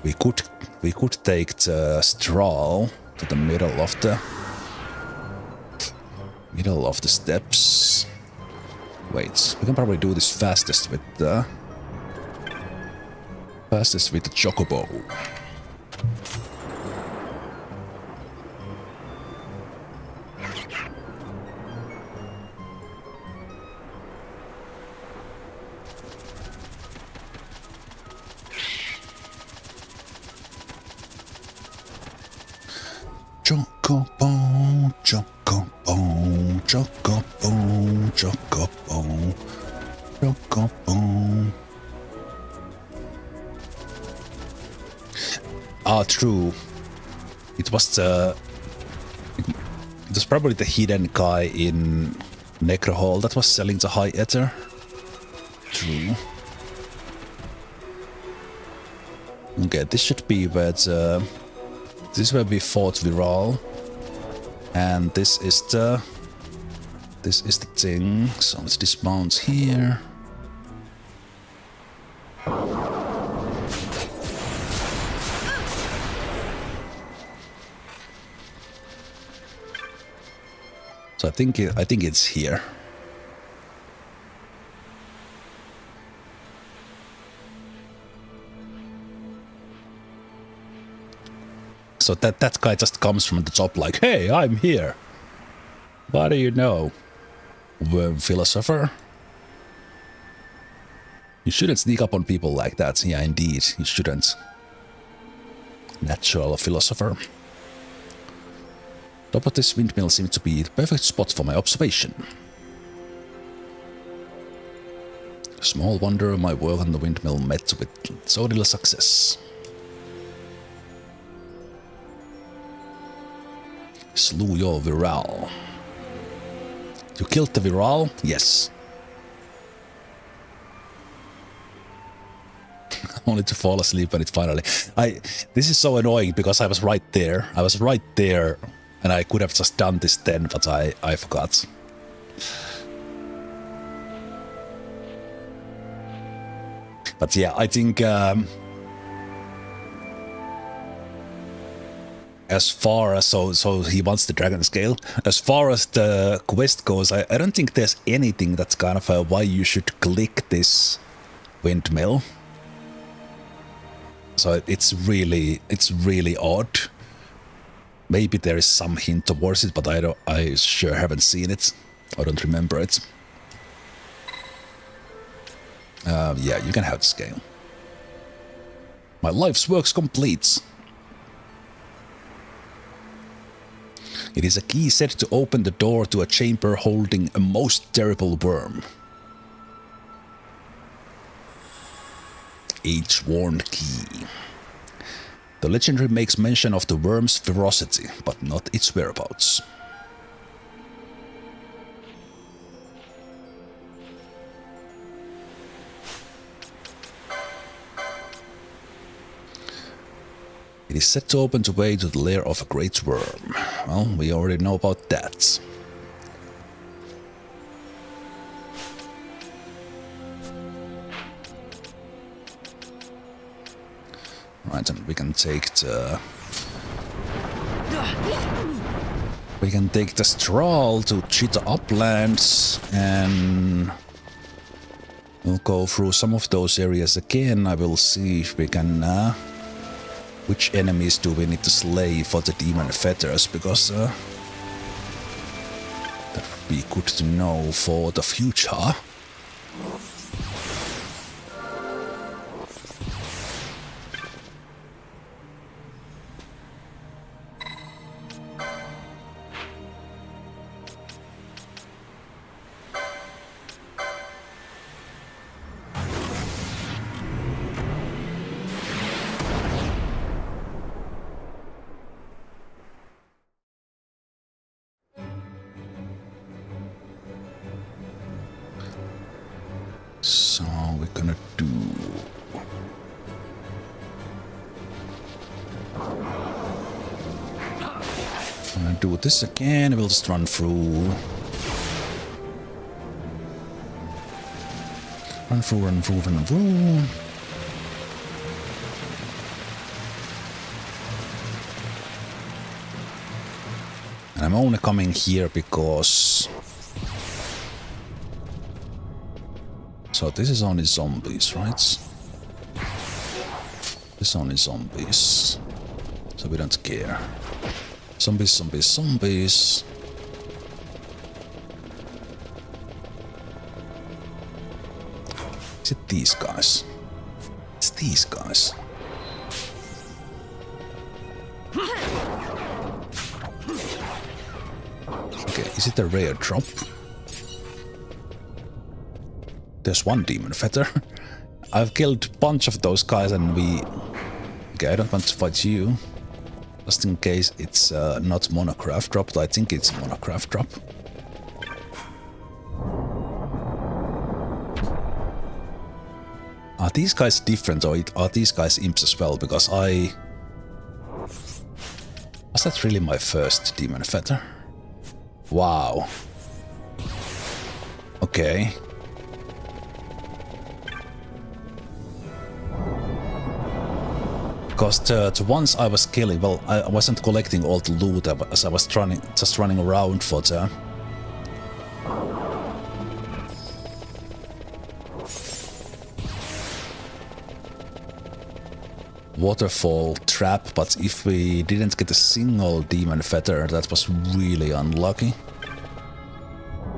We could take the Strahl to the middle of the steps. Wait, we can probably do this fastest with the Chocobo. Chocobo, Chocobo, Chocobo, Chocobo, Chocobo. Ah, true. It was probably the hidden guy in Necrohall that was selling the high ether. True. Okay, this should be where this is where we fought Viral, and this is the thing. So let's dismount here. So I think it's here. So that guy just comes from the top like, hey, I'm here. What do you know? Wyrm philosopher? You shouldn't sneak up on people like that. Yeah, indeed, you shouldn't. Natural philosopher. Top of this windmill seems to be the perfect spot for my observation. Small wonder my work on the windmill met with so little success. Slew your Viral. You killed the Viral? Yes. Only to fall asleep when it finally... This is so annoying because I was right there. And I could have just done this then, but I forgot. But yeah, I think... as far as so he wants the dragon scale. As far as the quest goes, I don't think there's anything that's kind of why you should click this windmill. So it's really odd. Maybe there is some hint towards it, but I sure haven't seen it. I don't remember it. Yeah, you can have the scale. My life's work's complete. It is a key set to open the door to a chamber holding a most terrible worm. Age-worn key. The legendary makes mention of the worm's ferocity, but not its whereabouts. It is said to open the way to the lair of a great worm. Well, we already know about that. Right, and we can take the... We can take the Strahl to Cheetah Uplands and... We'll go through some of those areas again. I will see if we can... which enemies do we need to slay for the demon fetters, because... that would be good to know for the future. So we're gonna do... I'm gonna do this again. We'll just run through. Run through. And I'm only coming here because... So this is only zombies, right? This is only zombies. So we don't care. Zombies. Is it these guys? It's these guys. Okay, is it a rare drop? There's one demon fetter. I've killed a bunch of those guys and we... Okay, I don't want to fight you. Just in case it's not monocraft drop, I think it's monocraft drop. Are these guys different, or are these guys imps as well? Because I... Was that really my first demon fetter? Wow. Okay. Because the ones I was killing, well, I wasn't collecting all the loot as I was just running around for the... waterfall trap, but if we didn't get a single demon fetter, that was really unlucky.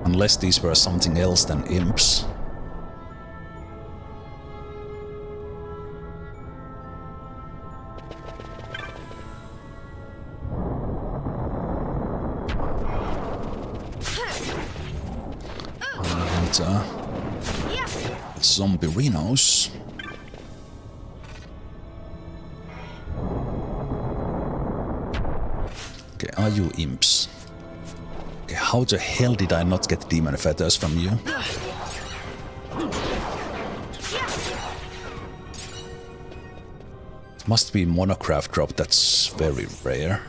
Unless these were something else than imps. Zombie rhinos. Okay, are you imps? Okay, how the hell did I not get demon fetters from you? It must be monocraft drop, that's very rare.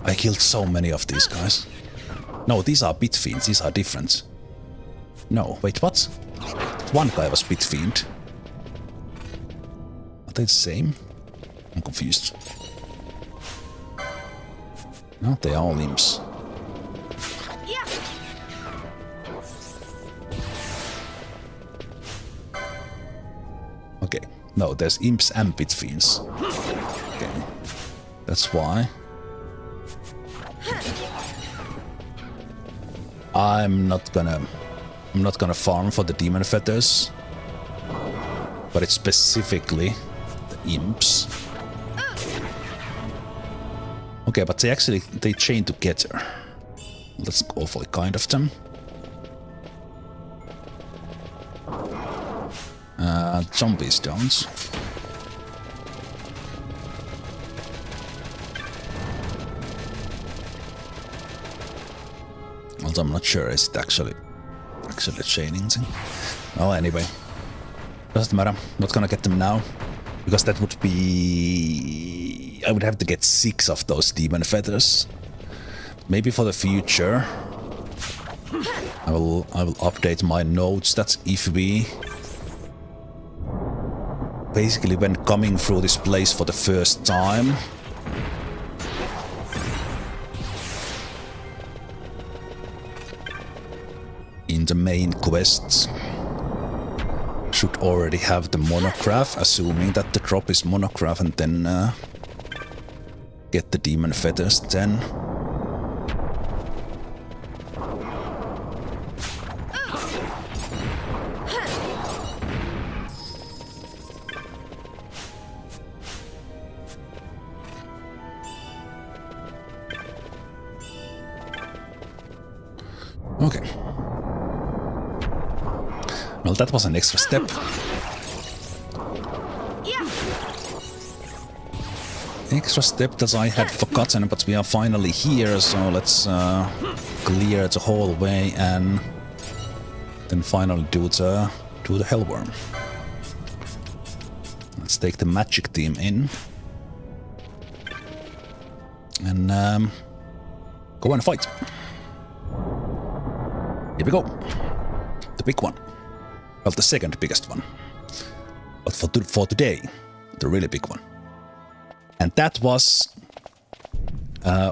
I killed so many of these guys. No, these are bit fiends, these are different. No, wait, what? One guy was bit fiend. Are they the same? I'm confused. No, they are all imps. Okay, no, there's imps and bit fiends. Okay, that's why. I'm not gonna farm for the demon fetters, but it's specifically the imps. Okay, but they chain together. That's awfully kind of them. Zombies don't. Although I'm not sure is it actually chaining thing. Oh, anyway, doesn't matter. Not gonna get them now, because that would be... I would have to get 6 of those demon feathers. Maybe for the future, I will update my notes. That's if we... Basically, when coming through this place for the first time, in the main quests. Should already have the monograph, assuming that the drop is monograph, and then get the demon feathers then. Okay. Well, that was an extra step. Extra step that I had forgotten, but we are finally here, so let's clear the hallway and then finally do the Hellworm. Let's take the magic team in and go and fight. Here we go. The big one. Well, the second biggest one. But for today, the really big one. And that was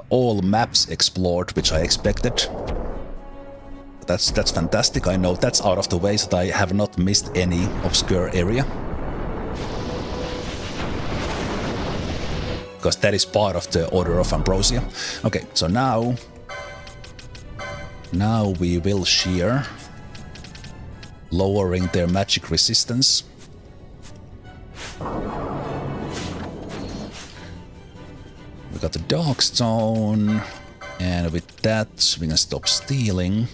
all maps explored, which I expected. That's fantastic. I know that's out of the way, so that I have not missed any obscure area. Because that is part of the Order of Ambrosia. Okay, so now we will shear, lowering their magic resistance. We got the Dark Stone, and with that we can stop stealing.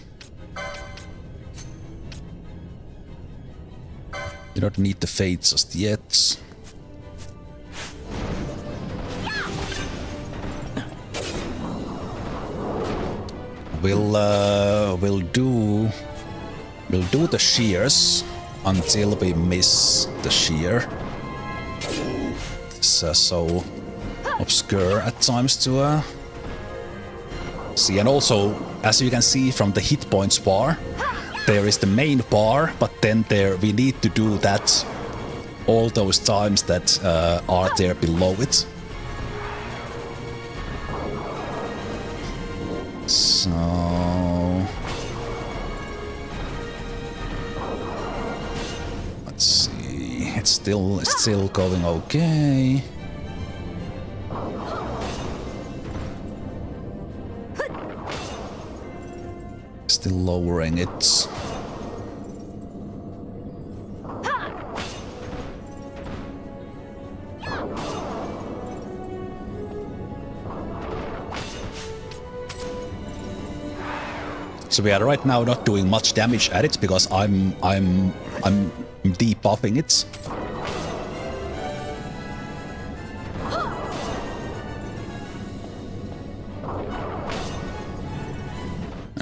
We don't need the Fate just yet. We'll do the shears until we miss the shear. It's so obscure at times to see, and also as you can see from the hit points bar, there is the main bar, but then we need to do that all those times that are there below it. So let's see. It's still going okay. Still lowering it. So we are right now not doing much damage at it because I'm debuffing it.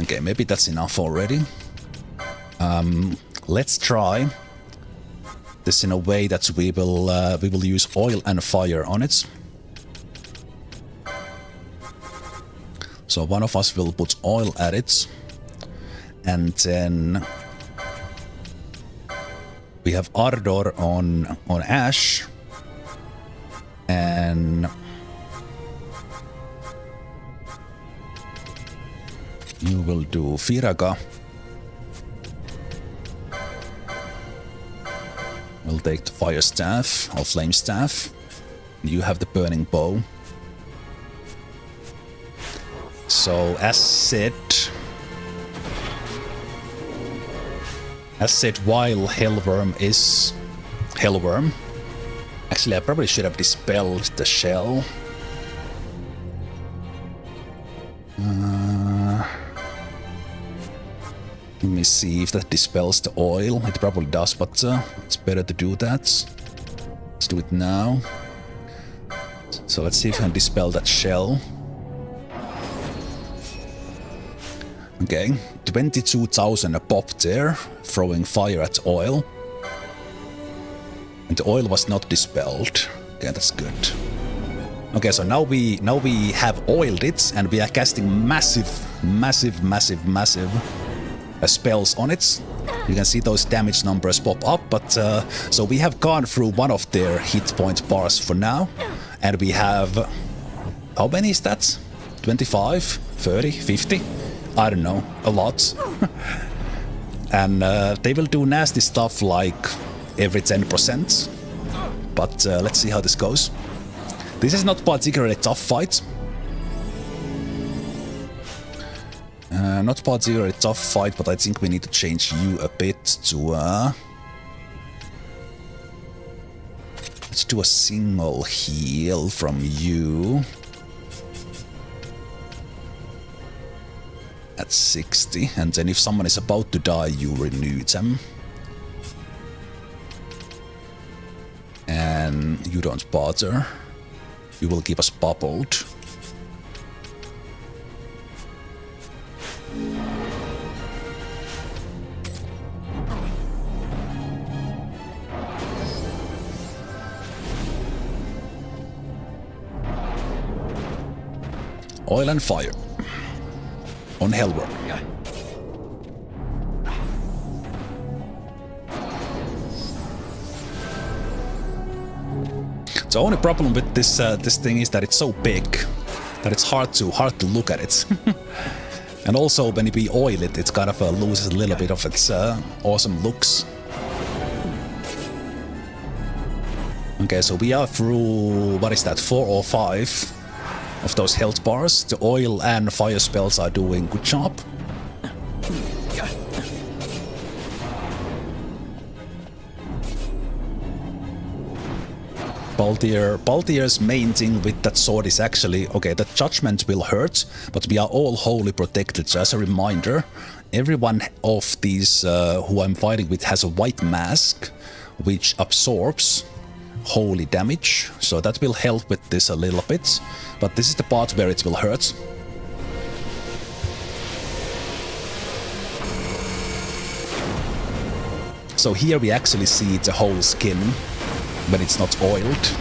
Okay, maybe that's enough already. Let's try this in a way that we will use oil and fire on it. So one of us will put oil at it. And then we have Ardor on Ash, and you will do Firaga. We'll take the Fire Staff or Flame Staff. You have the Burning Bow. So as said, while Hellworm is Hellworm, actually I probably should have dispelled the shell. Let me see if that dispels the oil. It probably does, but it's better to do that. Let's do it now. So let's see if I can dispel that shell. Okay, 22,000 a pop there, throwing fire at oil. And the oil was not dispelled. Okay, that's good. Okay, so now we have oiled it, and we are casting massive spells on it. You can see those damage numbers pop up, but so we have gone through one of their hit point bars for now, and we have, how many is that? 25, 30, 50? I don't know, a lot. And they will do nasty stuff like every 10%. But let's see how this goes. This is not particularly a tough fight. Not particularly a tough fight, but I think we need to change you a bit to... let's do a single heal from you. At 60, and then if someone is about to die, you renew them. And you don't bother. You will keep us bubbled. Oil and fire. On Hellworm. The only problem with this this thing is that it's so big that it's hard to look at it. And also when we oil it, it kind of loses a little bit of its awesome looks. Okay, so we are through, what is that, 4 or 5 of those health bars. The oil and fire spells are doing good job. Baltier's main thing with that sword is actually, okay, the judgment will hurt, but we are all wholly protected. So as a reminder, every one of these who I'm fighting with has a white mask, which absorbs holy damage. So that will help with this a little bit. But this is the part where it will hurt. So here we actually see the whole skin when it's not oiled.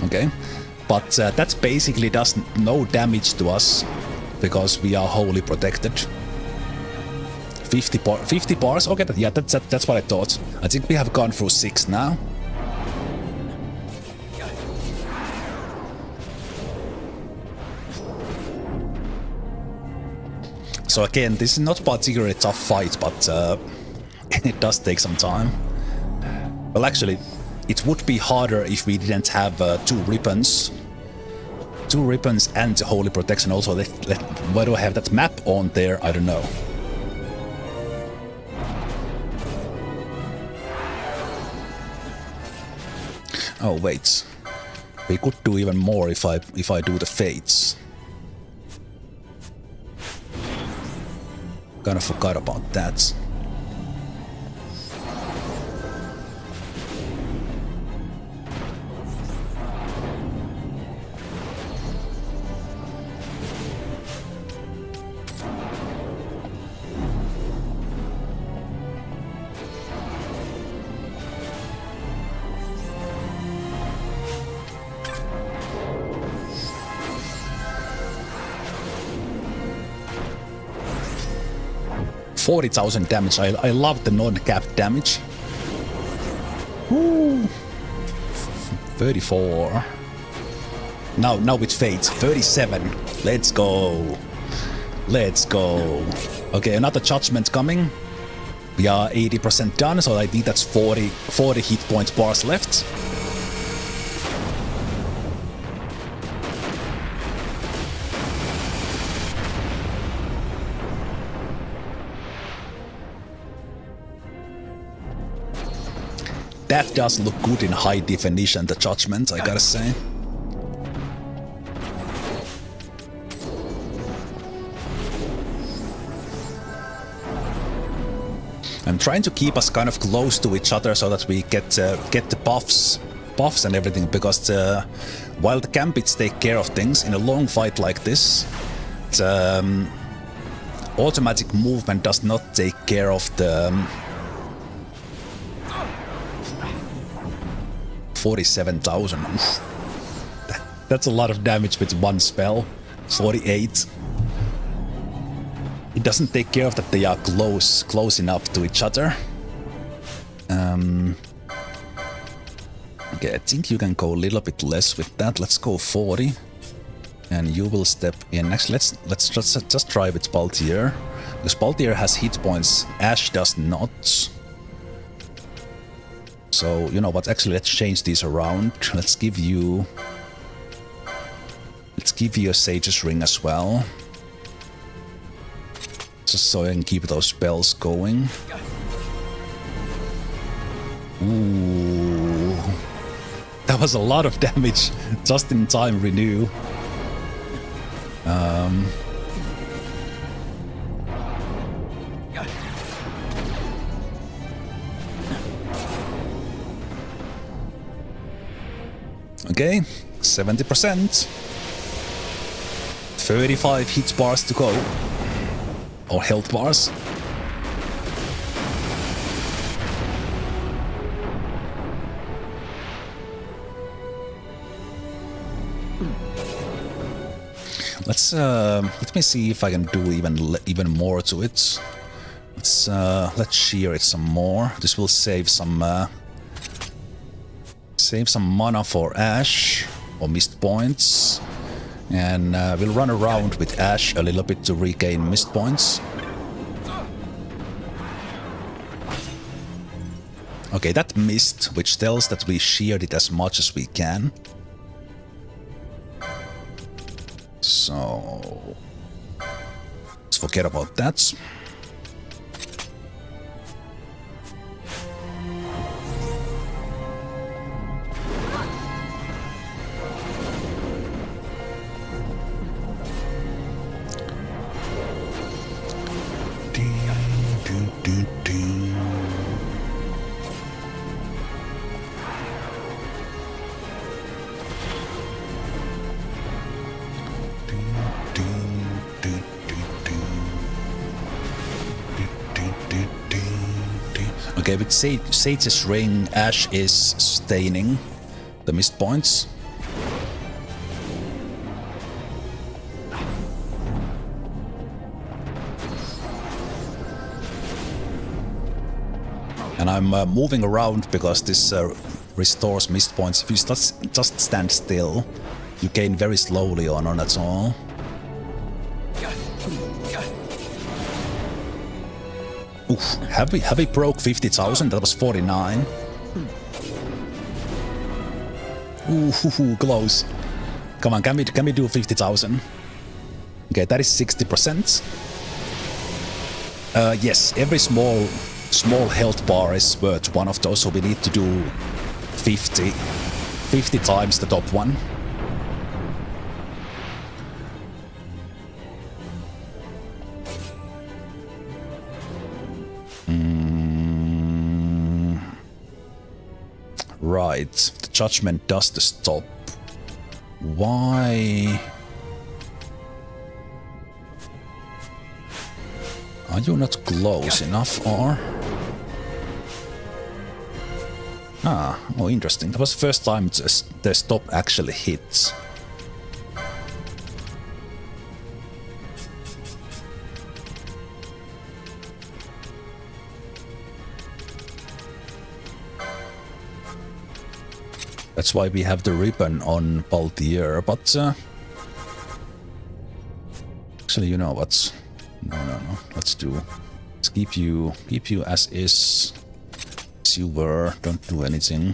Okay, but that basically does no damage to us because we are wholly protected. 50 bars? Okay, yeah, that's what I thought. I think we have gone through 6 now. So again, this is not particularly a tough fight, but it does take some time. Well, actually, it would be harder if we didn't have 2 ribbons. 2 ribbons and the holy protection also. Why do I have that map on there? I don't know. Oh wait, we could do even more if I do the fates. Kind of forgot about that. $40,000 damage. I love the non-capped damage. Woo. 34. Now with fates. 37. Let's go. Let's go. Okay, another judgment coming. We are 80% done, so I think that's 40 hit point bars left. That does look good in high definition, the judgment, I gotta say. I'm trying to keep us kind of close to each other so that we get the buffs and everything, because while the Gambits take care of things in a long fight like this, the automatic movement does not take care of the 47,000. That's a lot of damage with one spell. 48. It doesn't take care of that they are close enough to each other. Okay, I think you can go a little bit less with that. Let's go 40. And you will step in. Actually, let's just try with Baltier. Because Baltier has hit points, Ash does not. So, you know what, actually let's change these around. Let's give you a Sage's Ring as well. Just so I can keep those spells going. Ooh. That was a lot of damage. Just in time renew. Okay, 70%. 35 hit bars to go. Or health bars. Let me see if I can do even more to it. Let's shear it some more. This will save some mana for Ash or missed points, and we'll run around with Ash a little bit to regain missed points. Okay, that missed, which tells that we sheared it as much as we can. So let's forget about that. Okay, with Sage's Ring, Ash is staining the missed points. And I'm moving around because this restores missed points. If you just stand still, you gain very slowly on that's all. Oof, have we broke 50,000? That was 49. Ooh, close. Come on, can we do 50,000? Okay, that is 60%. Yes, every small health bar is worth one of those, so we need to do 50 times the top one. Right, the judgment does the stop. Why? Are you not close enough, or? Oh, interesting. That was the first time the stop actually hits. That's why we have the ribbon on Baltier, but actually, you know what? No. Let's keep you as is. As you were. Don't do anything.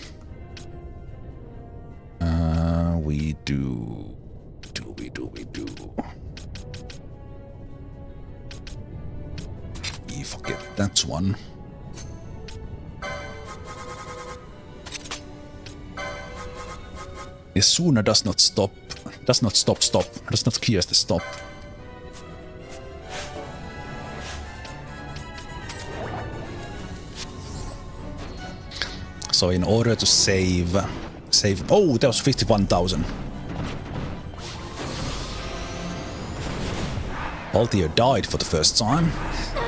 We do. We forget that one. Yasuna does not stop. Does not cure the stop. So in order to save. Oh, that was 51,000. Baltier died for the first time.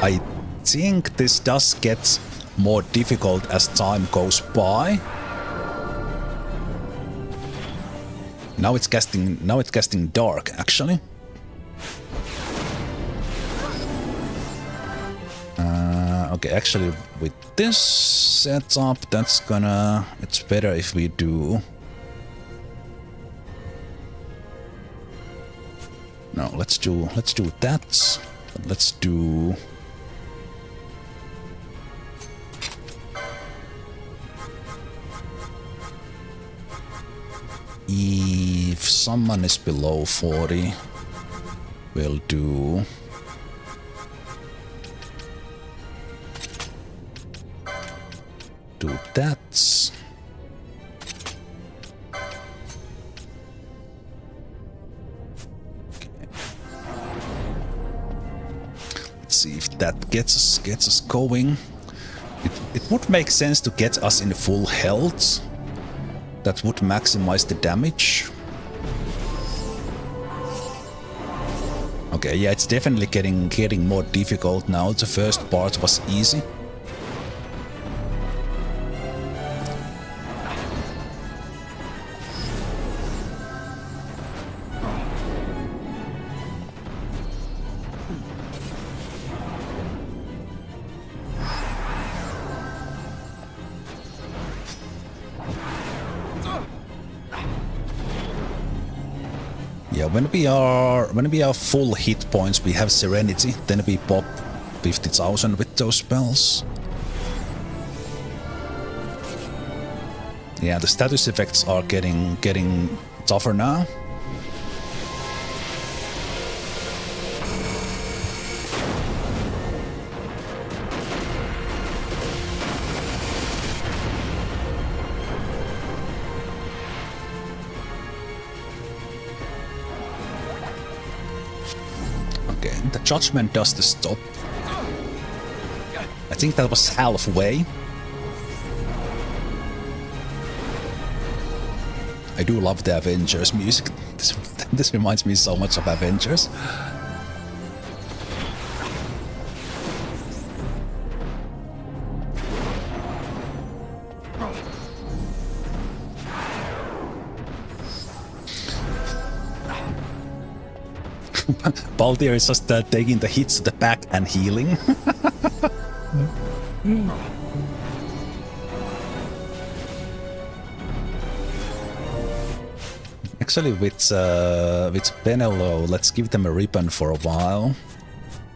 I think this does get more difficult as time goes by. Now it's casting dark, actually. Okay, actually with this setup, it's better if we do. No, let's do that. Let's do. If someone is below 40, we'll do. Do that. Let's see if that gets us going. It would make sense to get us in full health. That would maximize the damage. Okay, yeah, it's definitely getting more difficult now. The first part was easy. Yeah, when we are full hit points, we have Serenity, then we pop 50,000 with those spells. Yeah, the status effects are getting tougher now. The judgment does the stop. I think that was halfway. I do love the Avengers music. This reminds me so much of Avengers. Baldir is just taking the hits to the back and healing. Actually, with Penelo, let's give them a ribbon for a while,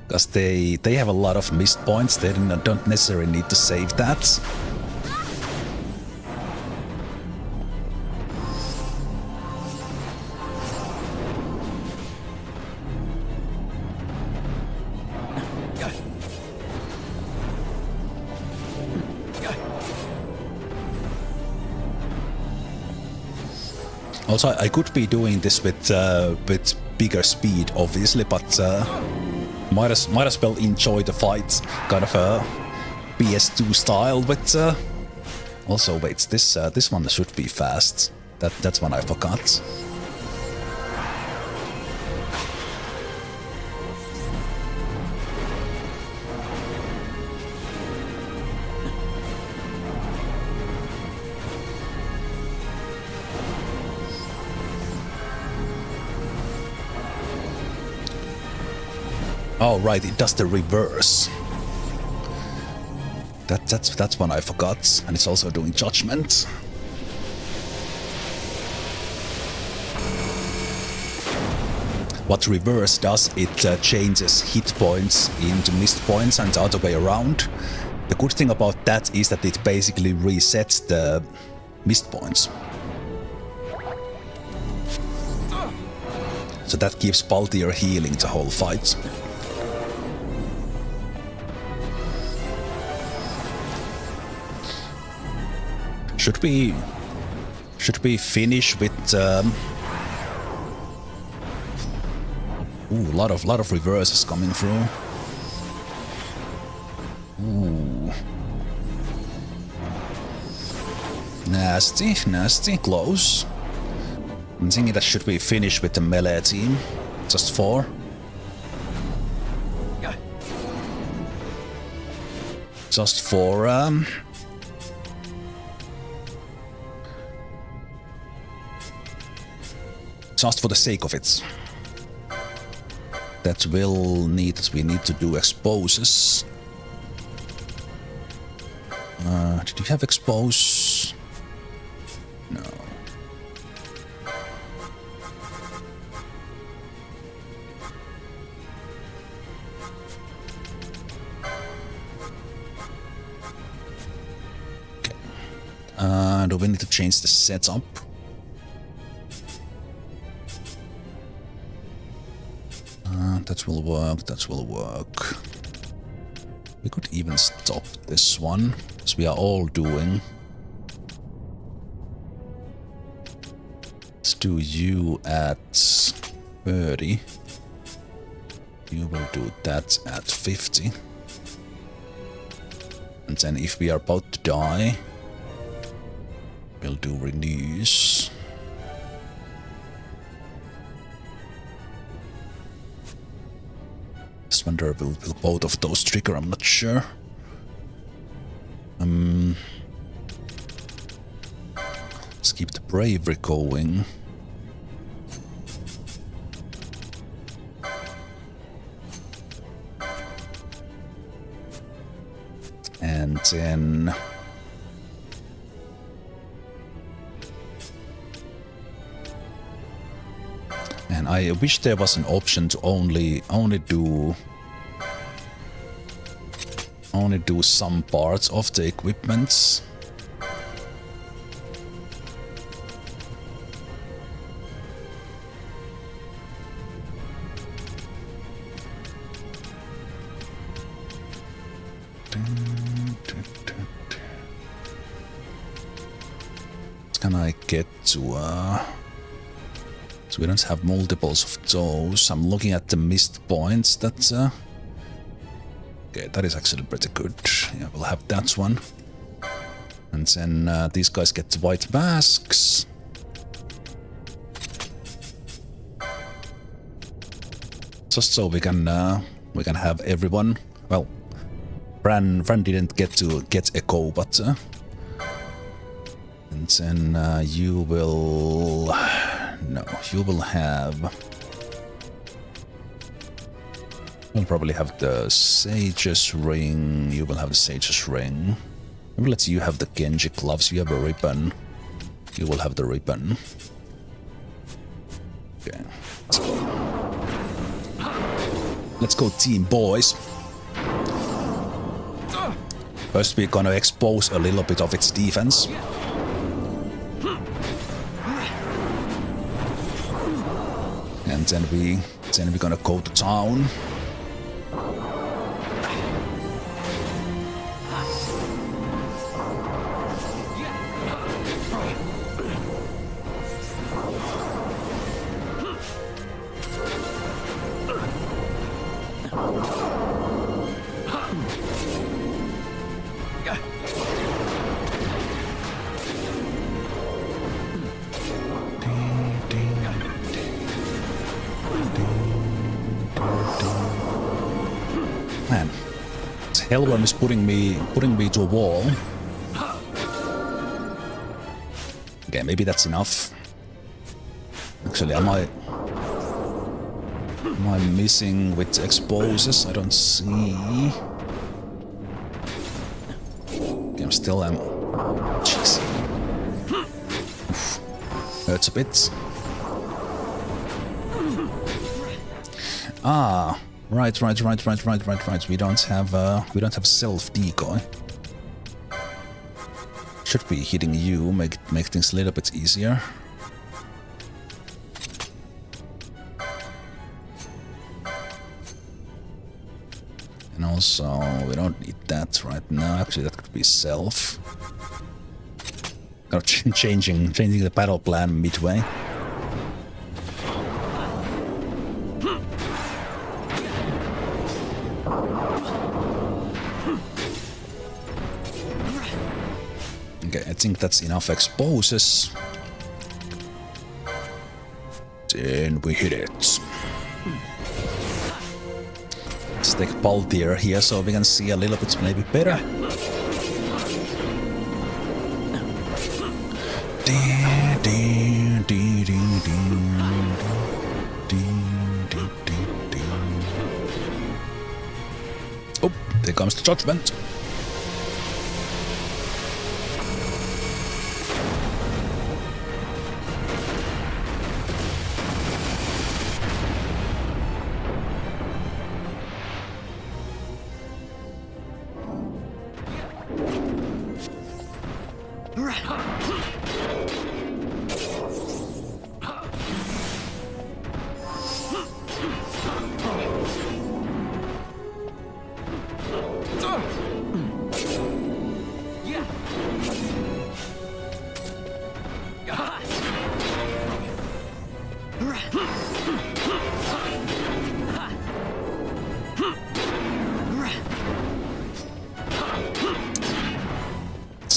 because they have a lot of missed points. They don't necessarily need to save that. Also, I could be doing this with bigger speed, obviously, but might as well enjoy the fight, kind of a PS2 style. But also, wait, this one should be fast. That's one I forgot. Oh right, it does the reverse. That's one I forgot, and it's also doing judgment. What reverse does, it changes hit points into missed points and the other way around. The good thing about that is that it basically resets the missed points. So that gives Baldir healing the whole fight. Should we finish with ooh, a lot of reverses coming through. Ooh. Nasty, close. I'm thinking that should we finish with the melee team. Just 4. Just for just for the sake of it. That we need to do exposes. Did you have expose? No. Do we need to change the setup? That will work, that will work. We could even stop this one, as we are all doing. Let's do you at 30. You will do that at 50. And then if we are about to die, we'll do renews. Just wonder will both of those trigger, I'm not sure. Let's keep the bravery going. And then and I wish there was an option to only do some parts of the equipments. Can I get to so we don't have multiples of those. I'm looking at the missed points. That's okay, that is actually pretty good. Yeah, we'll have that one. And then these guys get the white masks. Just so we can have everyone. Well, Fran didn't get to get Echo, but and then you will have. We'll probably have the Sage's Ring. You will have the Sage's Ring. Maybe let's you have the Genji gloves. You have a ribbon. You will have the ribbon. Okay. Let's go, team boys. First, we're gonna expose a little bit of its defense. And then we're gonna go to town. Man, Hellworm is putting me to a wall. Okay, maybe that's enough. Actually, am I missing with exposes? I don't see. Okay, I'm still jeez. Oof. Hurts a bit. Ah. Right. We don't have self decoy. Should be hitting you, make things a little bit easier. And also, we don't need that right now. Actually, that could be self. Changing the battle plan midway. Okay, I think that's enough exposes. Then we hit it. Let's take Baltier here so we can see a little bit maybe better. Oh, there comes the judgment.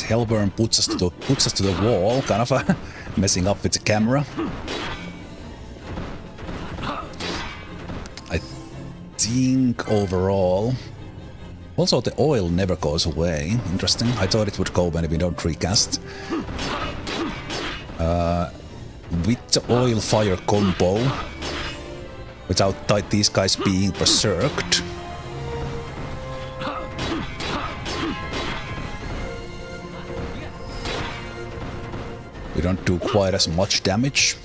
Hellburn puts us to the wall, kind of messing up with the camera. I think overall... Also, the oil never goes away. Interesting. I thought it would go when we don't recast. With the oil-fire combo, without these guys being berserked, we don't do quite as much damage.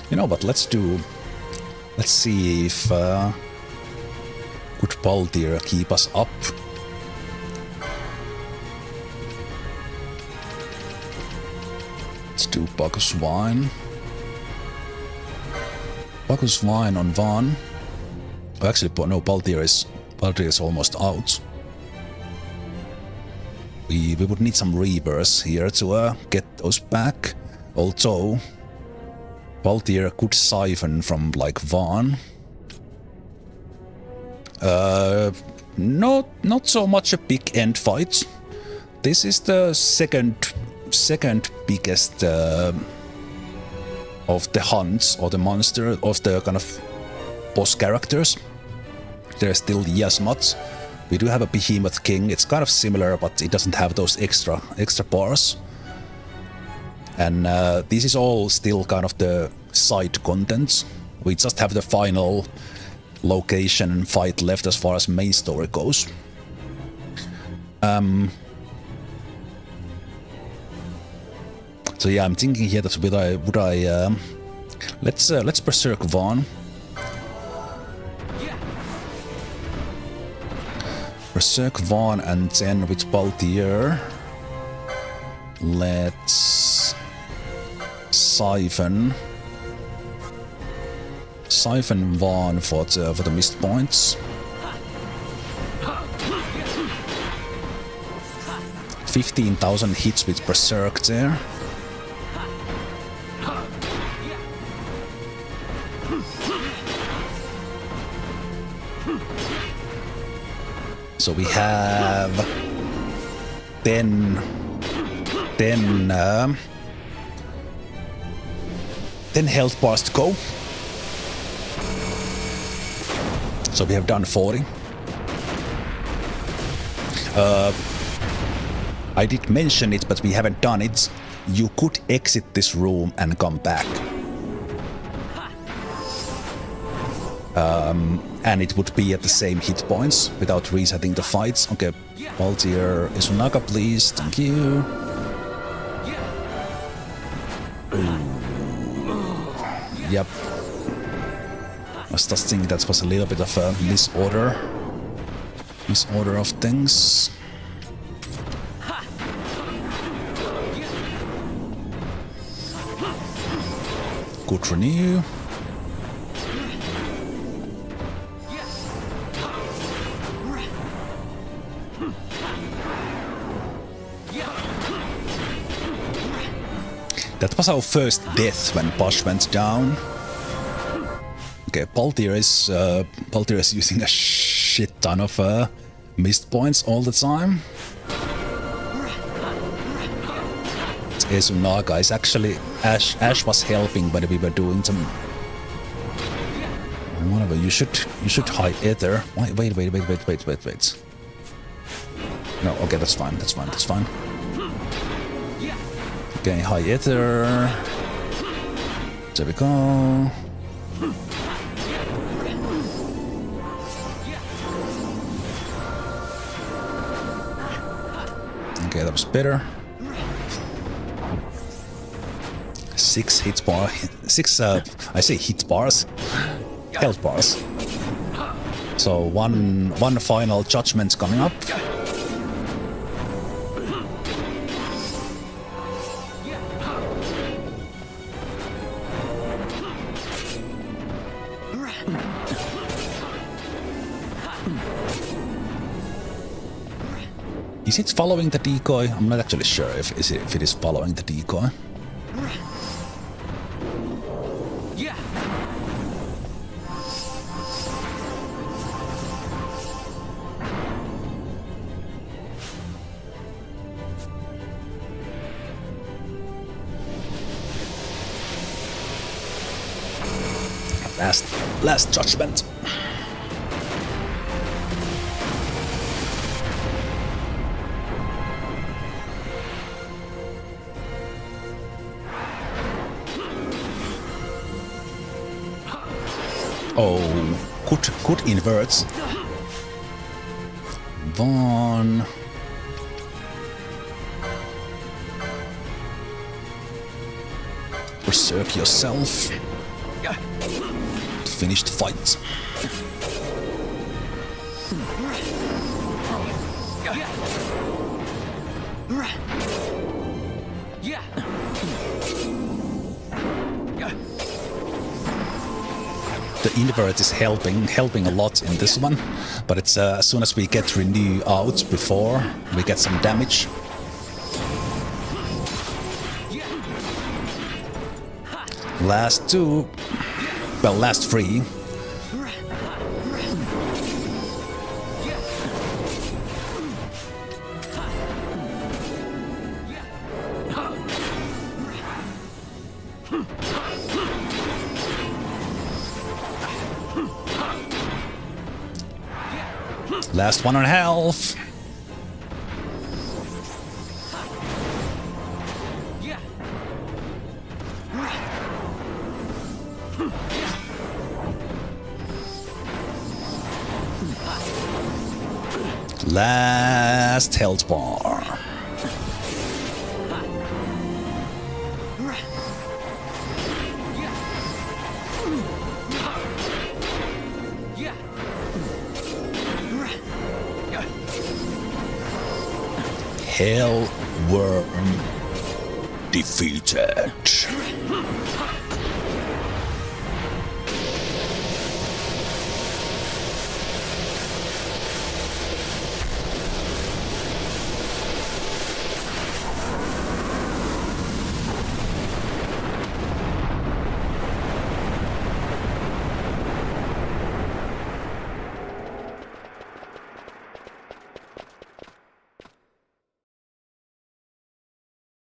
You know what, let's see if could Baldir keep us up. Let's do Bacchus Wine. Bacchus Wine on Van. Oh, actually, no, Baldir is almost out. We would need some reavers here to get those back. Although Baldir could siphon from like Van. Not so much a big end fight. This is the second biggest of the hunts or the monster of the kind of boss characters. There's still Yiazmat. We do have a Behemoth King. It's kind of similar, but it doesn't have those extra bars. And this is all still kind of the side content. We just have the final location and fight left as far as main story goes. So yeah, I'm thinking here that would I let's berserk Vaughn. Berserk Vaughn, and then with Baldir, let's siphon Vaughn for the missed points. 15,000 hits with Berserk there. So we have 10 health bars to go. So we have done 40. I did mention it, but we haven't done it. You could exit this room and come back. And it would be at the same hit points without resetting the fights. Okay, Baldir, Isunaga, please. Thank you. Yep. I was just thinking that was a little bit of a misorder of things. Good renew. That was our first death when Bosch went down. Okay, Baldir is using a shit ton of missed points all the time. Esunaga is actually Ash was helping when we were doing some. Whatever, you should high ether. Wait. No, okay, that's fine. Okay, high ether. There we go. Okay, that was better. 6 hit bar. 6. I say hit bars. Health bars. So one final judgment coming up. Is it following the decoy? I'm not actually sure if it is following the decoy. Yeah. Last judgment. Oh, could inverts. One. Berserk yourself. Finish the fight. The invert is helping a lot in this one, but it's as soon as we get renew out before we get some damage. Last two, well, last three. Last one on health. Last health bar. Hell Wyrm defeated.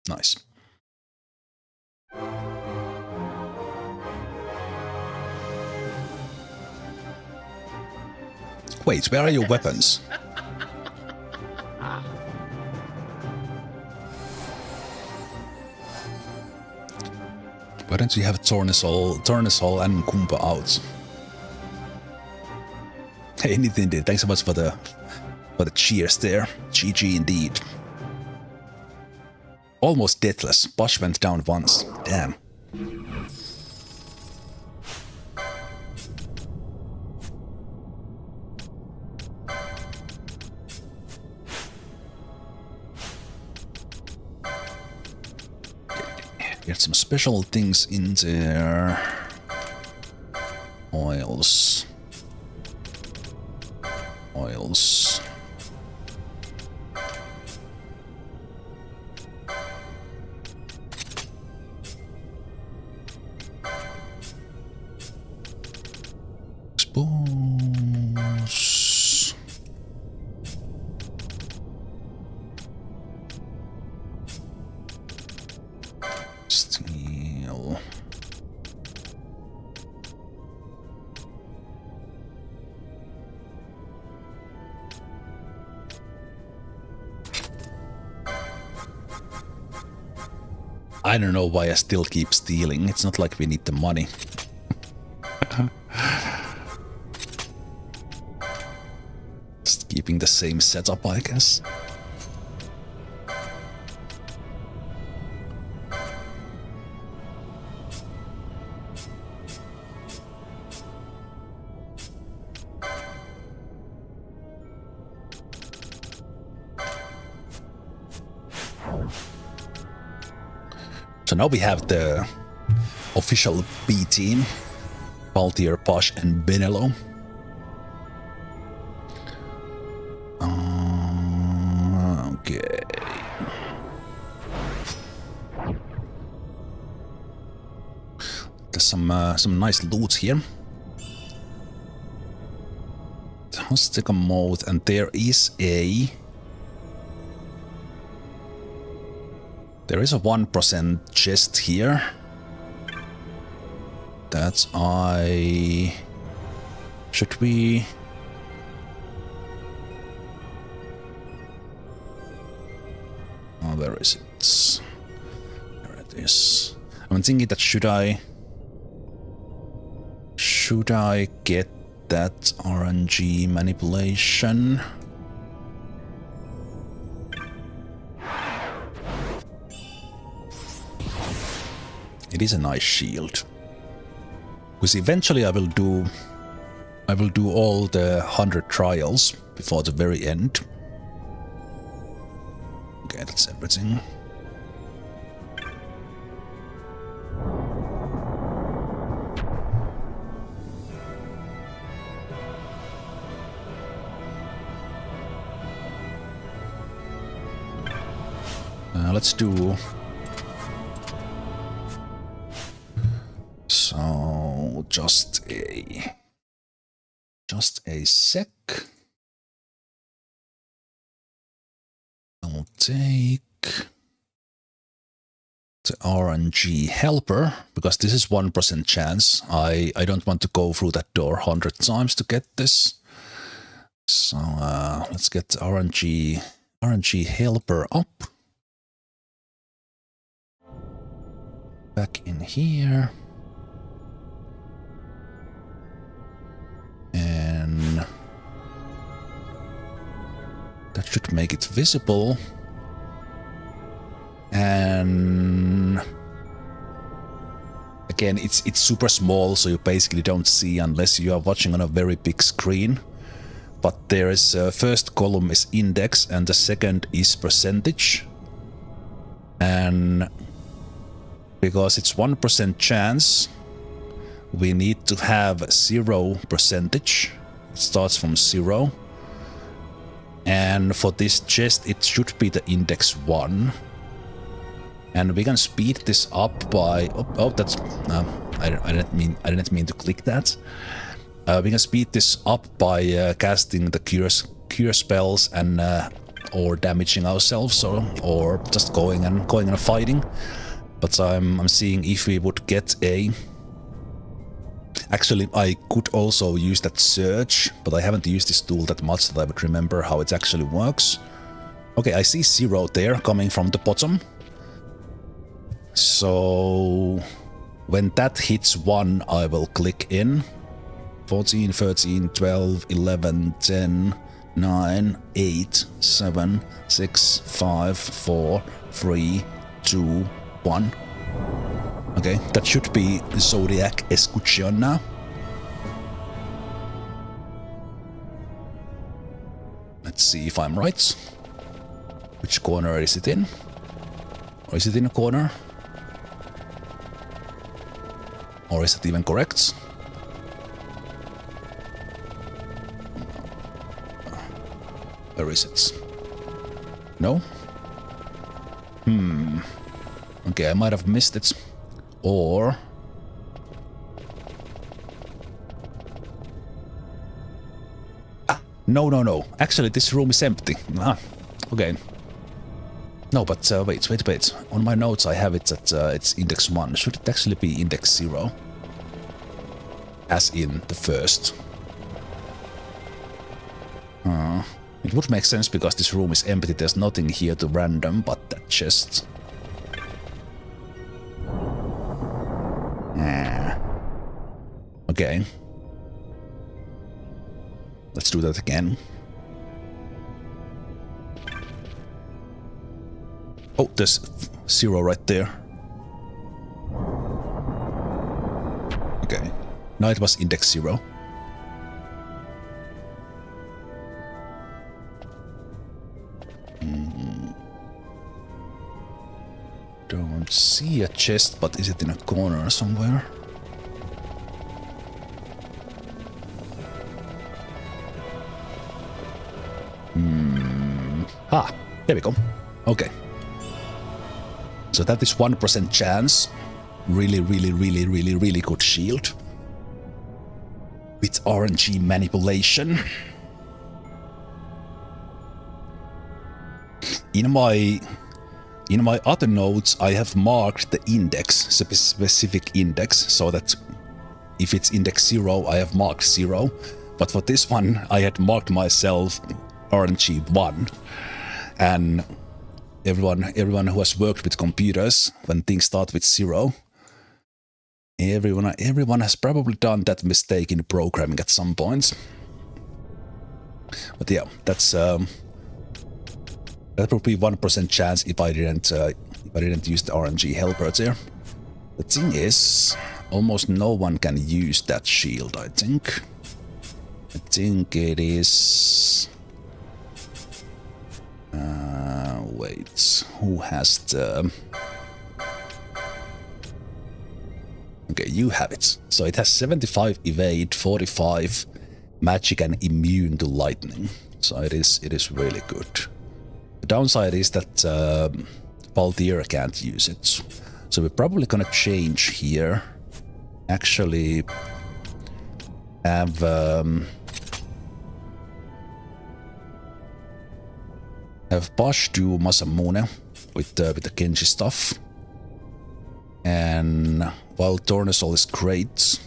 Nice. Wait, where are your weapons? Why don't you have Tornisol and Kumpa out? Hey, Nathan did. Thanks so much for the cheers there. GG indeed. Almost deathless. Bosch went down once. Damn. Get some special things in there. Oils. Oils. Expose. Steel. I don't know why I still keep stealing. It's not like we need the money. Just keeping the same setup, I guess. So now we have the official B team Baltier, Posh, and Benelo. Okay. There's some nice loot here. Hostica mode, and there is a 1% chest here that should we where is it? There it is. I'm thinking that should I get that RNG manipulation? It is a nice shield. Because eventually I will do all the 100 trials before the very end. Okay, that's everything. Let's do... So, just a sec. I'll take the RNG helper, because this is 1% chance. I don't want to go through that door 100 times to get this. So, let's get the RNG helper up. Back in here. And that should make it visible. And again, it's super small, so you basically don't see unless you are watching on a very big screen. But there is first column is index and the second is percentage. And because it's 1% chance, we need to have 0%. It starts from 0. And for this chest, it should be the index 1. And we can speed this up by... Oh, that's... I didn't mean to click that. We can speed this up by casting the cure spells and or damaging ourselves, or just going and fighting. But I'm seeing if we would get a... Actually, I could also use that search, but I haven't used this tool that much that I would remember how it actually works. Okay, I see 0 there coming from the bottom. So when that hits 1, I will click in. 14, 13, 12, 11, 10, 9, 8, 7, 6, 5, 4, 3, 2, 1. Okay, that should be Zodiac Escutcheon now. Let's see if I'm right. Which corner is it in? Or is it in a corner? Or is it even correct? Where is it? No? Okay, I might have missed it. Or... No. Actually, this room is empty. Okay. No, but wait. On my notes I have it at it's index 1. Should it actually be index 0? As in the first. It would make sense because this room is empty. There's nothing here to random but that chest. Okay. Let's do that again. Oh, there's 0 right there. Okay. Now it was index 0. Don't see a chest, but is it in a corner somewhere? Ah, there we go. Okay. So that is 1% chance. Really, really, really, really, really good shield. With RNG manipulation. In my other notes, I have marked the index, specific index, so that if it's index 0, I have marked 0. But for this one, I had marked myself RNG 1. And everyone who has worked with computers, when things start with 0, everyone has probably done that mistake in programming at some point. But yeah, that's that would be 1% chance if I didn't use the RNG helper there. The thing is, almost no one can use that shield, I think. I think it is... wait, who has the... Okay, you have it. So it has 75 evade, 45 magic and immune to lightning. So it is really good. The downside is that Baltier can't use it. So we're probably gonna change here. Actually have Bash do Masamune with the Genji stuff. And while Tornasol is great,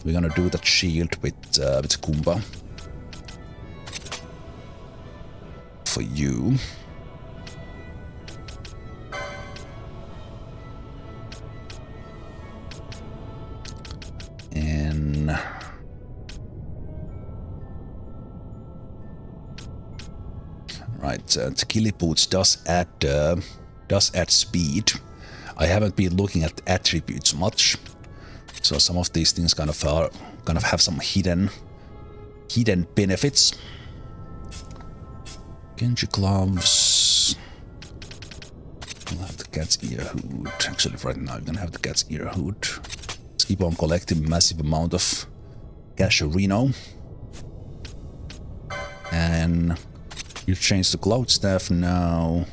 we're gonna do that shield with Kumba. For you. And right, the Killy Boots does add speed. I haven't been looking at attributes much, so some of these things kind of have some hidden benefits. Genji gloves. We'll have the cat's ear hood. Actually, right now we're gonna have the cat's ear hood. Let's keep on collecting massive amount of Casherino. And you change the cloud staff now.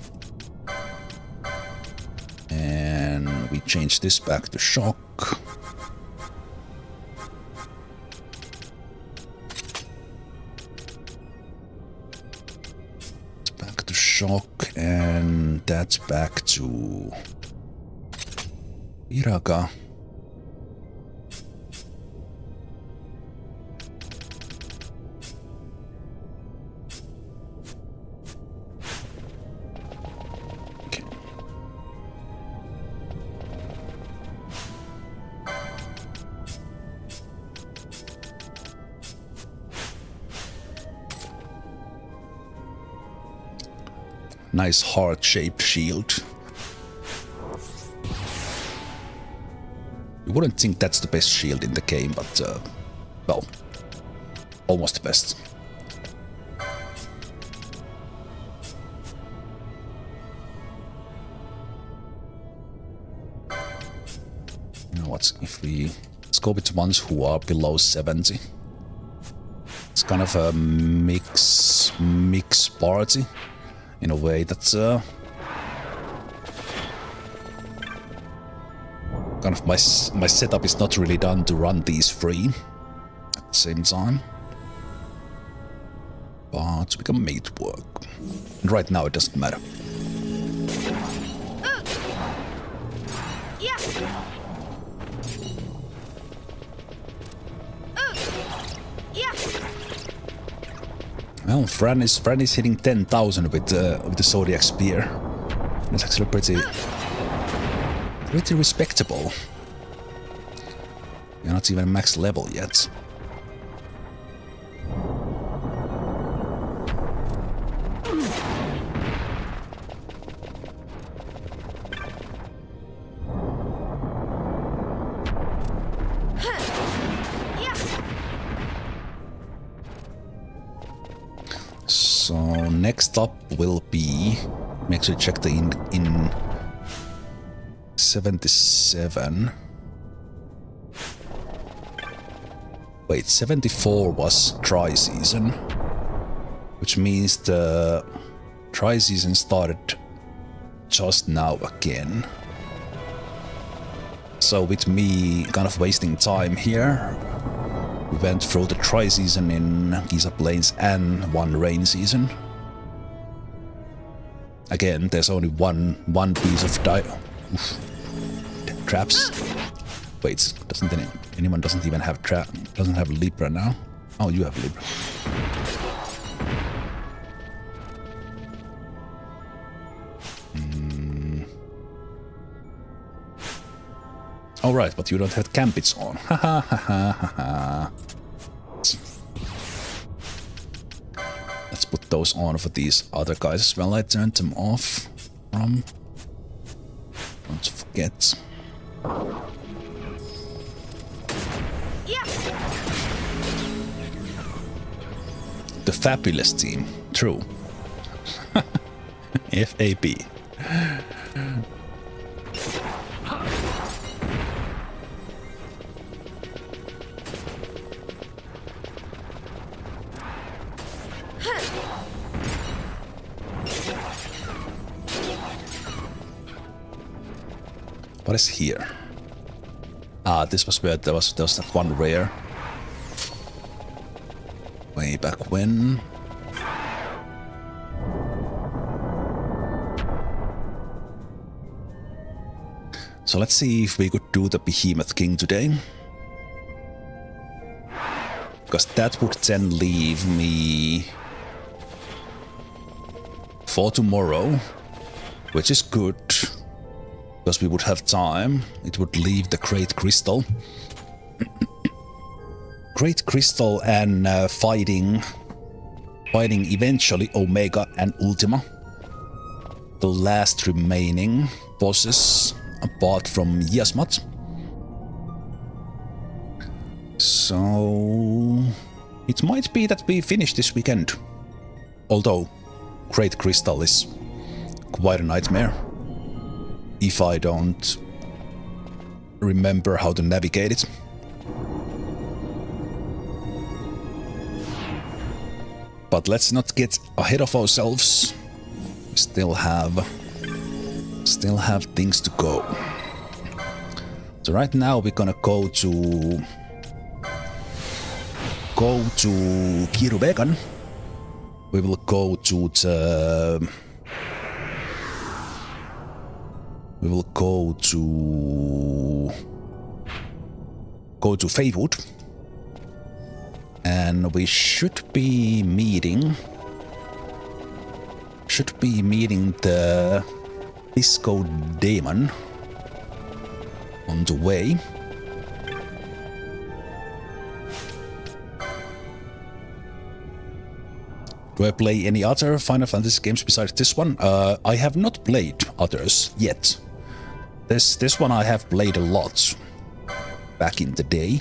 And we change this back to shock. It's back to shock, and that's back to Iraga. Nice heart-shaped shield. You wouldn't think that's the best shield in the game, but well, almost the best. You know what? If we let's go with ones who are below 70, it's kind of a mix party. In a way, that's kind of my setup is not really done to run these free at the same time, but we can make it work. And right now, it doesn't matter. Well, Fran is hitting 10,000 with the Zodiac Spear. That's actually pretty respectable. You're not even max level yet. So next up will be, let me actually check the in 77. Wait, 74 was dry season. which means the tri-season started just now again. So with me kind of wasting time here, we went through the tri-season in Giza Plains and one rain season. Again, there's only one piece of traps. Wait, anyone doesn't even have doesn't have Libra now? Oh, you have Libra. All right, but you don't have Gambits on. Ha ha ha ha ha. Let's put those on for these other guys as well. I turned them off from. Don't forget. The fabulous team. True. FAB. What is here? Ah, this was where there was that one rare. Way back when. So let's see if we could do the Behemoth King today. Because that would then leave me for tomorrow, which is good. Because we would have time. It would leave the Great Crystal. Great Crystal and fighting eventually Omega and Ultima. The last remaining bosses apart from Yiazmat. So it might be that we finish this weekend. Although Great Crystal is quite a nightmare. If I don't remember how to navigate it. But let's not get ahead of ourselves. We still have things to go. So right now we're gonna go to Kirubegan. We will go to the Feywood, and we should be meeting the Disco Demon on the way. Do I play any other Final Fantasy games besides this one? I have not played others yet. This one I have played a lot back in the day.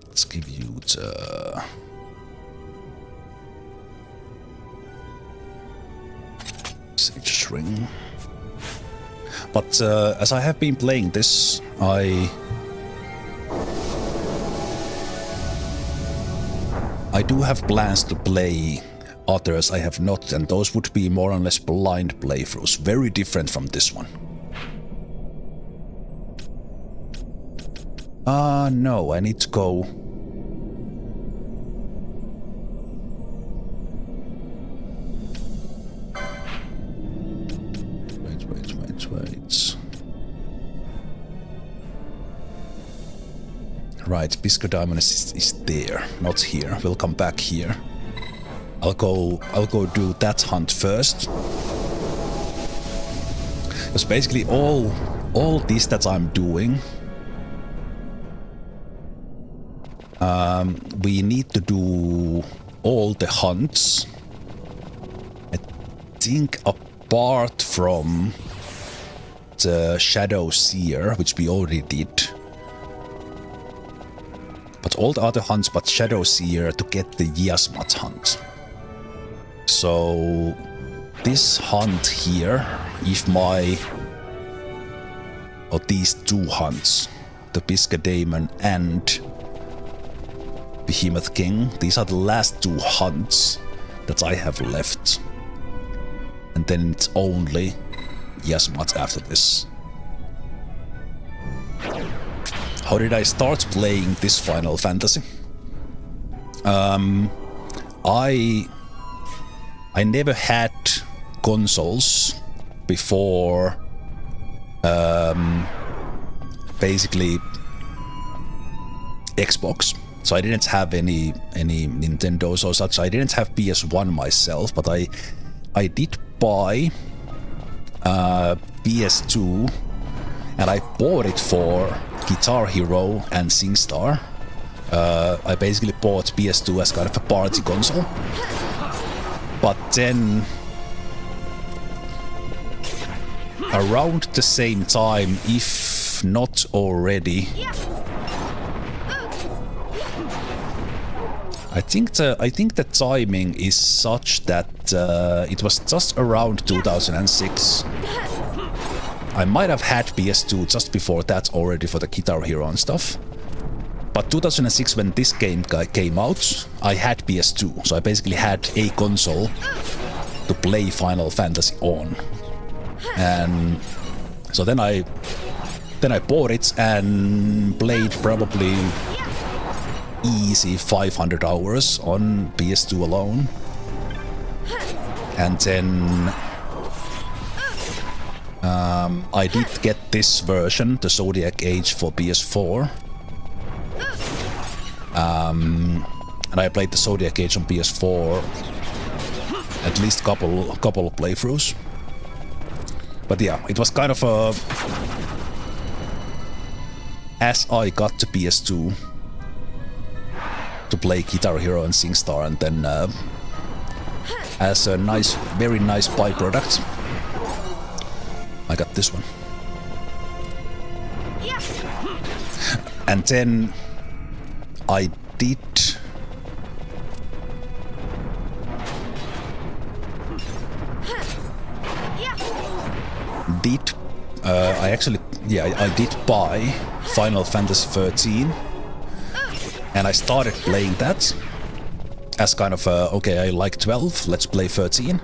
Let's give you the Sage Ring. But as I have been playing this, I do have plans to play others I have not, and those would be more or less blind playthroughs, very different from this one. No, I need to go. Wait. Right, Bisco Diamond is there, not here. We'll come back here. I'll go do that hunt first. Because basically all this that I'm doing, we need to do all the hunts. I think apart from the Shadow Seer, which we already did. But all the other hunts but Shadow Seer to get the Yiazmat hunt. So this hunt here, or these two hunts, the Piscademon and Behemoth King. These are the last 2 hunts that I have left. And then it's only Yiazmat after this. How did I start playing this Final Fantasy? I never had consoles before basically Xbox. So I didn't have any Nintendos or such. I didn't have PS1 myself, but I did buy PS2, and I bought it for Guitar Hero and SingStar. I basically bought PS2 as kind of a party console. But then, around the same time, if not already, I think the timing is such that it was just around 2006. I might have had PS2 just before that already for the Guitar Hero and stuff. But 2006, when this game came out, I had PS2, so I basically had a console to play Final Fantasy on. And so then I bought it and played probably easy 500 hours on PS2 alone. And then I did get this version, the Zodiac Age, for PS4. And I played the Zodiac Age on PS4 at least couple of playthroughs. But yeah, it was kind of a... As I got to PS2 to play Guitar Hero and SingStar, and then as a nice, very nice byproduct, I got this one. And then I did I did buy Final Fantasy XIII, and I started playing that as kind of okay, I like 12, let's play 13.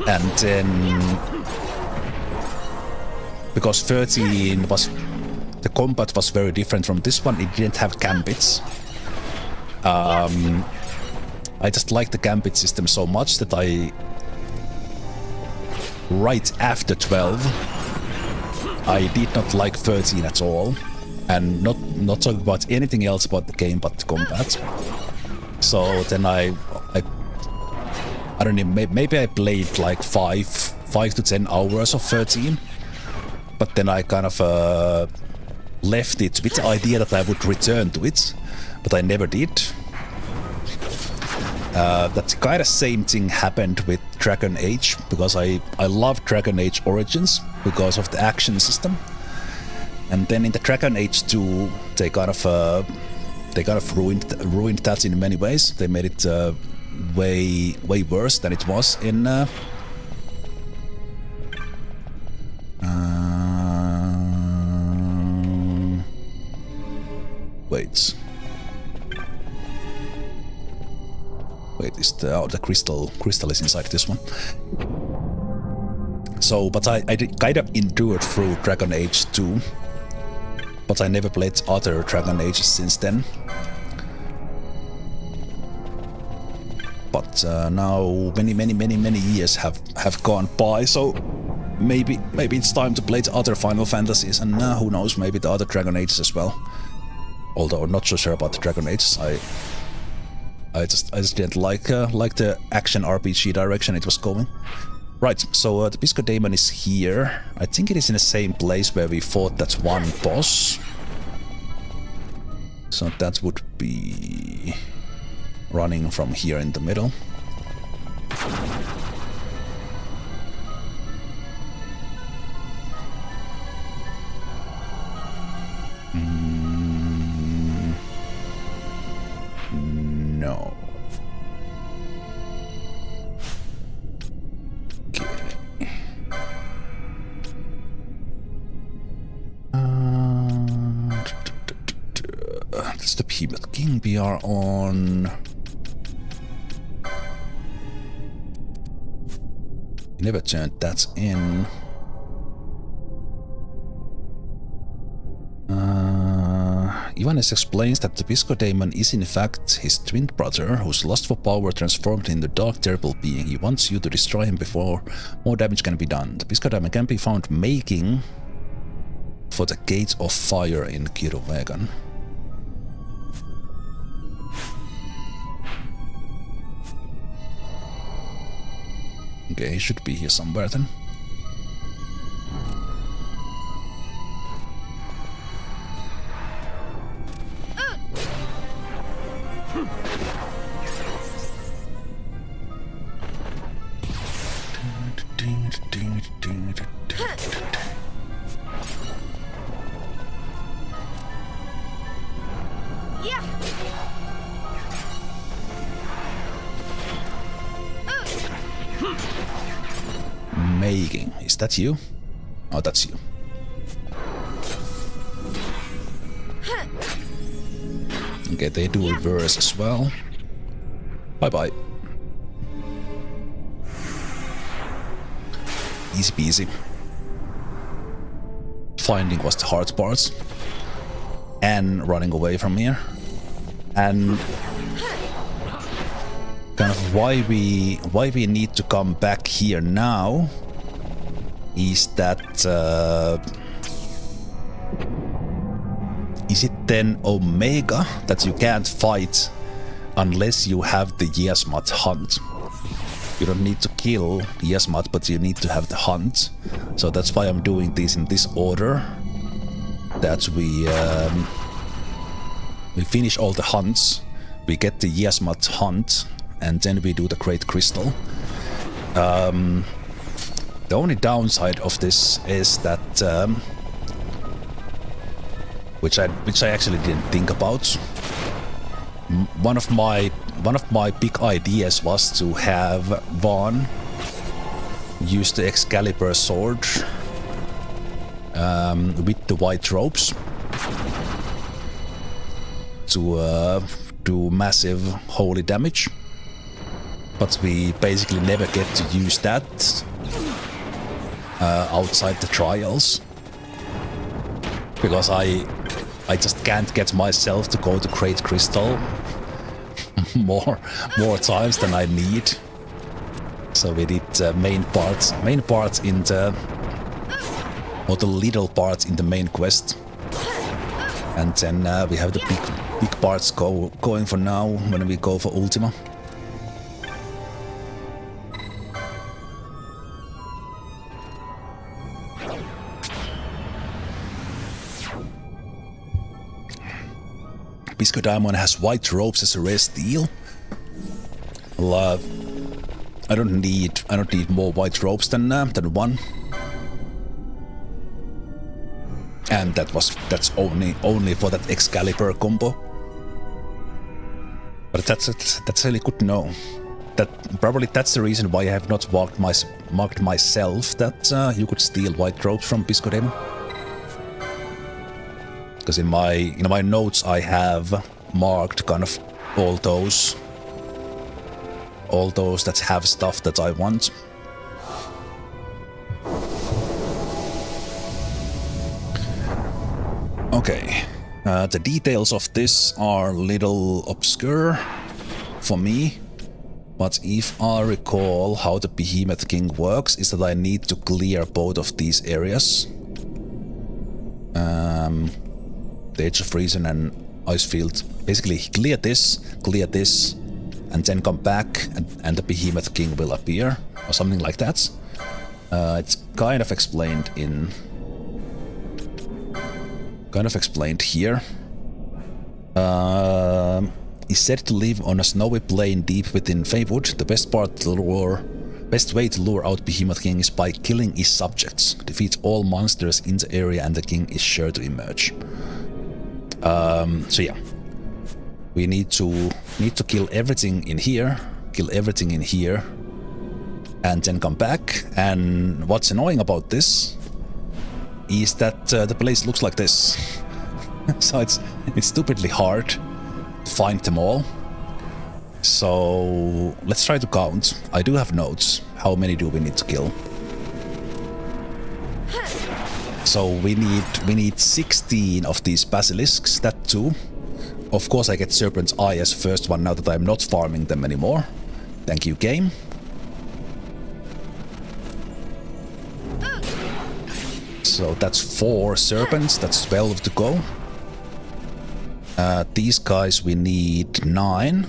And then because 13 was, the combat was very different from this one, it didn't have gambits. I just liked the gambit system so much that right after 12, I did not like 13 at all, and not talking about anything else about the game but the combat. So then I don't know, maybe I played like 5 to 10 hours of 13, but then I kind of left it with the idea that I would return to it, but I never did. That kind of same thing happened with Dragon Age, because I love Dragon Age Origins because of the action system, and then in the Dragon Age 2 they kind of ruined that in many ways. They made it way worse than it was in wait, is the crystal is inside this one. So, but I did kind of endured through Dragon Age 2, but I never played other Dragon Ages since then. But now many years have gone by, so maybe it's time to play the other Final Fantasies, and who knows, maybe the other Dragon Ages as well. Although I'm not so sure about the Dragon Ages. I just didn't like the action RPG direction it was going. Right, so the Piscademon is here. I think it is in the same place where we fought that one boss. So that would be running from here in the middle. No. Okay. Behemoth King. We are on... We never turned that in. Ivanes explains that the Pisco Daemon is in fact his twin brother, whose lust for power transformed into a dark, terrible being. He wants you to destroy him before more damage can be done. The Pisco Daemon can be found making for the Gate of Fire in Kirovegan. Okay, he should be here somewhere then. Making. Is that you? Oh, that's you. Okay, they do reverse as well. Bye-bye. Easy peasy. Finding was the hard part. And running away from here. And kind of why we need to come back here now is that is it then Omega that you can't fight unless you have the Yiazmat hunt? You don't need to kill Yiazmat, but you need to have the hunt. So that's why I'm doing this in this order. That we finish all the hunts, we get the Yiazmat hunt, and then we do the Great Crystal. The only downside of this is that, which I actually didn't think about. One of my big ideas was to have Vaughn use the Excalibur sword with the white ropes to do massive holy damage. But we basically never get to use that outside the trials, because I just can't get myself to go to Great Crystal more times than I need. So we did main parts in the, or the little parts in the main quest, and then we have the big parts going for now when we go for Ultima. Pisco Daemon has white ropes as a rare steel. Well, I don't need more white ropes than one. And that's only for that Excalibur combo. But that's really good to know. That's the reason why I have not marked myself that you could steal white ropes from Pisco Daemon. Because in my notes I have marked kind of all those that have stuff that I want. Okay, the details of this are a little obscure for me, but if I recall how the Behemoth King works is that I need to clear both of these areas. The Edge of Reason and Icefield. Basically clear this, and then come back and the Behemoth King will appear, or something like that. It's kind of explained here. Is said to live on a snowy plain deep within Feywood. The best way to lure out Behemoth King is by killing his subjects. Defeat all monsters in the area and the king is sure to emerge. So yeah, we need to kill everything in here, and then come back. And what's annoying about this is that the place looks like this. So it's stupidly hard find them all. So let's try to count. I do have notes. How many do we need to kill? So we need 16 of these basilisks, that too. Of course I get Serpent's Eye as first one now that I'm not farming them anymore. Thank you, game. So that's 4 serpents, that's 12 to go. These guys we need 9.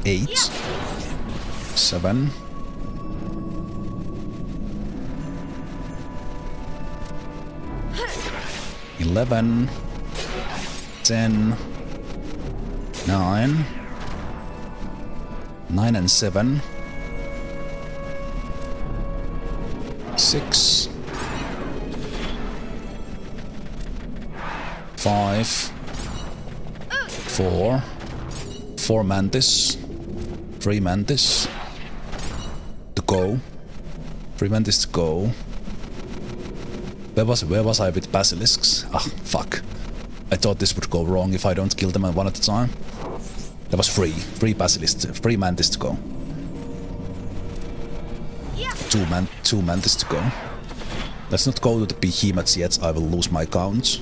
8. 7. 11. 10. 9. 9 and 7. 6. 5. 4. 4 mantis. 3 mantis. To go. 3 mantis to go. Where was I with basilisks? Ah, fuck. I thought this would go wrong if I don't kill them one at a time. That was 3. 3 basilisks. 3 mantis to go. 2 mantis to go. Let's not go to the behemoths yet, I will lose my count.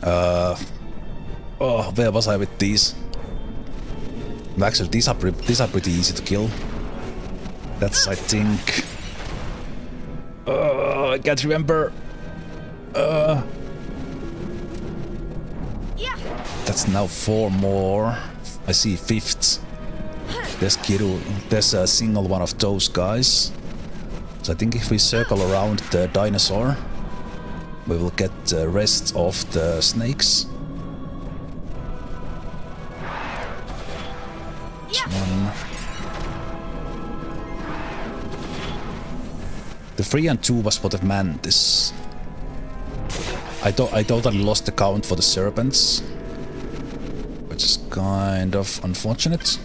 Oh, where was I with these? Actually, these are pretty easy to kill. That's, I think... I can't remember. That's now 4 more. I see 5th. There's Kiru. There's a single one of those guys. So I think if we circle around the dinosaur, we will get the rest of the snakes. This one. The 3 and 2 was for the mantis. I totally lost the count for the serpents, which is kind of unfortunate.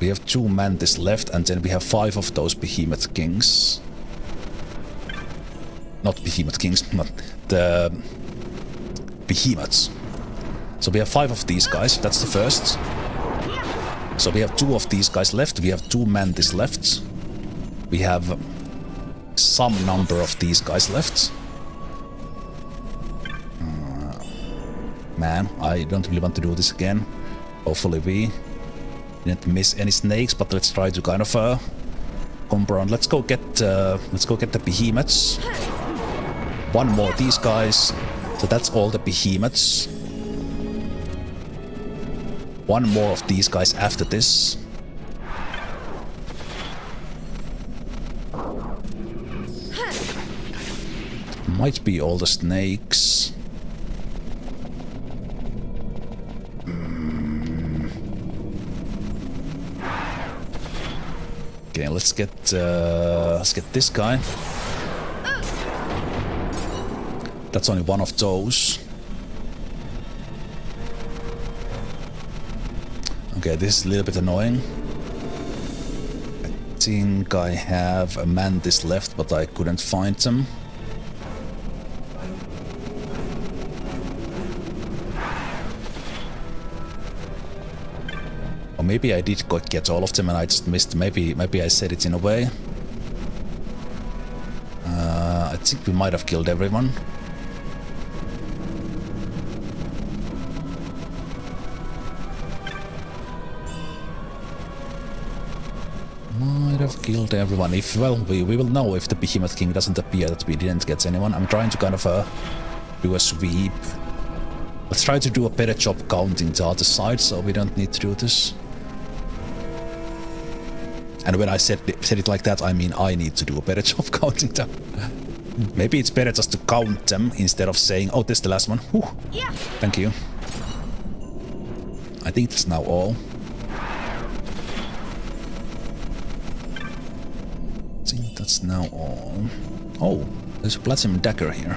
We have 2 mantis left, and then we have 5 of those behemoth kings. Not behemoth kings, but the behemoths. So we have 5 of these guys, that's the first. So we have 2 of these guys left, we have 2 mantis left. We have some number of these guys left. Man, I don't really want to do this again. Hopefully we didn't miss any snakes, but let's try to kind of come around. Let's go get the behemoths. 1 more of these guys. So that's all the behemoths. 1 more of these guys after this. Might be all the snakes. Okay, let's get this guy. That's only 1 of those. Okay, this is a little bit annoying. I think I have a mantis left, but I couldn't find them. Or maybe I did get all of them and I just missed. Maybe I said it in a way. I think we might have killed everyone. Might have killed everyone. If, well, we will know if the Behemoth King doesn't appear that we didn't get anyone. I'm trying to kind of do a sweep. Let's try to do a better job counting the other side, so we don't need to do this. And when I said it like that, I mean I need to do a better job counting them. Maybe it's better just to count them instead of saying, oh, this is the last one. Whew. Yeah. Thank you. I think that's now all. I think that's now all. Oh, there's a platinum dagger here.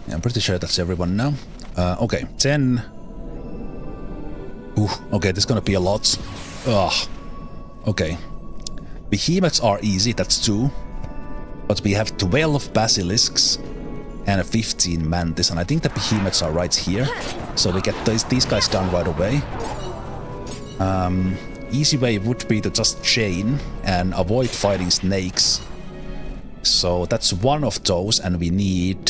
Yeah, I'm pretty sure that's everyone now. Okay, 10. Ooh, okay, there's gonna be a lot. Ugh. Okay. Behemoths are easy, that's 2. But we have 12 basilisks and a 15 mantis, and I think the behemoths are right here. So we get these guys done right away. Easy way would be to just chain and avoid fighting snakes. So that's one of those, and we need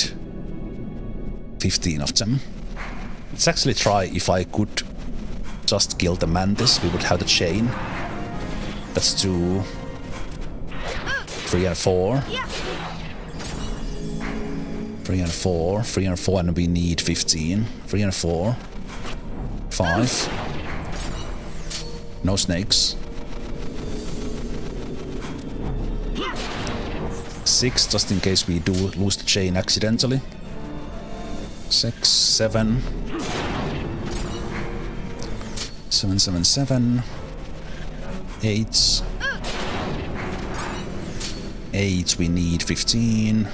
15 of them. Let's actually try if I could just kill the mantis. We would have the chain. That's 2, 3 and 4. 3 and 4, 3 and 4, and we need 15. 3 and 4, 5. No snakes. 6, just in case we do lose the chain accidentally. 6, 7. 7, 7, 7. 8. 8, we need 15.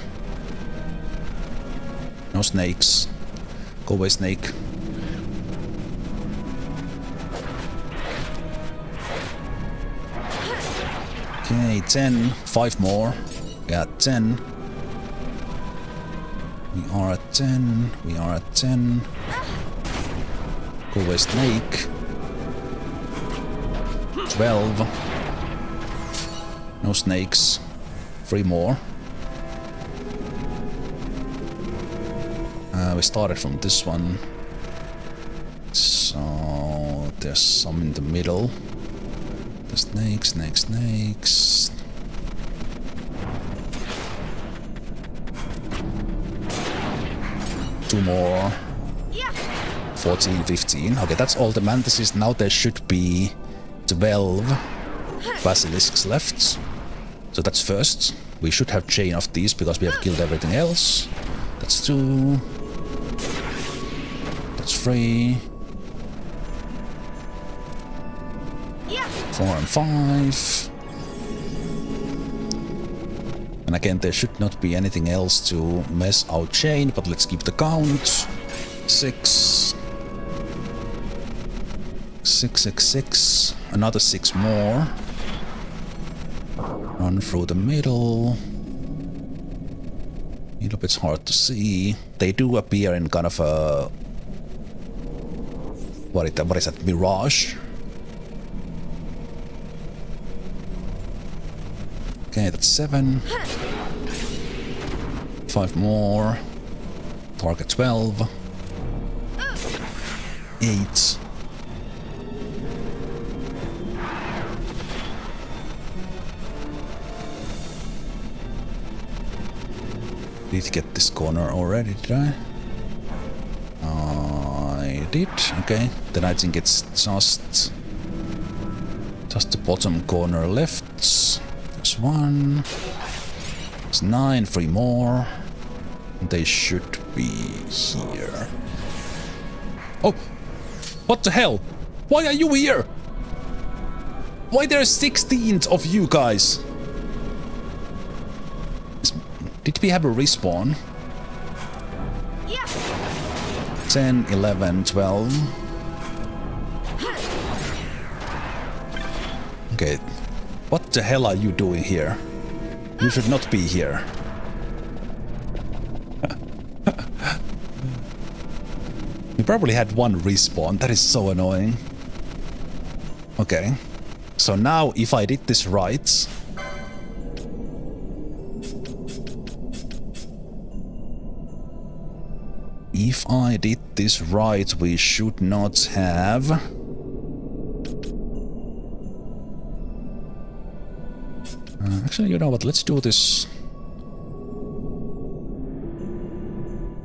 No snakes. Go away, snake. Okay, 10. 5 more. We are at 10. We are at 10. We are at 10. Go away, snake. 12. No snakes. 3 more. We started from this one. So there's some in the middle. The snakes, snakes, snakes. Two more. 14, 15. Okay, that's all the mantises. Now there should be 12 basilisks left. So that's first. We should have chain of these because we have killed everything else. That's 2. That's 3. 4 and 5. And again, there should not be anything else to mess our chain, but let's keep the count. 6. 6, 6, 6. Another 6 more. Run through the middle. A little bit hard to see. They do appear in kind of a... What is that? Mirage? Okay, that's 7. 5 more. Target 12. 8. Did get this corner already, did I? I did. Okay, then I think it's just the bottom corner left. There's 1. There's 9, 3 more. They should be here. Oh! What the hell? Why are you here? Why there are 16 of you guys? Did we have a respawn? 10, 11, 12. Okay. What the hell are you doing here? You should not be here. We probably had 1 respawn. That is so annoying. Okay. So now, if I did this right... If I did this right, we should not have... actually, you know what? Let's do this...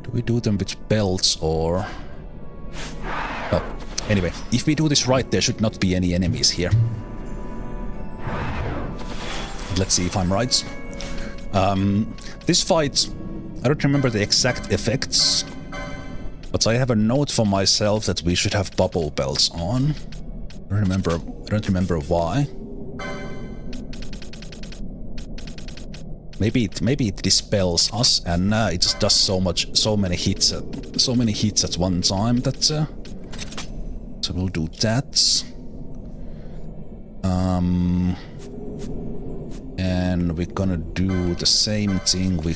Do we do them with belts or... Oh, anyway, if we do this right, there should not be any enemies here. Let's see if I'm right. This fight... I don't remember the exact effects. But I have a note for myself that we should have bubble belts on. I don't remember why. Maybe it dispels us, and it just does so many hits at one time. That so we'll do that. And we're gonna do the same thing. We're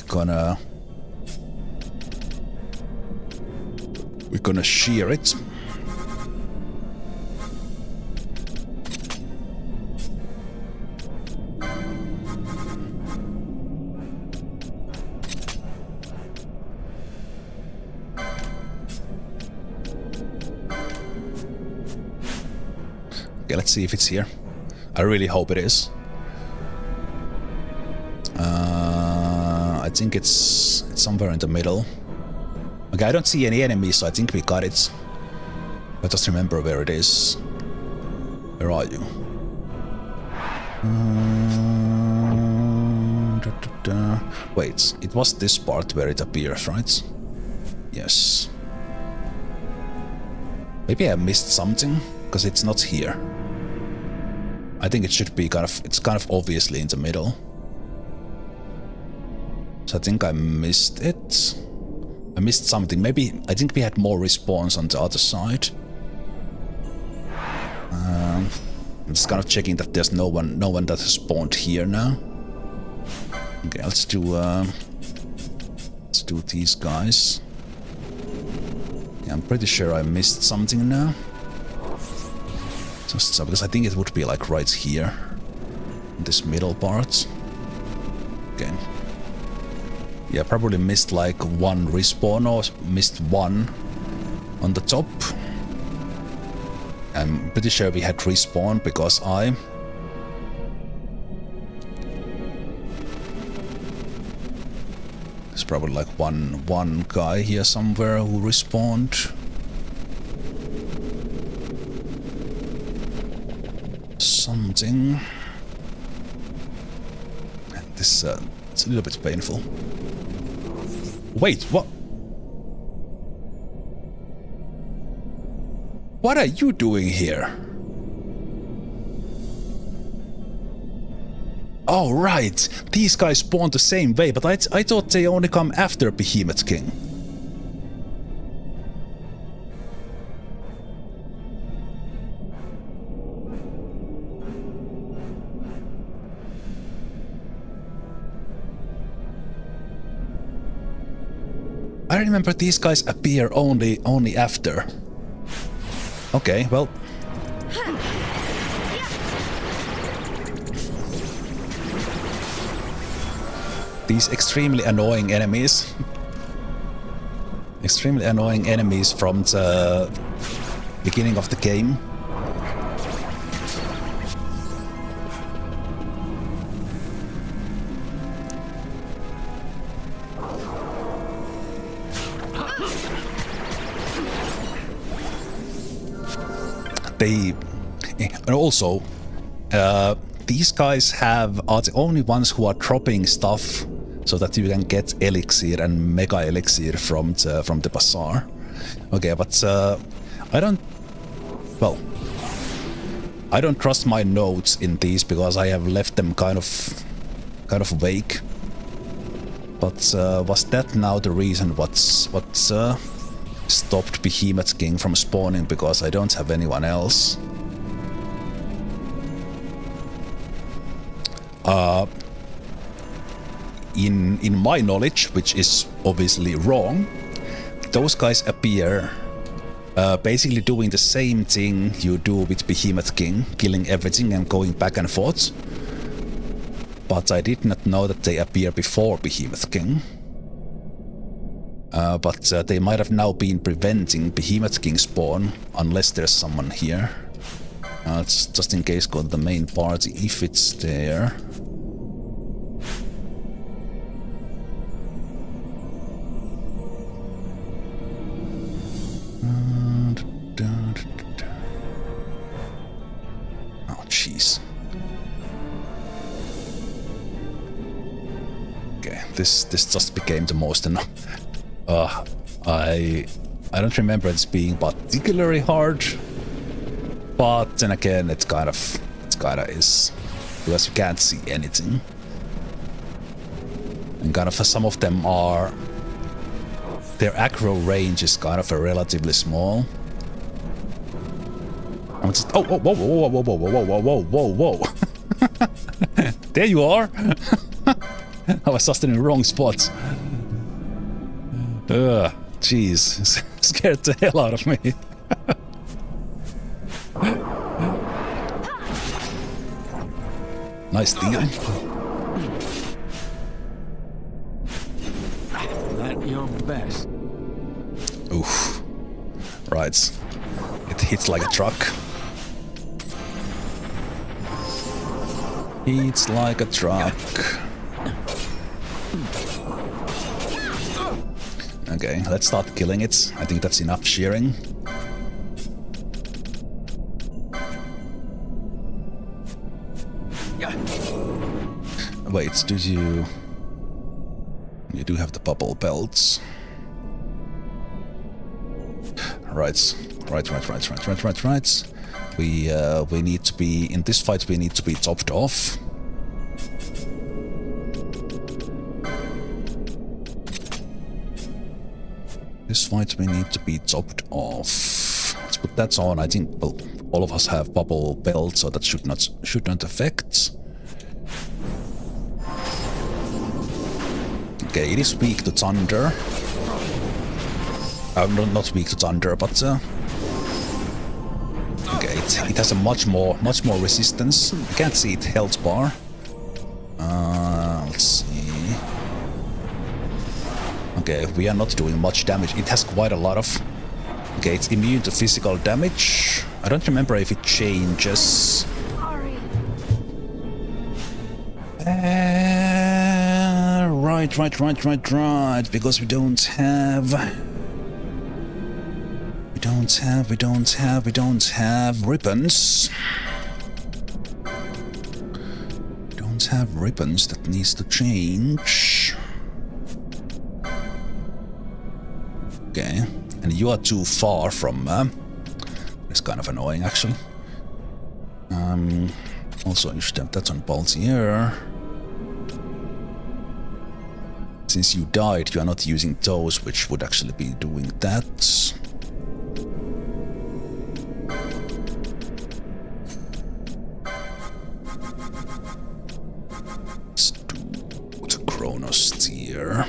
gonna shear it. Okay, let's see if it's here. I really hope it is. I think it's somewhere in the middle. Okay, I don't see any enemies, so I think we got it. But just remember where it is. Where are you? Wait, it was this part where it appears, right? Yes. Maybe I missed something, because it's not here. I think it should be it's kind of obviously in the middle. So I think I missed it. I missed something. Maybe I think we had more respawns on the other side. I'm just kind of checking that there's no one that has spawned here now. Okay, let's do these guys. Yeah, I'm pretty sure I missed something now. Just so, because I think it would be like right here, in this middle part. Okay. Yeah, probably missed like one respawn or missed one on the top. I'm pretty sure we had respawn because there's probably like one guy here somewhere who respawned. Something. This it's a little bit painful. Wait, what? What are you doing here? Oh, right. These guys spawn the same way, but I thought they only come after Behemoth King. I remember these guys appear only after. Okay, well. These extremely annoying enemies. Extremely annoying enemies from the beginning of the game. And also, these guys are the only ones who are dropping stuff so that you can get elixir and mega elixir from the bazaar. Okay, but I don't trust my notes in these because I have left them kind of vague. But was that now the reason what stopped Behemoth King from spawning, because I don't have anyone else? In my knowledge, which is obviously wrong, those guys appear basically doing the same thing you do with Behemoth King, killing everything and going back and forth. But I did not know that they appear before Behemoth King. But they might have now been preventing Behemoth King spawn, unless there's someone here. Let's just in case go to the main party, if it's there. Oh, jeez. Okay, this just became the most annoying. I don't remember it being particularly hard, but then again, it kind of is, because you can't see anything, and kind of some of them are, their aggro range is kind of relatively small. I'm just whoa. There you are! I was just in the wrong spot. Jeez. Scared the hell out of me. Nice deal. At your best. Oof. Right. It hits like a truck. Hits like a truck. Okay, let's start killing it. I think that's enough shearing. Wait, do you... You do have the bubble belts. Right. We need to be... In this fight, we need to be topped off. This fight, we need to be topped off. Let's put that on. I think, well, all of us have bubble belts, so that should not affect. Okay, it is weak to thunder. Not weak to thunder, but okay, it has a much more resistance. I can't see its health bar. Let's see. Okay, we are not doing much damage. It has quite a lot of... Okay, it's immune to physical damage. I don't remember if it changes. Right. Because we don't have ribbons. We don't have ribbons. That needs to change. Okay, and you are too far from... it's kind of annoying, actually. Also, you should have that on Baltier. Since you died, you are not using those, which would actually be doing that. Let's do the Chronosteer.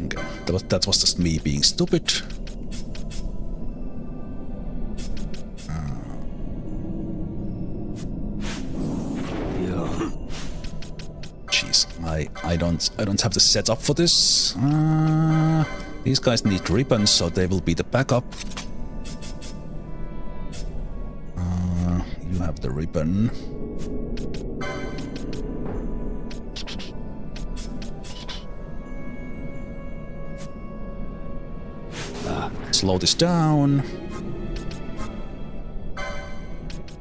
Okay, that was just me being stupid. Jeez, I don't have the setup for this. These guys need ribbons, so they will be the backup. You have the ribbon. Slow this down.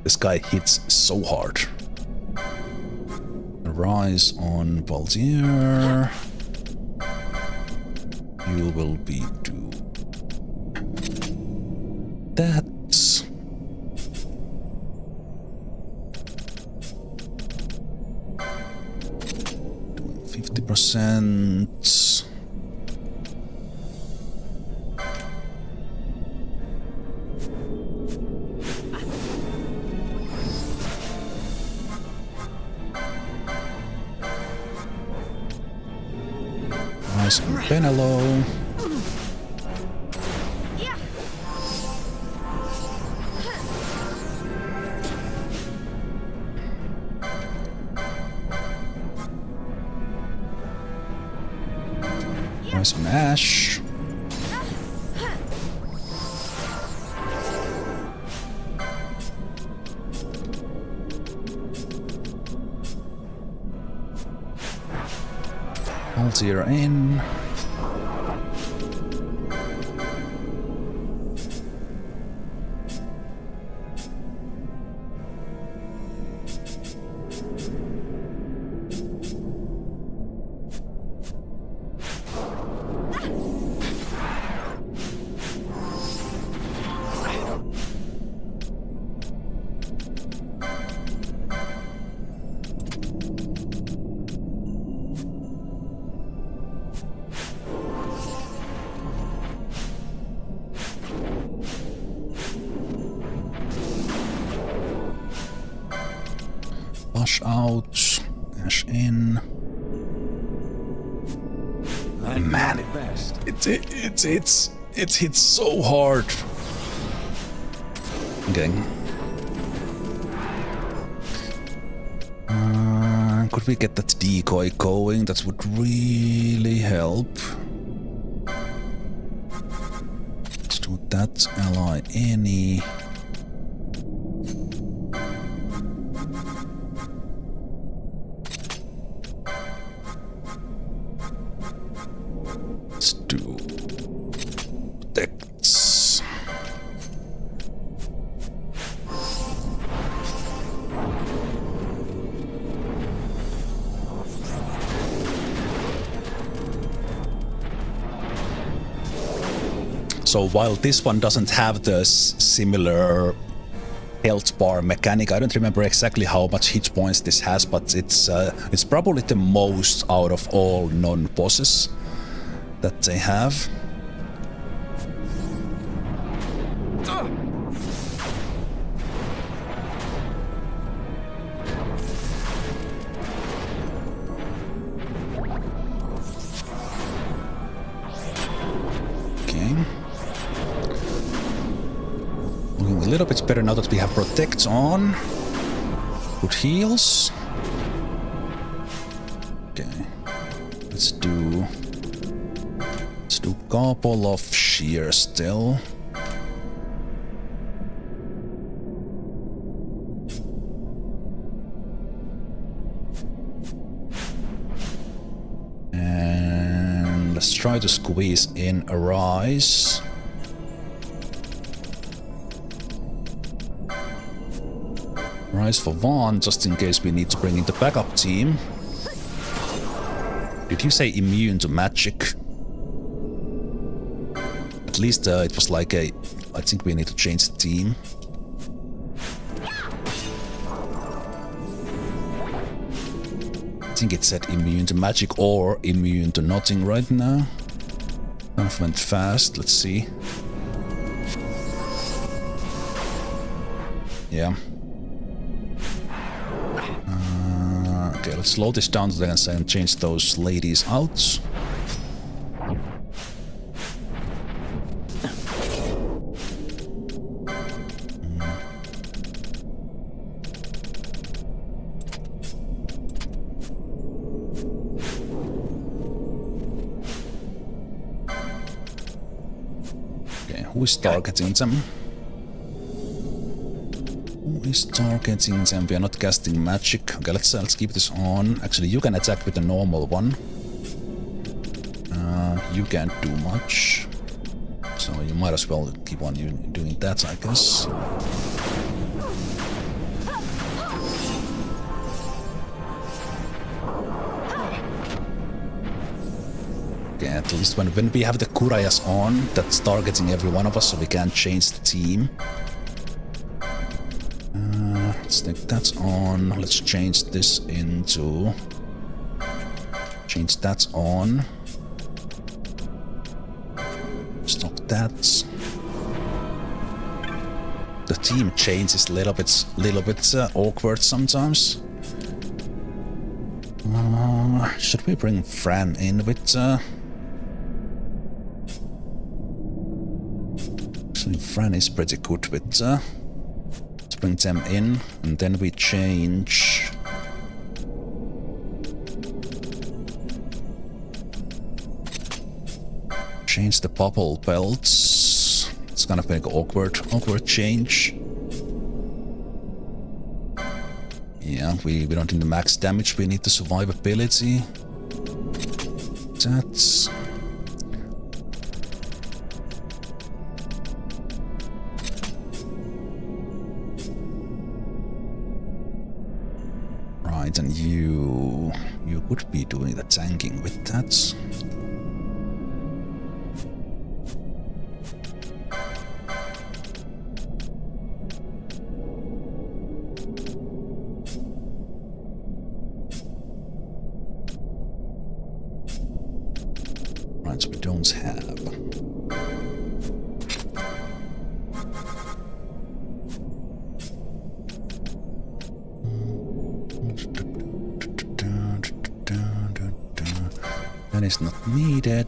This guy hits so hard. Rise on Baltier. You will be do that. Doing 50%. Benelo. Nice mash. Altair in. cash out, cash in. Man, it hits so hard. Okay. Could we get that decoy going? That would really help. Let's do that. Ally any. Let's do protects. So while this one doesn't have the similar health bar mechanic, I don't remember exactly how much hit points this has, but it's probably the most out of all non-bosses that they have. A little bit better now that we have protect on. Good heals. Okay. Let's do couple of shear still. And let's try to squeeze in a rise. Rise for one, just in case we need to bring in the backup team. Did you say immune to magic? At least it was like a... I think we need to change the team. I think it said immune to magic or immune to nothing right now. That went fast, let's see. Yeah. Okay, let's slow this down then and change those ladies out. Okay, who is targeting them? Who is targeting them? We are not casting magic. Okay, let's keep this on. Actually, you can attack with the normal one. You can't do much. So you might as well keep on doing that, I guess. Okay, at least when we have the Kurayas on, that's targeting every one of us, so we can't change the team. Let's take that on. Let's change this into... Change that on. Stop that. The team change is a little bit awkward sometimes. Should we bring Fran in with... Actually, Fran is pretty good with... Let's bring them in, and then we change... Change the bubble belts. It's kind of like an awkward change. Yeah, we don't need the max damage, we need the survivability. That's... Right, and you could be doing the tanking with that. Right, so we don't have. That is not needed.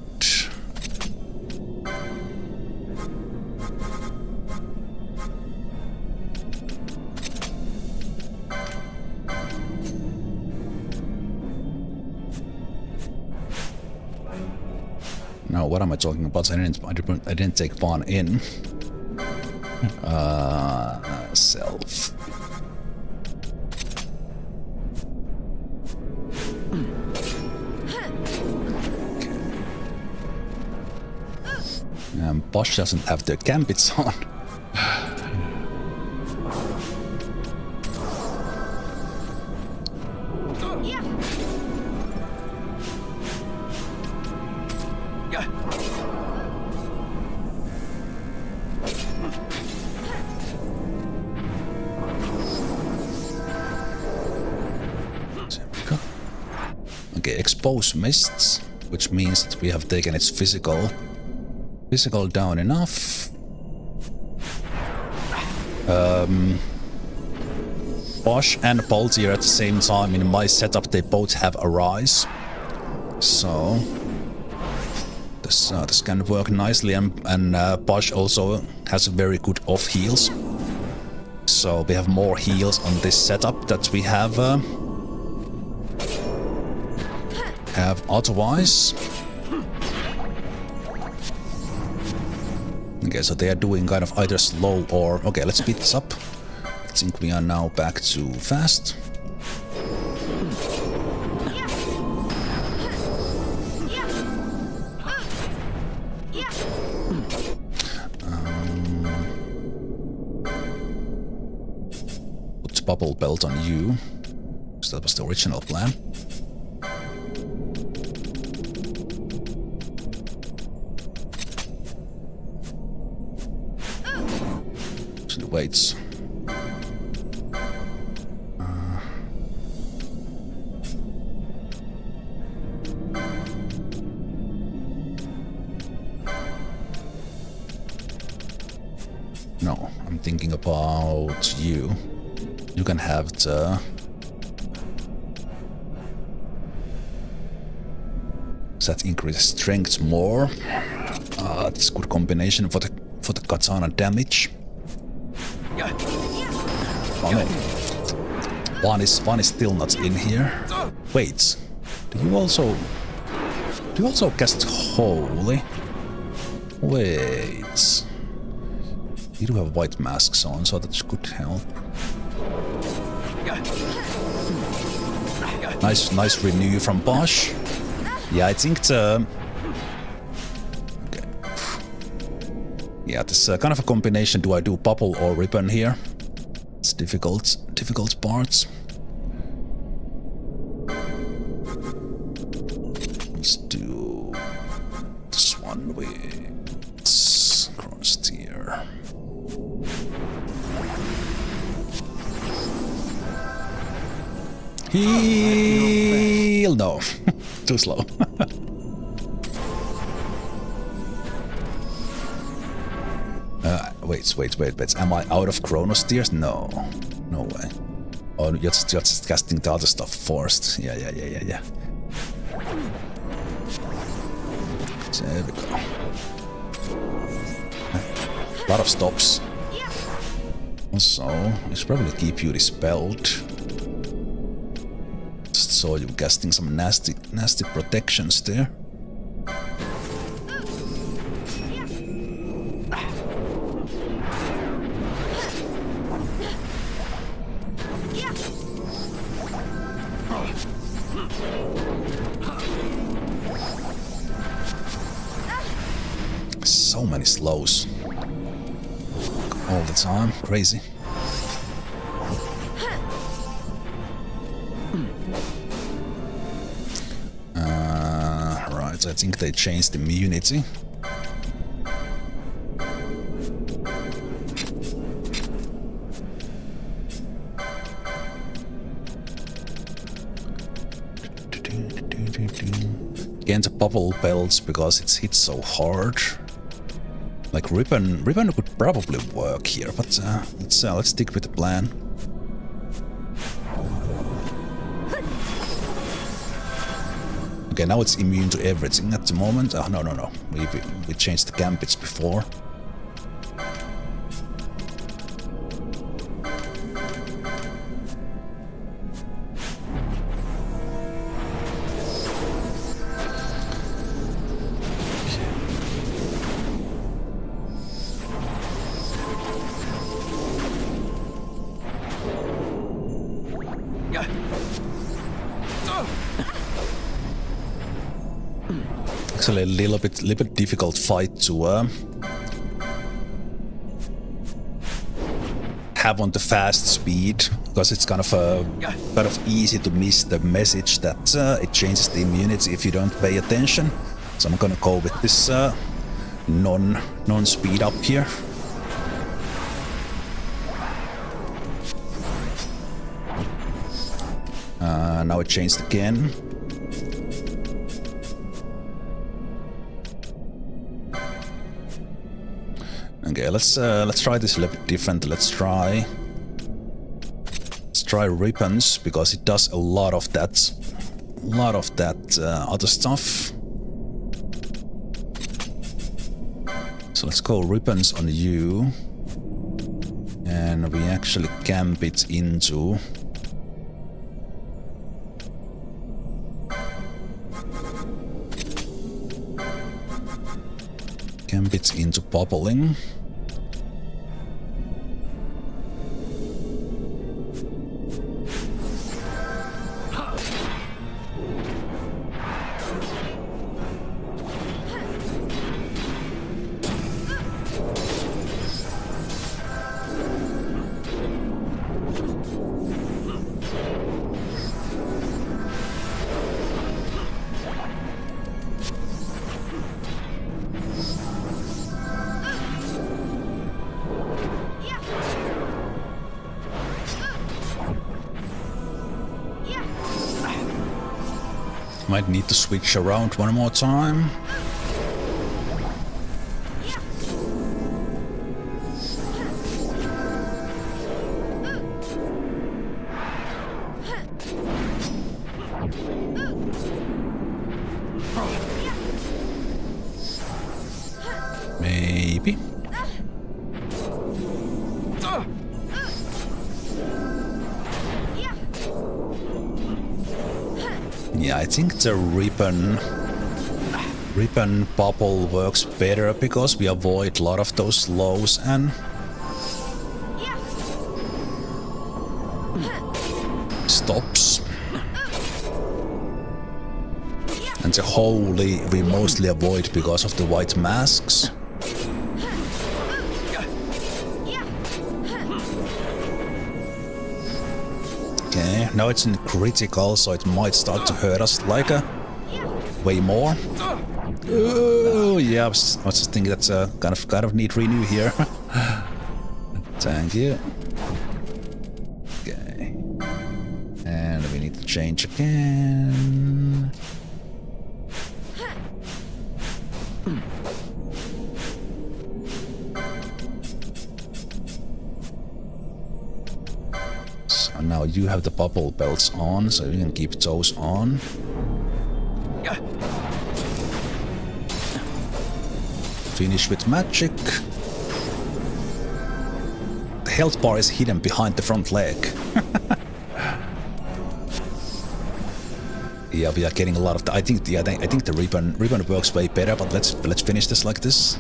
No, what am I talking about? I didn't take one in. Self. Bosch doesn't have the gambits on. Okay, expose mists, which means that we have taken its physical down enough. Bosch and Boltier at the same time in my setup, they both have a rise. So this can work nicely, and Bosch also has very good off heals. So we have more heals on this setup that we have otherwise. Okay, so they are doing kind of either slow or... Okay, let's speed this up. I think we are now back to fast. Put bubble belt on you, because that was the original plan. Weights. No, I'm thinking about you. You can have the... That increases strength more. That's a good combination for the katana damage. Oh no. One is still not in here. Wait. Do you also cast Holy? Wait. You do have white masks on, so that could help. Nice renew from Bosch. Yeah, I think the... Okay. Yeah, this kind of a combination. Do I do bubble or ribbon here? It's difficult parts. Let's do this one with crossed here. Heal! No, too slow. Wait. Am I out of Chronos tiers? No. No way. Oh, you're just casting the other stuff first. Yeah. There we go. A lot of stops. Also, I should probably keep you dispelled. Just saw you casting some nasty protections there. So many slows all the time, crazy. Right, I think they changed immunity. Again, the bubble belts because it's hit so hard. Like ribbon could probably work here, but let's stick with the plan. Okay, now it's immune to everything at the moment. Oh, no. We changed the gambits before. Actually, a little bit difficult fight to have on the fast speed, because it's kind of easy to miss the message that it changes the immunity if you don't pay attention. So I'm gonna go with this non-speed up here. Now it changed again. Okay, let's try this a little bit different. Let's try ribbons, because it does a lot of that other stuff. So let's go ribbons on you, and we actually gambit into bubbling. Might need to switch around one more time. Maybe. Yeah, I think the ribbon bubble works better because we avoid a lot of those lows and stops. And the holy we mostly avoid because of the white masks. Okay, now it's in critical, so it might start to hurt us like way more. Oh yeah, I was just thinking that's a kind of neat renew here. Thank you. Okay, and we need to change again. So now you have the bubble belts on, so you can keep those on. Finish with magic. The health bar is hidden behind the front leg. Yeah, we are getting a lot of. I think the ribbon works way better. But let's finish this like this.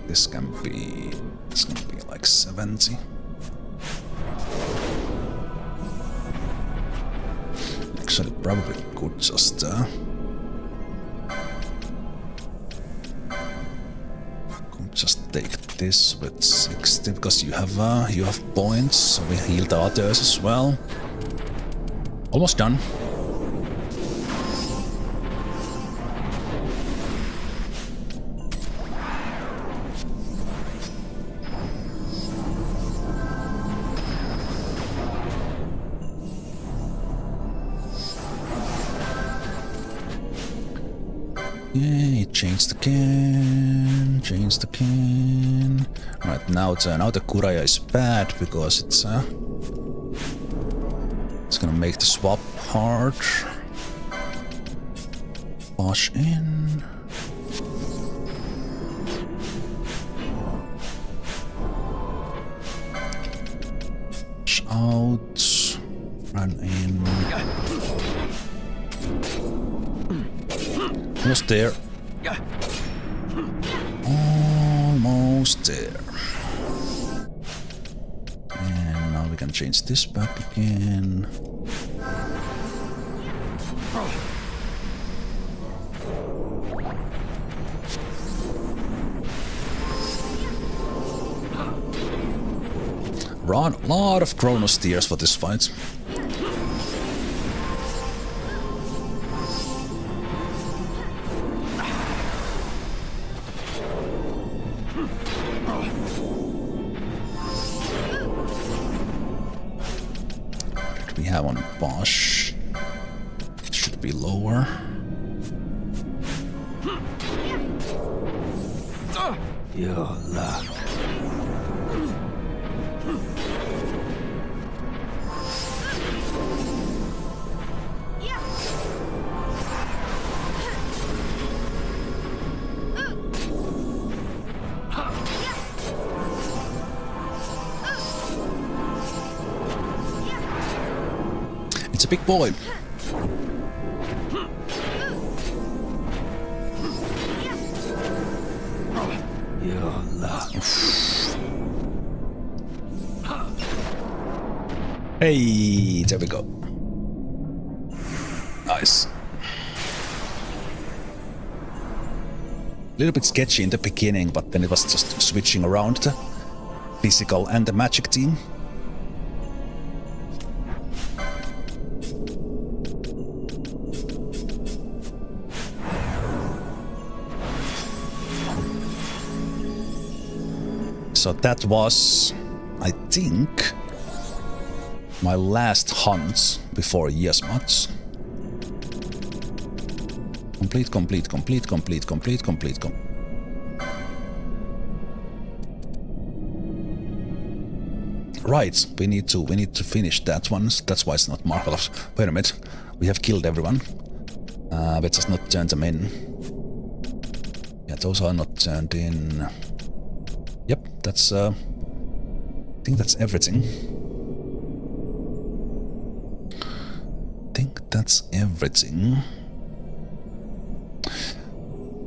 This can be like 70. Actually, probably could just take this with 60 because you have points, so we heal the others as well. Almost done. Yeah, it changed again. Change the can. Right, now the Kuraya is bad because it's gonna make the swap hard. Wash in. Wash out. Run in. Almost there. Almost there. And now we can change this back again. Run a lot of Chronos tears for this fight. We have on Bosch. It should be lower. Your luck. It's a big boy. Your luck. Hey, there we go. Nice. A little bit sketchy in the beginning, but then it was just switching around the physical and the magic team. So that was, I think, my last hunt before Yiazmat. Complete. Right, we need to finish that one. That's why it's not marvelous. Wait a minute, we have killed everyone. Let's just not turn them in. Yeah, those are not turned in. Yep, that's I think that's everything.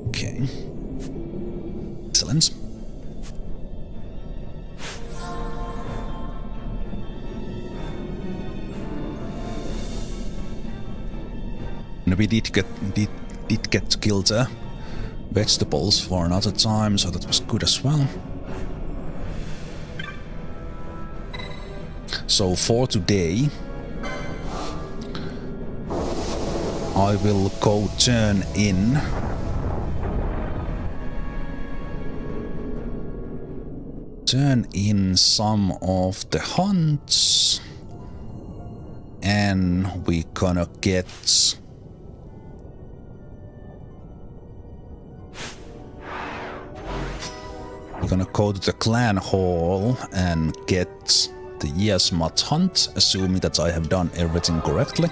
Okay. Excellent. And we did get to kill the vegetables for another time, so that was good as well. So for today, I will go turn in some of the hunts, and we're gonna get go to the clan hall and get the Yiazmat hunt, assuming that I have done everything correctly.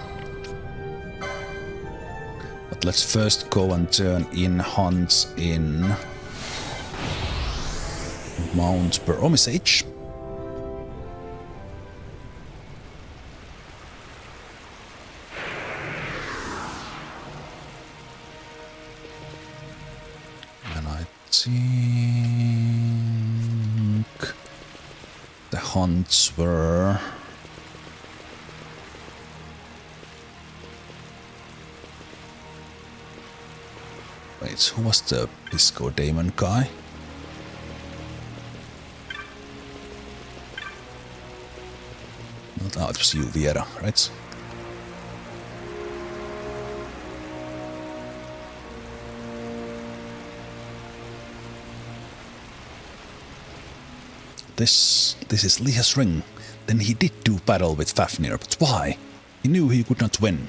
But let's first go and turn in hunts in Mount Beromysage. And I think the hunts were... Wait, who was the Pisco Daemon guy? Not out, it was you, Viera, right? This is Liha's ring. Then he did do battle with Fafnir, but why? He knew he could not win.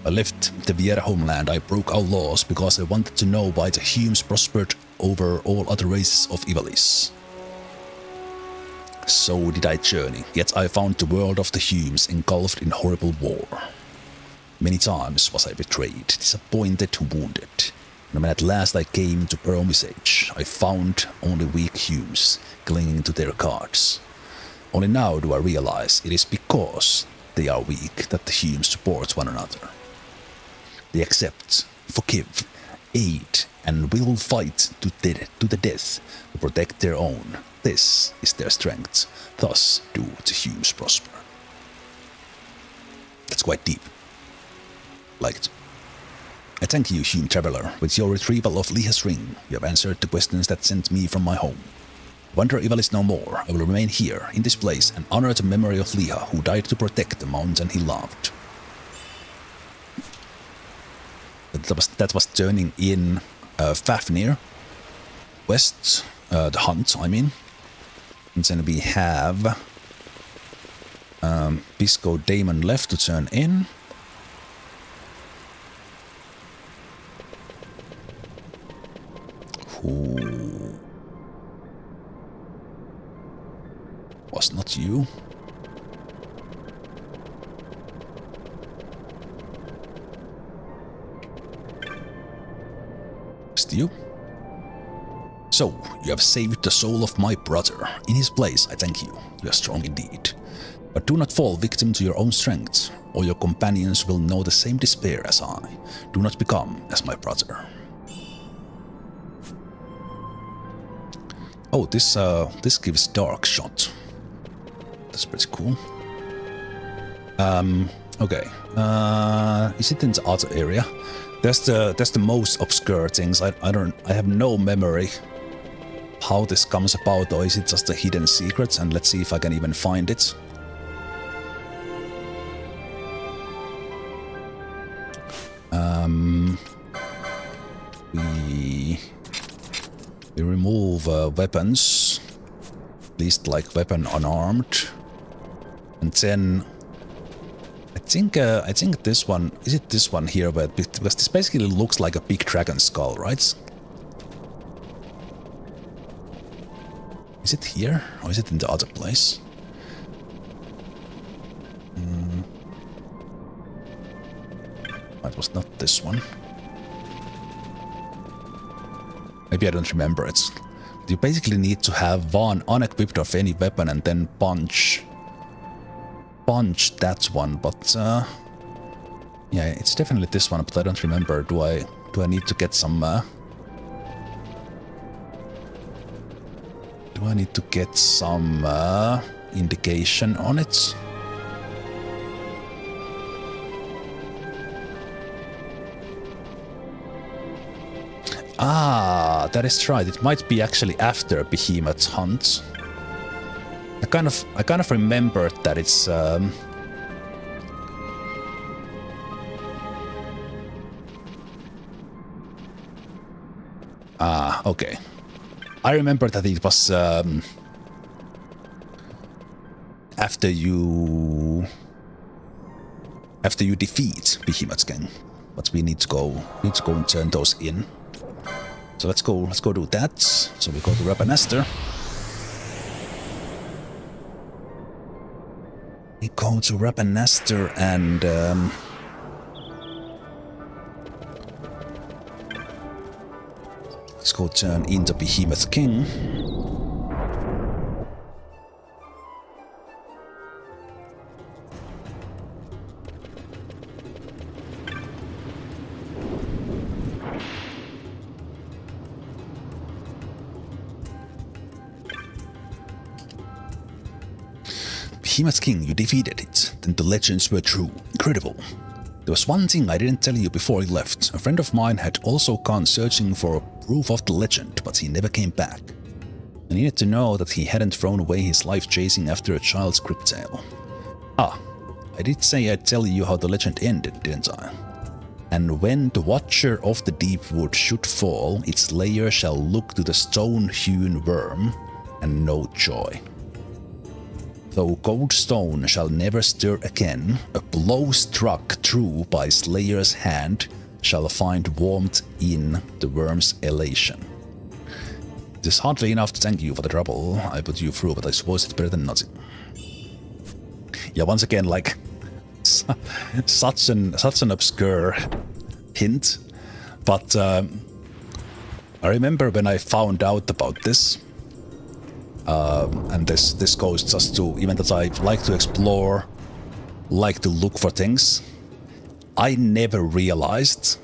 I left the Viera homeland. I broke our laws because I wanted to know why the Humes prospered over all other races of Ivalice. So did I journey, yet I found the world of the Humes engulfed in horrible war. Many times was I betrayed, disappointed, wounded. And when at last I came to Pearl Visage, I found only weak Humes clinging to their cards. Only now do I realize it is because they are weak that the Humes support one another. They accept, forgive, aid, and will fight to the death to protect their own. This is their strength. Thus do the Humes prosper. That's quite deep. Like it. I thank you, Hume Traveler. With your retrieval of Liha's ring, you have answered the questions that sent me from my home. Wander Ivalice no more. I will remain here, in this place, and honor the memory of Liha, who died to protect the mountain he loved. That was turning in Fafnir. West, the hunt, I mean. And then we have Pisco Daemon left to turn in. Who was not you? Just you? So, you have saved the soul of my brother. In his place, I thank you. You are strong indeed. But do not fall victim to your own strength, or your companions will know the same despair as I. Do not become as my brother. Oh, this gives dark shot. That's pretty cool. Okay. Is it in the other area? That's the most obscure things. I have no memory how this comes about, or is it just a hidden secret? And let's see if I can even find it. We remove weapons, at least like weapon unarmed, and then I think this one, is it this one here? But because this basically looks like a big dragon skull, right? Is it here or is it in the other place? It was not this one. Maybe I don't remember it. You basically need to have one unequipped of any weapon and then punch that one, but yeah, it's definitely this one, but I don't remember. Do I need to get some do I need to get some indication on it? Ah, that is right. It might be actually after Behemoth's hunt. I kind of remembered that it's okay. I remember that it was after you defeat Behemoth's King. But we need to go and turn those in. So let's go do that. So we go to Rabanastre. We go to Rabanastre and let's go turn in the Behemoth King. Behemoth King, you defeated it. Then the legends were true. Incredible. There was one thing I didn't tell you before you left. A friend of mine had also gone searching for proof of the legend, but he never came back. I needed to know that he hadn't thrown away his life chasing after a child's crypt tale. Ah, I did say I'd tell you how the legend ended, didn't I? And when the Watcher of the Deep Wood should fall, its lair shall look to the stone-hewn worm and know joy. Though cold stone shall never stir again, a blow struck true by Slayer's hand shall find warmth in the worm's elation. It is hardly enough to thank you for the trouble I put you through, but I suppose it's better than nothing. Yeah, once again, like, such an obscure hint, but I remember when I found out about this, and this goes just to, even that I like to explore, like to look for things, I never realized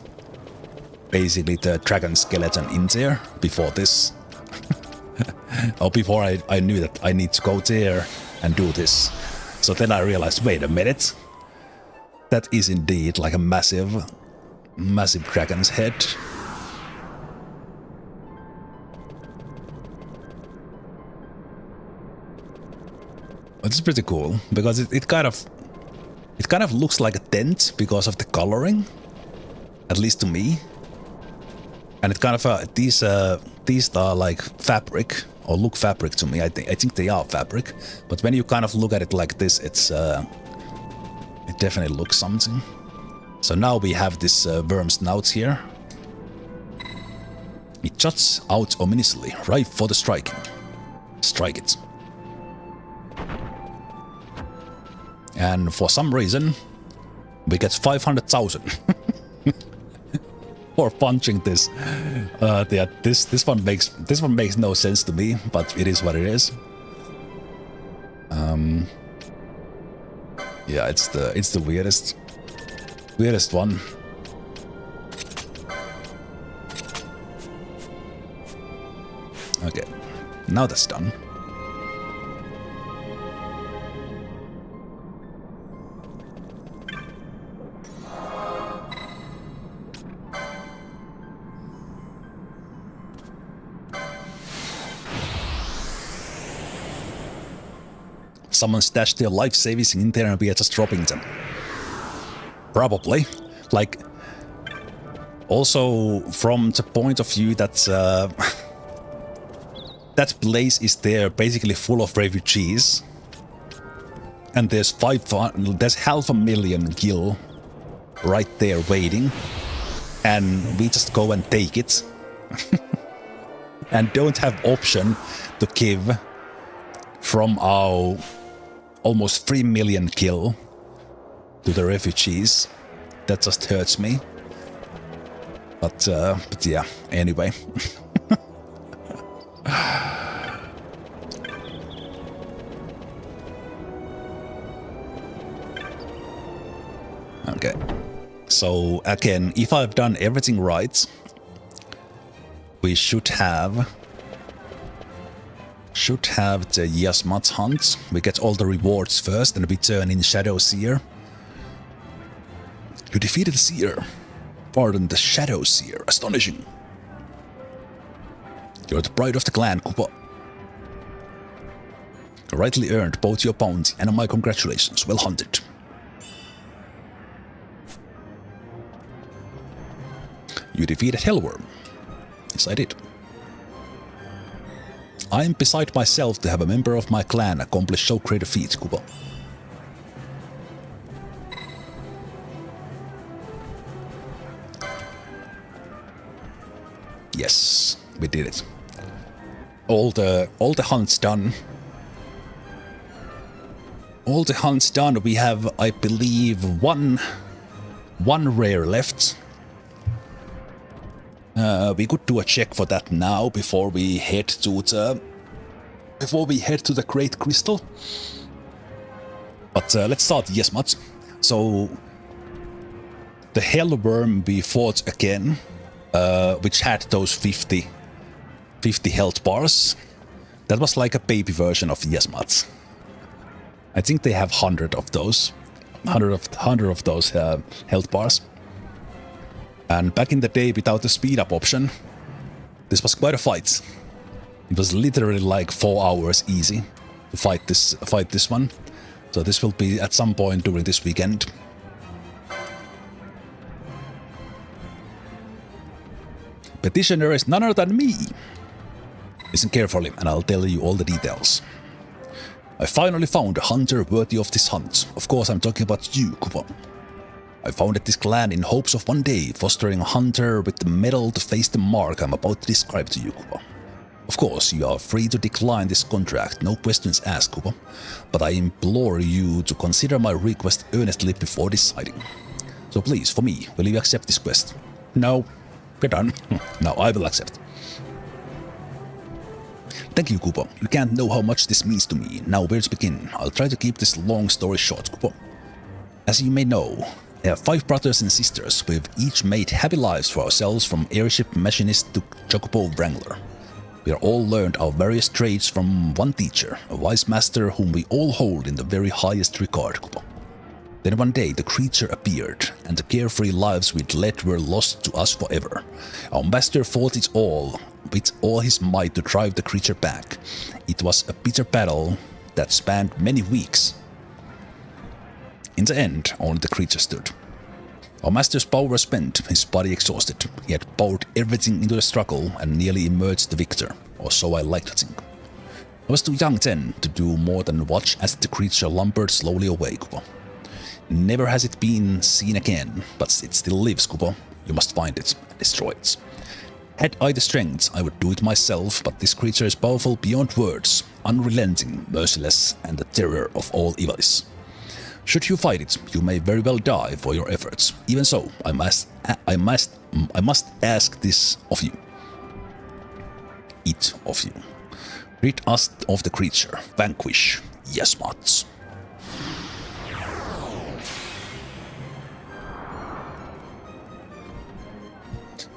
basically the dragon skeleton in there before this. Or before I knew that I need to go there and do this. So then I realized, wait a minute, that is indeed like a massive dragon's head. It's pretty cool because it kind of looks like a tent because of the coloring, at least to me. And it kind of these are like fabric, or look fabric to me. I think they are fabric, but when you kind of look at it like this, it definitely looks something. So now we have this worm snout here. It juts out ominously, ripe for the striking. Strike it. And for some reason, we get 500,000 for punching this. Yeah, this one makes no sense to me, but it is what it is. Yeah, it's the weirdest one. Okay, now that's done. Someone stashed their life savings in there and we are just dropping them. Probably. Like, also from the point of view that that place is there basically full of refugees. And there's 500,000 gil right there waiting. And we just go and take it. And don't have option to give from our almost 3 million kill to the refugees. That just hurts me. But yeah, anyway. Okay. So again, if I've done everything right, we should have the Yiazmat hunt. We get all the rewards first, and we turn in Shadow Seer. You defeated the Seer. Pardon, the Shadow Seer. Astonishing. You're the pride of the clan, Koopa. You rightly earned both your bounty and my congratulations. Well hunted. You defeated Hellworm. Yes, I did. I am beside myself to have a member of my clan accomplish so great a feat, Koopa. Yes, we did it. All the hunts done. All the hunts done. We have, I believe, one rare left. We could do a check for that now before we head to the Great Crystal. But let's start Yiazmat. So the Hellworm we fought again, which had those 50 health bars. That was like a baby version of Yiazmat. I think they have 100 of those. 100 of those health bars. And back in the day, without the speed up option, this was quite a fight. It was literally like 4 hours easy to fight this one. So this will be at some point during this weekend. Petitioner is none other than me. Listen carefully, and I'll tell you all the details. I finally found a hunter worthy of this hunt. Of course, I'm talking about you, Koopa. I founded this clan in hopes of one day fostering a hunter with the mettle to face the mark I'm about to describe to you, Koopa. Of course, you are free to decline this contract, no questions asked, Kupo, but I implore you to consider my request earnestly before deciding. So please, for me, will you accept this quest? No. We're done. No, I will accept. Thank you, Kupo. You can't know how much this means to me. Now, where to begin? I'll try to keep this long story short, Kupo. As you may know, I have 5 brothers and sisters. We've each made happy lives for ourselves, from airship machinist to chocobo wrangler. We are all learned our various trades from one teacher, a wise master whom we all hold in the very highest regard, Kupo. Then one day the creature appeared, and the carefree lives we'd led were lost to us forever. Our master fought it all, with all his might, to drive the creature back. It was a bitter battle that spanned many weeks. In the end, only the creature stood. Our master's power was spent, his body exhausted. He had poured everything into the struggle and nearly emerged the victor, or so I like to think. I was too young then to do more than watch as the creature lumbered slowly away, Kupo. Never has it been seen again, but it still lives, Kupo. You must find it and destroy it. Had I the strength, I would do it myself, but this creature is powerful beyond words, unrelenting, merciless, and the terror of all evils. Should you fight it, you may very well die for your efforts. Even so, I must ask this of you. Each of you. Rid us of the creature. Vanquish Yiazmat.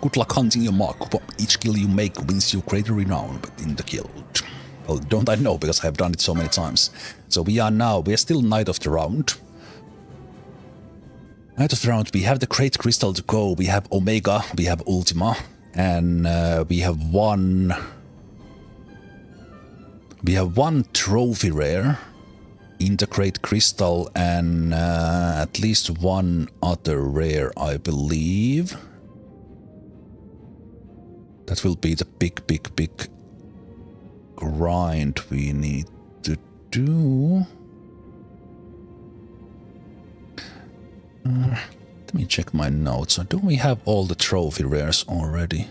Good luck hunting your mark, Kupo. Each kill you make wins you greater renown within the guild. Well, don't I know, because I have done it so many times. So we are still Knight of the Round. Knight of the Round, we have the Great Crystal to go, we have Omega, we have Ultima, and we have one trophy rare in the Great Crystal, and at least one other rare, I believe. That will be the big grind we need to do. Let me check my notes. So do we have all the trophy rares already?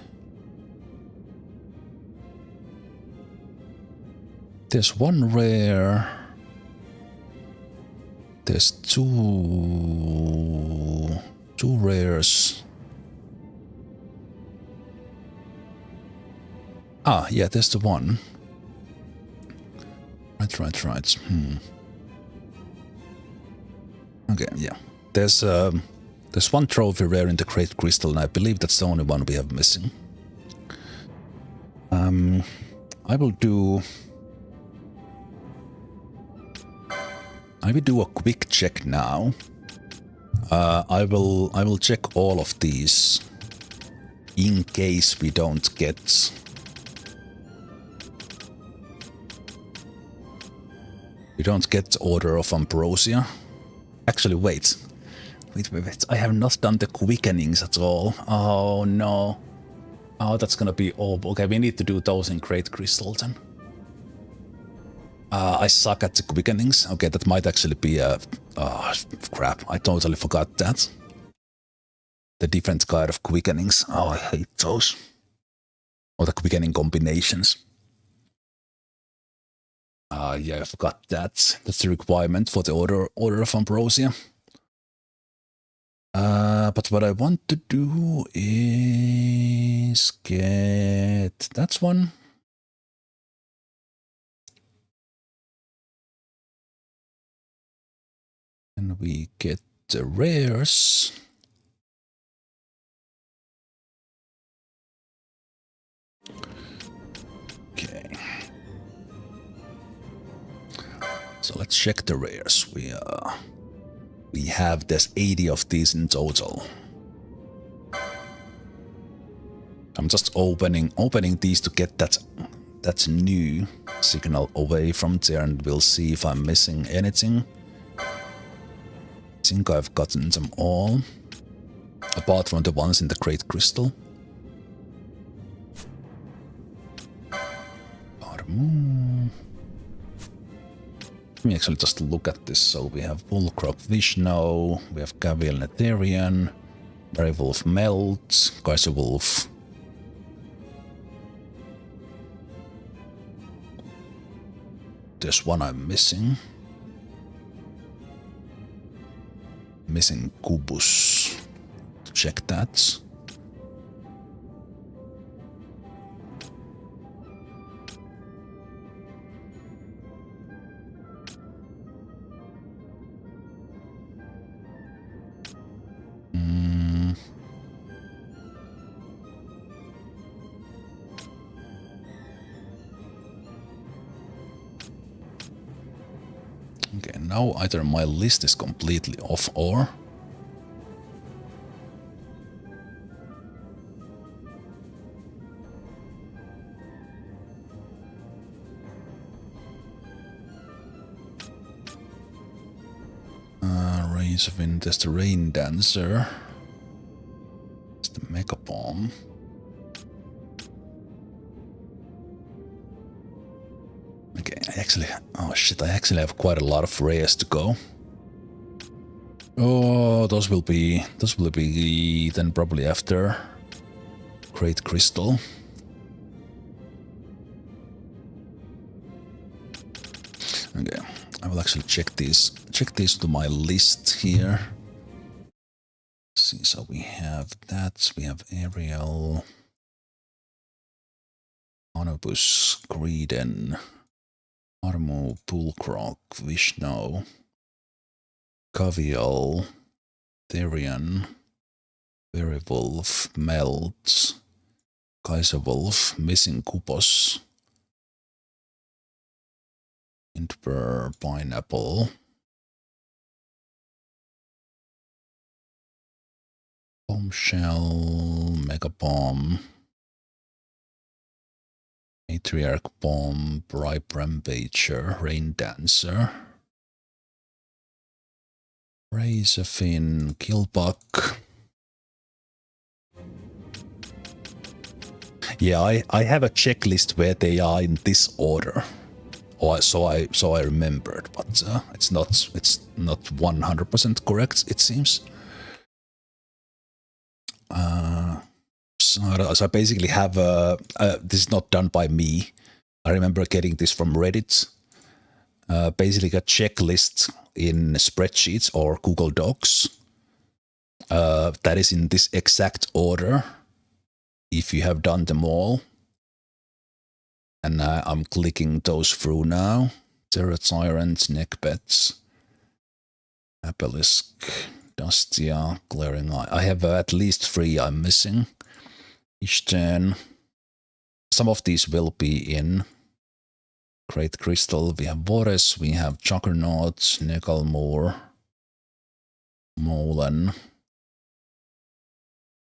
There's one rare. There's two rares. Ah, yeah, there's the one. Right. Okay, yeah. There's one trophy rare in the Great Crystal, and I believe that's the only one we have missing. I will do a quick check now. I will check all of these in case we don't get Order of Ambrosia. Actually, wait. I have not done the quickenings at all. Oh no. Oh, that's gonna be all. Okay, we need to do those in Great Crystal then. I suck at the quickenings. Okay, that might actually be a... Oh, crap. I totally forgot that. The different kind of quickenings. Oh, I hate those. Or the quickening combinations. Yeah, I forgot that. That's the requirement for the Order of Ambrosia. But what I want to do is get... That's one. And we get the rares. Okay. So let's check the rares. We have, there's 80 of these in total. I'm just opening these to get that new signal away from there, and we'll see if I'm missing anything. I think I've gotten them all, apart from the ones in the Great Crystal. Let me actually just look at this. So we have Bullcrop Vishnu, we have Gavial Netherian, Werewolf Melt, Kaiser Wolf. There's one I'm missing. Missing Kubus. Check that. Okay, now either my list is completely off or... Rays of Wind, there's the Rain Dancer. There's the Mega Bomb. Okay, I actually have quite a lot of rares to go. Oh, those will be then probably after Great Crystal. Okay, I will actually check these to my list here. See, so we have that, we have Ariel, Anubis, Greeden, Armu, Pulkrok, Vishnu, Cavial, Therian, Werewolf, Melt, Kaiserwolf, Missing Kupos, Intber, Pineapple, Bombshell, Mega Bomb, Matriarch Bomb, Bribe Rampager, Rain Dancer, Razorfin, Killbuck. Yeah, I have a checklist where they are in this order. Or so I remembered, but it's not 100% correct, it seems. So I basically have this is not done by me. I remember getting this from Reddit. Basically a checklist in spreadsheets or Google Docs that is in this exact order if you have done them all. And I'm clicking those through now. Terra Tyrant, Neckbats, Apelisk, Dustia, Glaring Eye. I have at least 3 I'm missing. Ishtan. Some of these will be in Great Crystal. We have Boris, we have Juggernaut, Negalmore, Molan,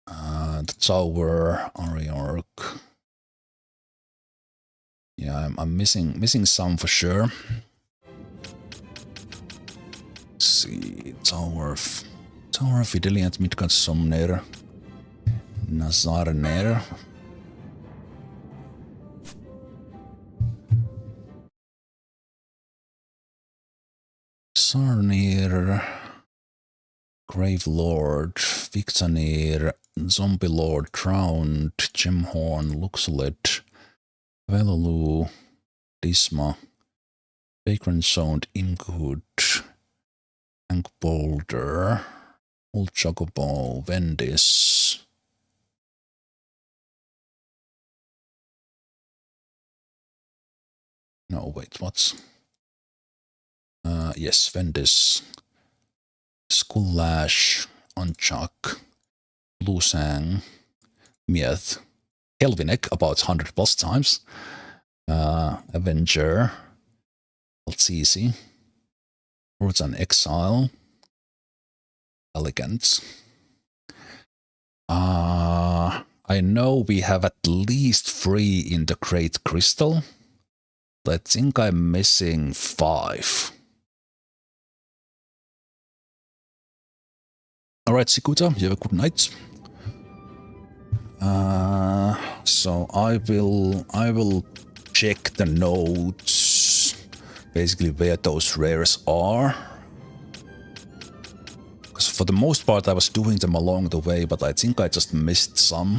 the Tower, Ariarch. Yeah, I'm missing some for sure. Let's see, Tower Fideliant, Midgard Somner, Nazarner. Sarnir, Grave Lord, Vixanir, Zombie Lord, Drowned, Gemhorn, Luxolet, Velolu, Disma, Vagrant Sound, Imghood, Hank Boulder, Old Chocobo, Vendis. No, wait, what's... yes, Vendis, Skullash, Unchuck, Bluesang, Mieth, Helvinek about 100 plus times, Avenger, Altsisi, Words on Exile, Elegant. I know we have at least 3 in the Great Crystal. I think I'm missing 5. Alright, Sikuta, you have a good night. So I will check the notes, basically where those rares are. Because for the most part I was doing them along the way, but I think I just missed some.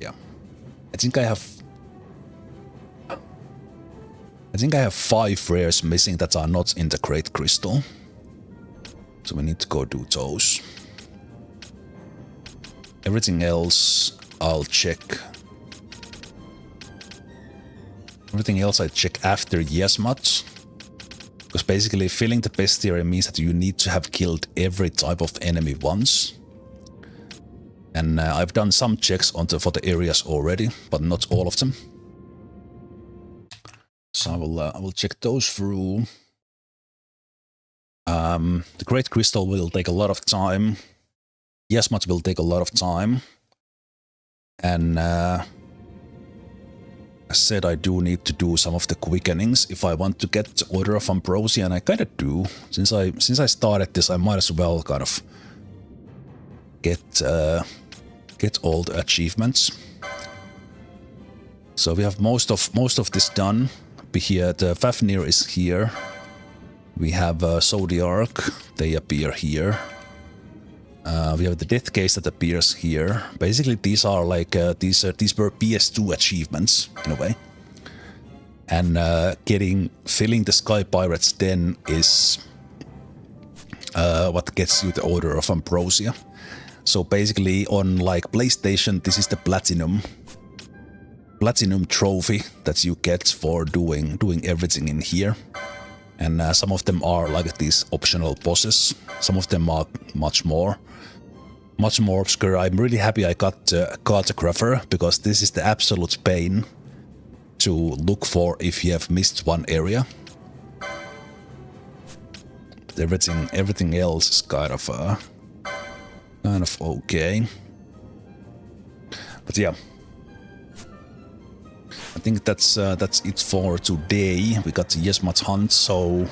Yeah. I think I have I think I have 5 rares missing that are not in the Great Crystal. So we need to go do those. Everything else I'll check. Everything else I check after Yiazmat. Because basically filling the bestiary means that you need to have killed every type of enemy once. And I've done some checks for the areas already, but not all of them. So I will check those through. The Great Crystal will take a lot of time. Yiazmat will take a lot of time. And I said I do need to do some of the quickenings if I want to get the Order of Ambrosia, and I kind of do. Since I started this, I might as well kind of get all the achievements. So we have most of this done. Here, the Fafnir is here. We have Zodiac, they appear here. We have the Death Case that appears here. Basically, these are like these were PS2 achievements in a way. And filling the Sky Pirates Den is what gets you the Order of Ambrosia. So basically, on like PlayStation, this is the platinum trophy that you get for doing everything in here. And some of them are like these optional bosses. Some of them are much more obscure. I'm really happy I got Cartographer, because this is the absolute pain to look for if you have missed one area. But everything else is kind of okay. But yeah, I think that's it for today. We got the Yiazmat hunt, so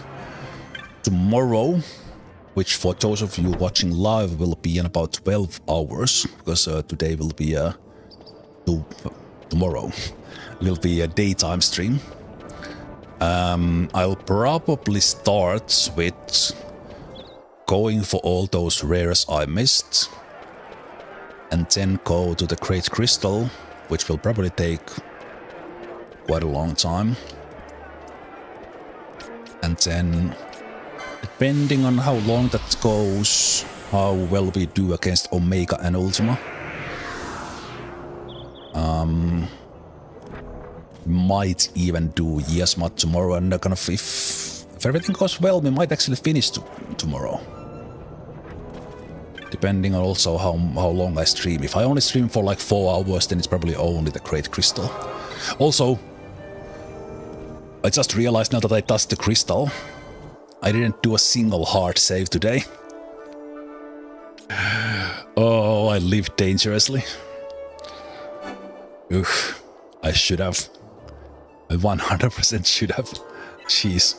tomorrow, which for those of you watching live will be in about 12 hours, because today will be tomorrow will be a daytime stream. I'll probably start with going for all those rares I missed, and then go to the Great Crystal, which will probably take quite a long time. And then, depending on how long that goes, how well we do against Omega and Ultima, might even do Yiazmat tomorrow, and kind of if everything goes well, we might actually finish tomorrow. Depending on also how long I stream. If I only stream for like 4 hours, then it's probably only the Great Crystal. Also, I just realized now that I touched the crystal, I didn't do a single hard save today. Oh, I lived dangerously. Oof, I should have. I 100% should have. Jeez.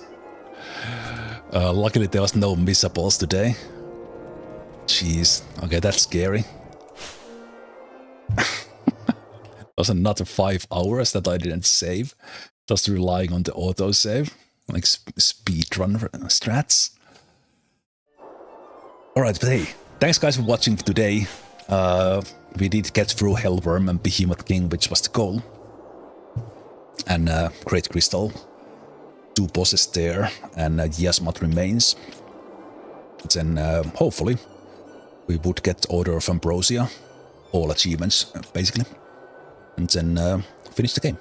Luckily there was no missables today. Jeez. Okay, that's scary. It was another 5 hours that I didn't save. Just relying on the autosave. Like speedrun strats. Alright, but hey, thanks guys for watching today. We did get through Wyrm and Behemoth King, which was the goal. And Great Crystal. 2 bosses there, and Yiazmat remains. Then hopefully we would get Order of Ambrosia. All achievements, basically. And then finish the game.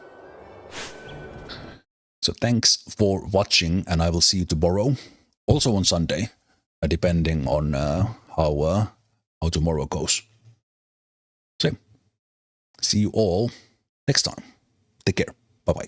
So thanks for watching, and I will see you tomorrow. Also on Sunday, depending on how tomorrow goes. So, see you all next time. Take care. Bye-bye.